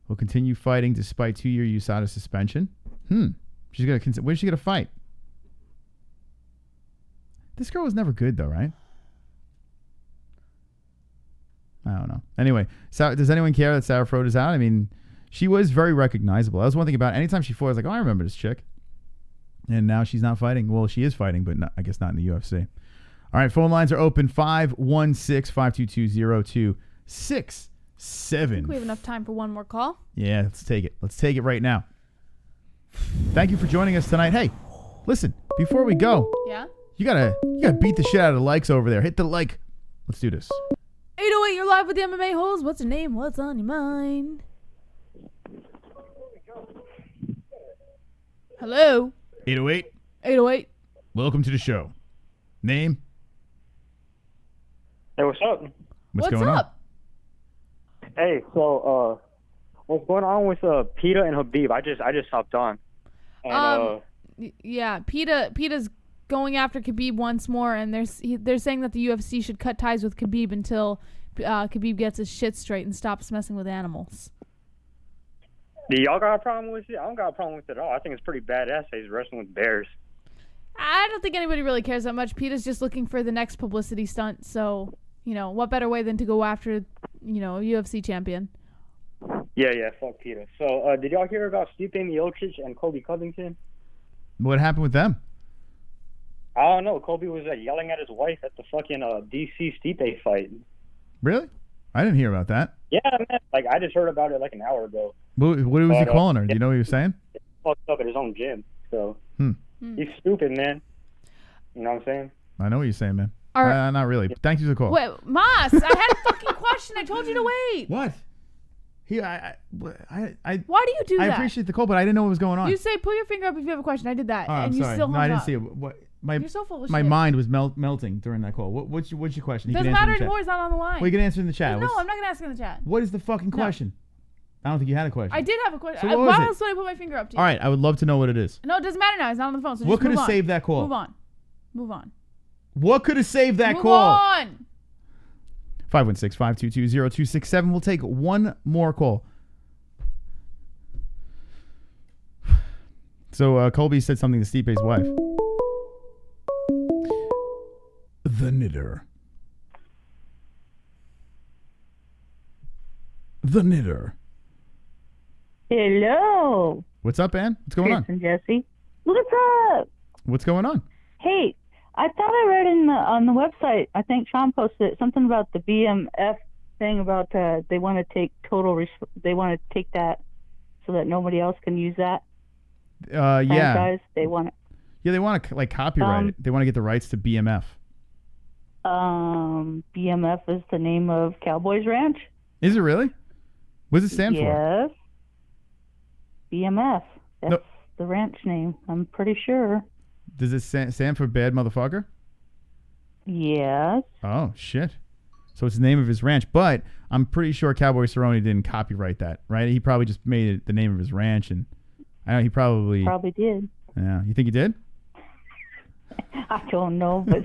Will continue fighting despite 2-year USADA suspension. She's gonna. Where's she gonna fight? This girl was never good though, right? I don't know. Anyway, does anyone care that Sarah Froda's out? I mean, she was very recognizable. That was one thing about anytime she fought, I was like, oh, I remember this chick. And now she's not fighting. Well, she is fighting, but I guess not in the UFC. All right, phone lines are open. 516-522-0267. I think we have enough time for one more call. Yeah, let's take it. Let's take it right now. Thank you for joining us tonight. Hey, listen, before we go, yeah, you gotta beat the shit out of the likes over there. Hit the like. Let's do this. 808, you're live with the MMA-Holes. What's your name? What's on your mind? Hello? 808. 808. Welcome to the show. Name? Hey, what's up? What's going on? Hey, so what's going on with Peta and Khabib? I just hopped on. And, yeah, Peta's going after Khabib once more, and they're saying that the UFC should cut ties with Khabib until Khabib gets his shit straight and stops messing with animals. Do y'all got a problem with it? I don't got a problem with it at all. I think it's pretty badass that he's wrestling with bears. I don't think anybody really cares that much. Peta's just looking for the next publicity stunt, so, what better way than to go after, a UFC champion? Yeah, fuck Peta. So, did y'all hear about Stipe Miocic and Colby Covington? What happened with them? I don't know. Colby was yelling at his wife at the fucking DC Stipe fight. Really? I didn't hear about that. Yeah, man. I just heard about it an hour ago. What was he calling her? Do you know what he was saying? He fucked up at his own gym. So, he's stupid, man. You know what I'm saying? I know what you're saying, man. Not really. Thank you for the call. Wait, Moss, I had a fucking question. I told you to wait. What? Why do you do that? I appreciate the call, but I didn't know what was going on. You say, pull your finger up if you have a question. I did that, Oh, and I'm you sorry. still hung No, I didn't up. see it. You're so full of my shit. mind was melting during that call. What's your question? Doesn't matter anymore. He's not on the line. Well, you can answer in the chat. No, I'm not going to ask in the chat. What is the fucking question? I don't think you had a question. I did have a question. So what was Why it? else would I put my finger up to you? All right, I would love to know what it is. No, it doesn't matter now. He's not on the phone. So What just could move have on. saved that call? Move on. What could have saved that Move call? on. 516-522-0267. We'll take one more call. So Colby said something to Stipe's wife. The knitter. The knitter. Hello. What's up, Ann? What's going on? Chris and Jesse. What's up? What's going on? Hey, I thought I read on the website, I think Sean posted it, something about the BMF thing about they want to take they want to take that so that nobody else can use that. Yeah. Franchise. They want it. Yeah, they want to copyright it. They want to get the rights to BMF. BMF is the name of Cowboys Ranch. Is it really? What does it stand for? Yes. BMF. That's the ranch name. I'm pretty sure. Does it stand for bad motherfucker? Yes. Oh, shit. So it's the name of his ranch. But I'm pretty sure Cowboy Cerrone didn't copyright that, right? He probably just made it the name of his ranch. And I know he probably did. Yeah. You think he did? I don't know. But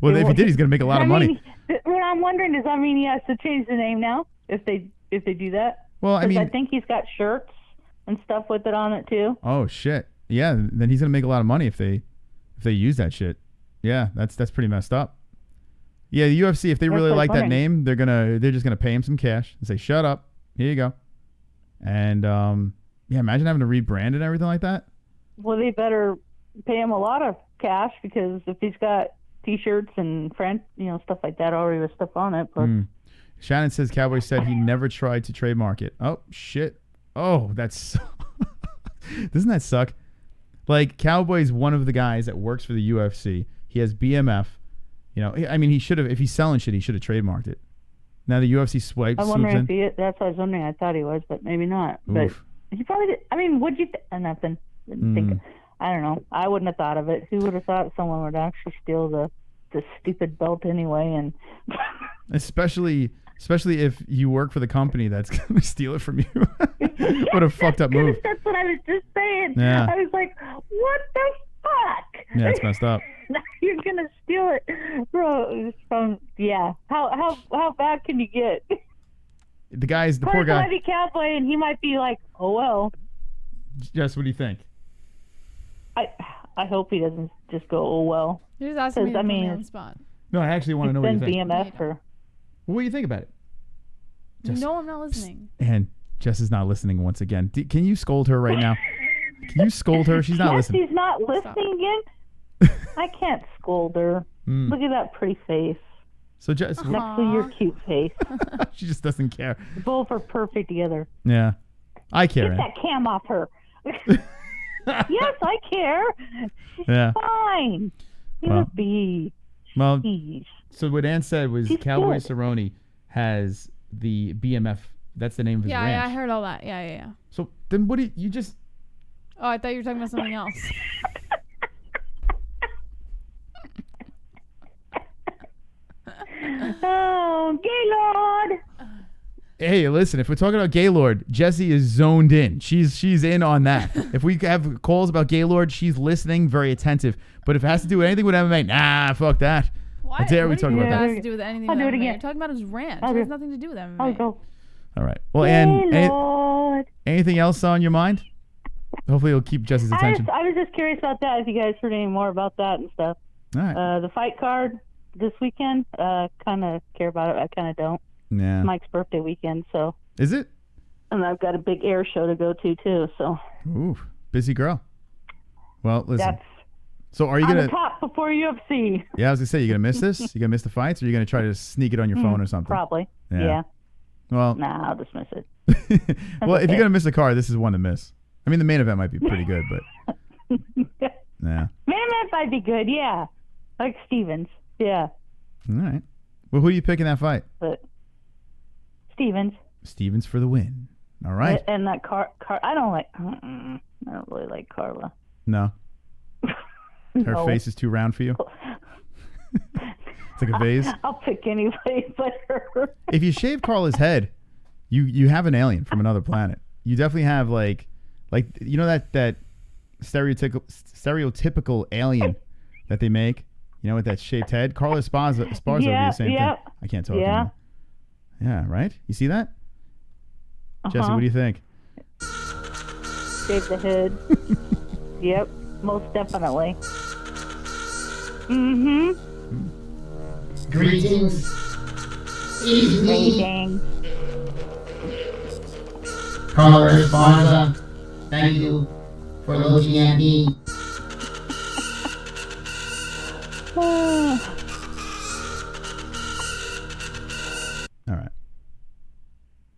well, if he did, he's going to make a lot of money. What I'm wondering is, he has to change the name now if they do that. Well, I think he's got shirts and stuff with it on it too. Oh, shit. Yeah, then he's going to make a lot of money if they use that shit. Yeah, that's pretty messed up. Yeah, the UFC, if they That's really so like that funny. name, they're just gonna pay him some cash and say, "Shut up, here you go." And yeah, imagine having to rebrand and everything like that. Well, they better pay him a lot of cash because if he's got T-shirts and stuff like that already with stuff on it. But Shannon says Cowboy said he never tried to trademark it. Oh shit! Oh, that's doesn't that suck? Like Cowboy's one of the guys that works for the UFC. He has BMF. You know, I mean, he should have. If he's selling shit, he should have trademarked it. Now the UFC swipes. I'm wondering if he is. That's what I was wondering. I thought he was, but maybe not. Oof. But he probably did. I mean, would you? Nothing. Didn't think. I don't know. I wouldn't have thought of it. Who would have thought someone would actually steal the stupid belt anyway? And especially if you work for the company that's gonna steal it from you. What a fucked up move. That's what I was just saying. Yeah. I was like, what the fuck? Yeah, it's messed up. You're gonna steal it, bro. From how bad can you get? The poor guy. Might be Cowboy, and he might be like, oh well. Jess, what do you think? I hope he doesn't just go, oh well. You're just asking me to I put me mean, on the spot. No, I actually want to know what you think. BMF for. What do you think about it? No, I'm not listening. And Jess is not listening once again. Can you scold her right now? Can you scold her? She's not listening. She's not listening again. I can't scold her. Look at that pretty face. So Jess, next to your cute face. She just doesn't care. Both are perfect together. Yeah, I care. Get that cam off her. Yes, I care. She's fine. Well, be. Well, Jeez. So what Ann said was She's Cowboy good. Cerrone has the BMF. That's the name of his ranch. Yeah, I heard all that. Yeah. So then what do you just... Oh, I thought you were talking about something else. Oh, Gaylord. Hey, listen, if we're talking about Gaylord, Jessie is zoned in. She's in on that. If we have calls about Gaylord, she's listening, very attentive. But if it has to do with anything with MMA, nah, fuck that. What? How dare we talk about It that? has to do with anything I'll with do it MMA. again. You're talking about his ranch. I'll It do has it. nothing to do with MMA. I'll go. All right. Well, Ann, Gaylord. anything else on your mind? Hopefully it'll keep Jessie's attention. I was just curious about that, if you guys heard any more about that and stuff. All right. The fight card this weekend, kind of care about it. I kind of don't. Yeah. It's Mike's birthday weekend, so. Is it? And I've got a big air show to go to, too, so. Ooh, busy girl. Well, listen. That's So are you on going the to... top before UFC. Yeah, I was going to say, you going to miss this? You going to miss the fights? Or are you going to try to sneak it on your phone or something? Probably. Yeah. Yeah. Well, Nah, I'll just miss it. well, if okay. you're going to miss a card, this is one to miss. I mean, the main event might be pretty good, but... Yeah. Man, that might be good, yeah. Like Stevens, yeah. All right. Well, who are you picking that fight? But Stevens. Stevens for the win. All right. And that I don't like. I don't really like Carla. No. Her No. face is too round for you? It's like a vase? I'll pick anybody but her. If you shave Carla's head, you have an alien from another planet. You definitely have like you know that stereotypical alien that they make, you know, with that shaped head. Carla Esparza would be the same thing. I can't talk anymore. Yeah, right? You see that? Jesse, what do you think? Shave the head. Yep, most definitely. Mm-hmm. Greetings. Greetings. Carla Esparza, thank you for looking at me.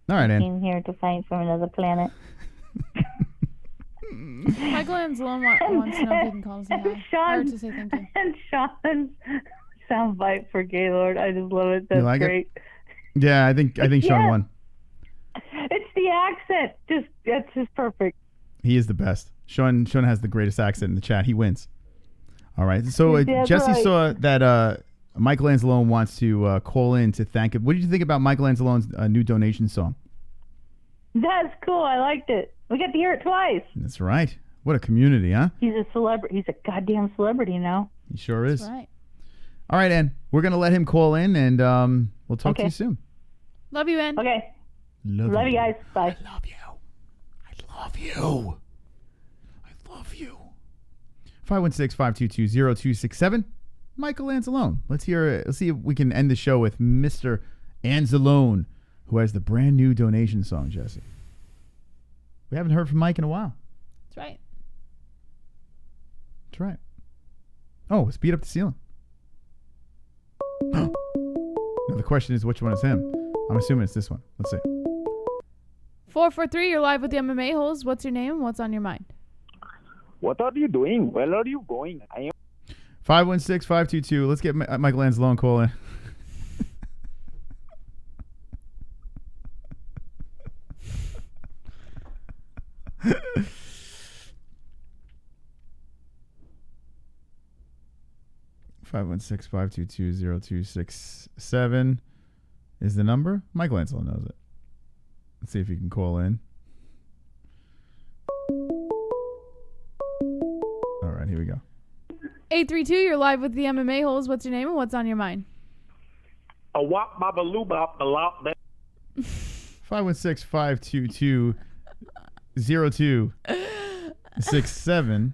All right, Ann. Came here to fight from another planet. Michael Anzalone wants to know if he can call us or to say thank you. And Sean's soundbite for Gaylord. I just love it. That's like it? great. Yeah, I think Sean won. It's the accent. That's just perfect. He is the best. Sean has the greatest accent in the chat. He wins. All right. So That's Jesse right. saw that Michael Anzalone wants to call in to thank him. What did you think about Michael Anzalone's new donation song? That's cool. I liked it. We got to hear it twice. That's right. What a community, huh? He's a celebrity. He's a goddamn celebrity now. He sure is. That's right. All right, Ann. We're going to let him call in, and we'll talk to you soon. Love you, Ann. Okay. Love you guys. Bye. I love you. I love you. I love you. 516-522-0267. Michael Anzalone. Let's hear it. Let's see if we can end the show with Mr. Anzalone, who has the brand new donation song, Jesse. We haven't heard from Mike in a while. That's right. That's right. Oh, speed up the ceiling. Now the question is, which one is him? I'm assuming it's this one. Let's see. 443, you're live with the MMA-Holes. What's your name? What's on your mind? What are you doing? Where are you going? I am 516-522. Let's get Michael Anzalone calling. 516-522-0267 is the number. Michael Anzalone knows it. Let's see if he can call in. All right, here we go. 832, you're live with the MMA-Holes. What's your name and what's on your mind? a wop baba loo bop a lop. 516-522-0267.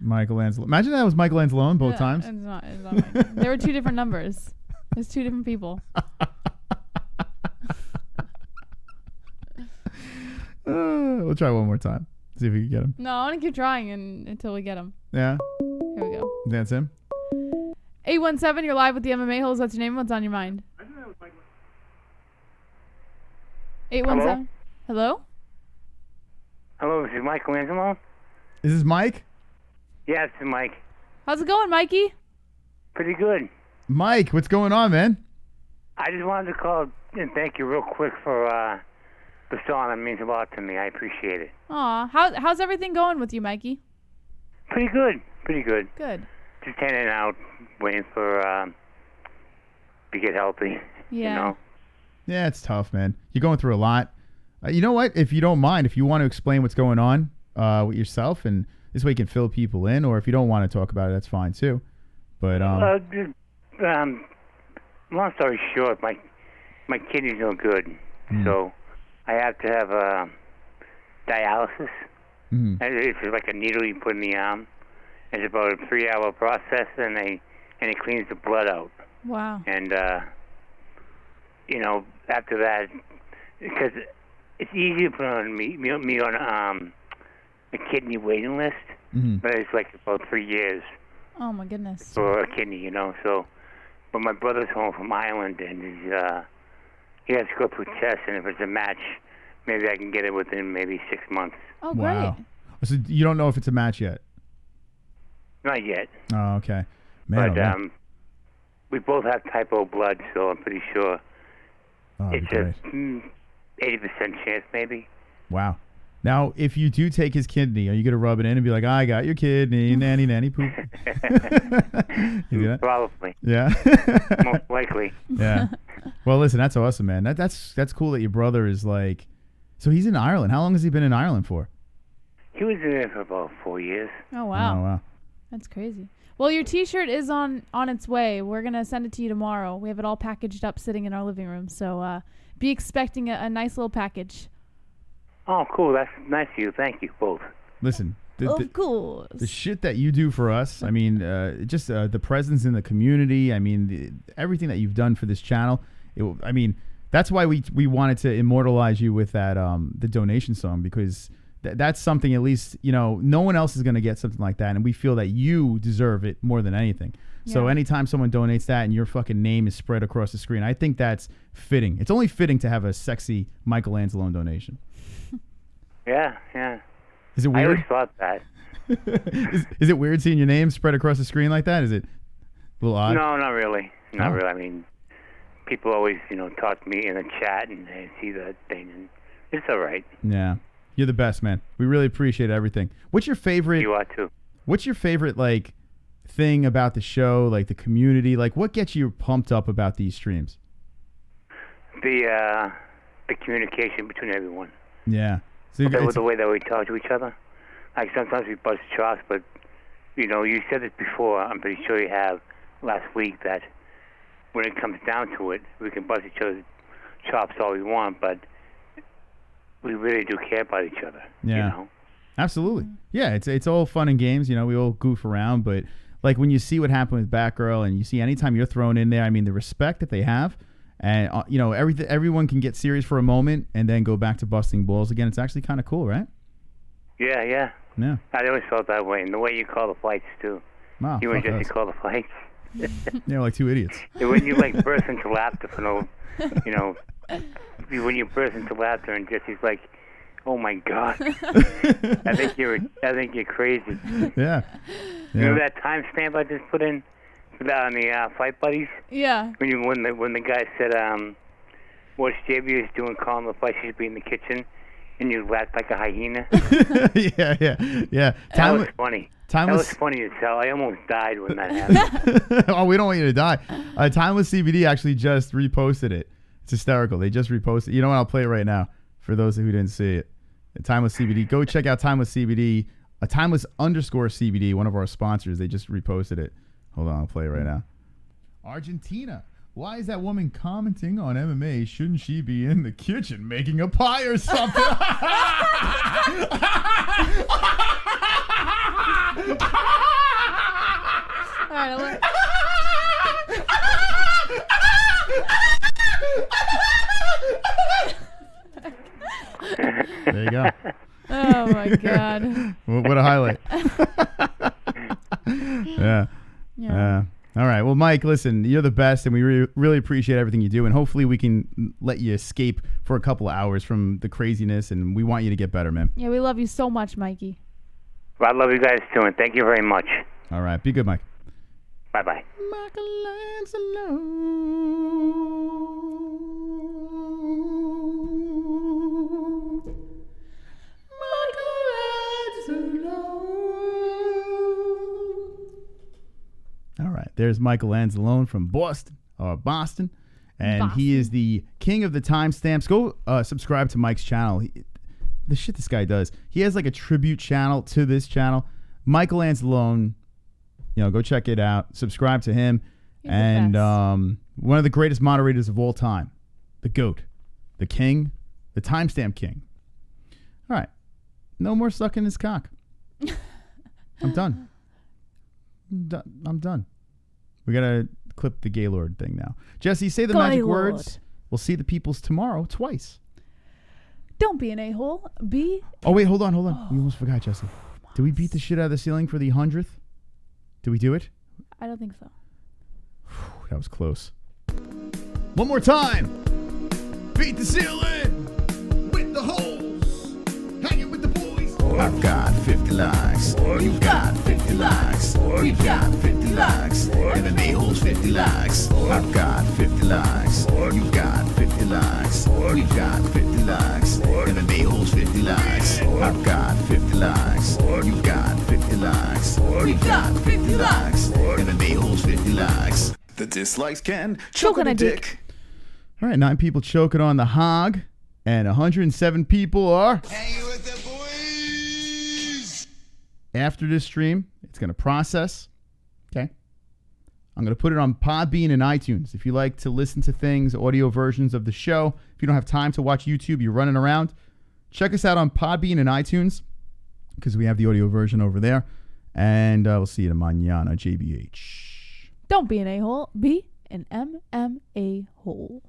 Michael Anzalone. Imagine that was Michael Anzalone both times. It's not Michael. There were two different numbers. There's two different people. We'll try one more time. See if we can get him. No, I want to keep trying until we get him. Yeah? Here we go. That's him? 817, you're live with the MMA-Holes. What's your name? What's on your mind? 817. Hello? Hello, this is Michael Anzalone. Is this Mike? Yeah, this is Mike. How's it going, Mikey? Pretty good. Mike, what's going on, man? I just wanted to call and thank you real quick for the song. That means a lot to me. I appreciate it. Aw, how's everything going with you, Mikey? Pretty good. Pretty good. Good. Just hanging out, waiting for to get healthy. Yeah. You know? Yeah, it's tough, man. You're going through a lot. You know what? If you don't mind, if you want to explain what's going on with yourself, and this way you can fill people in, or if you don't want to talk about it, that's fine too. But long story short, my kidney's no good, so I have to have dialysis. It's like a needle you put in the arm. It's about a 3-hour process, and it cleans the blood out. Wow. And after that, because it's easy to put on me on a kidney waiting list, but it's like about 3 years. Oh my goodness. For a kidney, so. But my brother's home from Ireland, and he has to go through tests, and if it's a match, maybe I can get it within maybe 6 months. Oh, great. wow. So you don't know if it's a match yet? Not yet. Oh, okay. Man, But we both have type O blood, so I'm pretty sure it's a 80% chance, maybe. Wow. Now, if you do take his kidney, are you going to rub it in and be like, I got your kidney, nanny poop? You do that? Probably. Yeah. Most likely. Yeah. Well, listen, that's awesome, man. That's cool that your brother is like, so he's in Ireland. How long has he been in Ireland for? He was in there for about 4 years. Oh, wow. Oh, wow. That's crazy. Well, your T-shirt is on its way. We're going to send it to you tomorrow. We have it all packaged up sitting in our living room. So be expecting a nice little package. Oh, cool. That's nice of you. Thank you both. Listen. Of course. The shit that you do for us, I mean, just the presence in the community, I mean, everything that you've done for this channel, that's why we wanted to immortalize you with that the donation song, because that's something, at least, no one else is going to get something like that, and we feel that you deserve it more than anything. Yeah. So anytime someone donates that and your fucking name is spread across the screen, I think that's fitting. It's only fitting to have a sexy Michael Anzalone donation. Yeah. Is it weird? I always thought that. is it weird seeing your name spread across the screen like that? Is it a little odd? No, not really. Not really. I mean, people always, talk to me in the chat and they see that thing, and it's all right. Yeah. You're the best, man. We really appreciate everything. What's your favorite? You are too. What's your favorite, thing about the show, the community? What gets you pumped up about these streams? The communication between everyone. Yeah. So the way that we talk to each other. Sometimes we bust chops, but, you said it before, I'm pretty sure you have, last week, that when it comes down to it, we can bust each other's chops all we want, but we really do care about each other. Yeah. Absolutely. Yeah, it's all fun and games. We all goof around, but like when you see what happened with Batgirl, and you see anytime you're thrown in there, I mean, the respect that they have, and everyone can get serious for a moment and then go back to busting balls again. It's actually kind of cool, right? Yeah. Yeah. I always felt that way, and the way you call the fights too. Wow, you and fuck Jesse us. call the fights. They're like two idiots. When you like burst into laughter for no, when you burst into laughter and Jesse's like, "Oh my God, I think you're crazy." Yeah. Remember that timestamp I just put in for that on the Fight Buddies? Yeah. When the guy said, "What's JB is doing? Calling the fight. She should be in the kitchen," and you laughed like a hyena. Yeah. That was funny. That was funny as hell. I almost died when that happened. Oh, we don't want you to die. Timeless CBD actually just reposted it. It's hysterical. They just reposted. You know what? I'll play it right now for those who didn't see it. Timeless CBD. Go check out Timeless CBD. Timeless_CBD, one of our sponsors. They just reposted it. Hold on. I'll play it right now. Argentina. Why is that woman commenting on MMA? Shouldn't she be in the kitchen making a pie or something? All right, there you go. Oh my God. What a highlight. Yeah. All right. Well, Mike, listen, you're the best, and we really appreciate everything you do, and hopefully we can let you escape for a couple of hours from the craziness, and we want you to get better, man. Yeah, we love you so much, Mikey. Well, I love you guys too, and thank you very much. All right. Be good, Mike. Bye-bye. All right, there's Michael Anzalone from Boston, and he is the king of the timestamps. Go subscribe to Mike's channel. The shit this guy does. He has like a tribute channel to this channel. Michael Anzalone, go check it out. Subscribe to him. He's and the one of the greatest moderators of all time, the GOAT, the king, the timestamp king. All right, no more sucking his cock. I'm done. I'm done. We gotta clip the Gaylord thing now. Jesse, say the magic words. We'll see the peoples tomorrow twice. Don't be an a-hole. Be. Oh wait, hold on. We almost forgot, Jesse. Did we beat the shit out of the ceiling for the 100th? Did we do it? I don't think so. That was close. One more time. Beat the ceiling with the holes. Hanging with the boys. I've got 50 likes. You've got 50 likes. We've got 50 likes. MMA-Holes 50 likes. I've got 50 likes. You've got 50 likes. We've got 50 likes. MMA-Holes 50 likes. I've got 50 likes. You've got 50 likes. We've got 50 likes. MMA-Holes 50 likes. The dislikes can choke on a dick. All right, 9 people choking on the hog, and 107 people are hanging with the boys. After this stream, it's going to process. Okay. I'm going to put it on Podbean and iTunes. If you like to listen to things, audio versions of the show, if you don't have time to watch YouTube, you're running around, check us out on Podbean and iTunes because we have the audio version over there. And we'll see you mañana, JBH. Don't be an a-hole. Be an MMA-hole.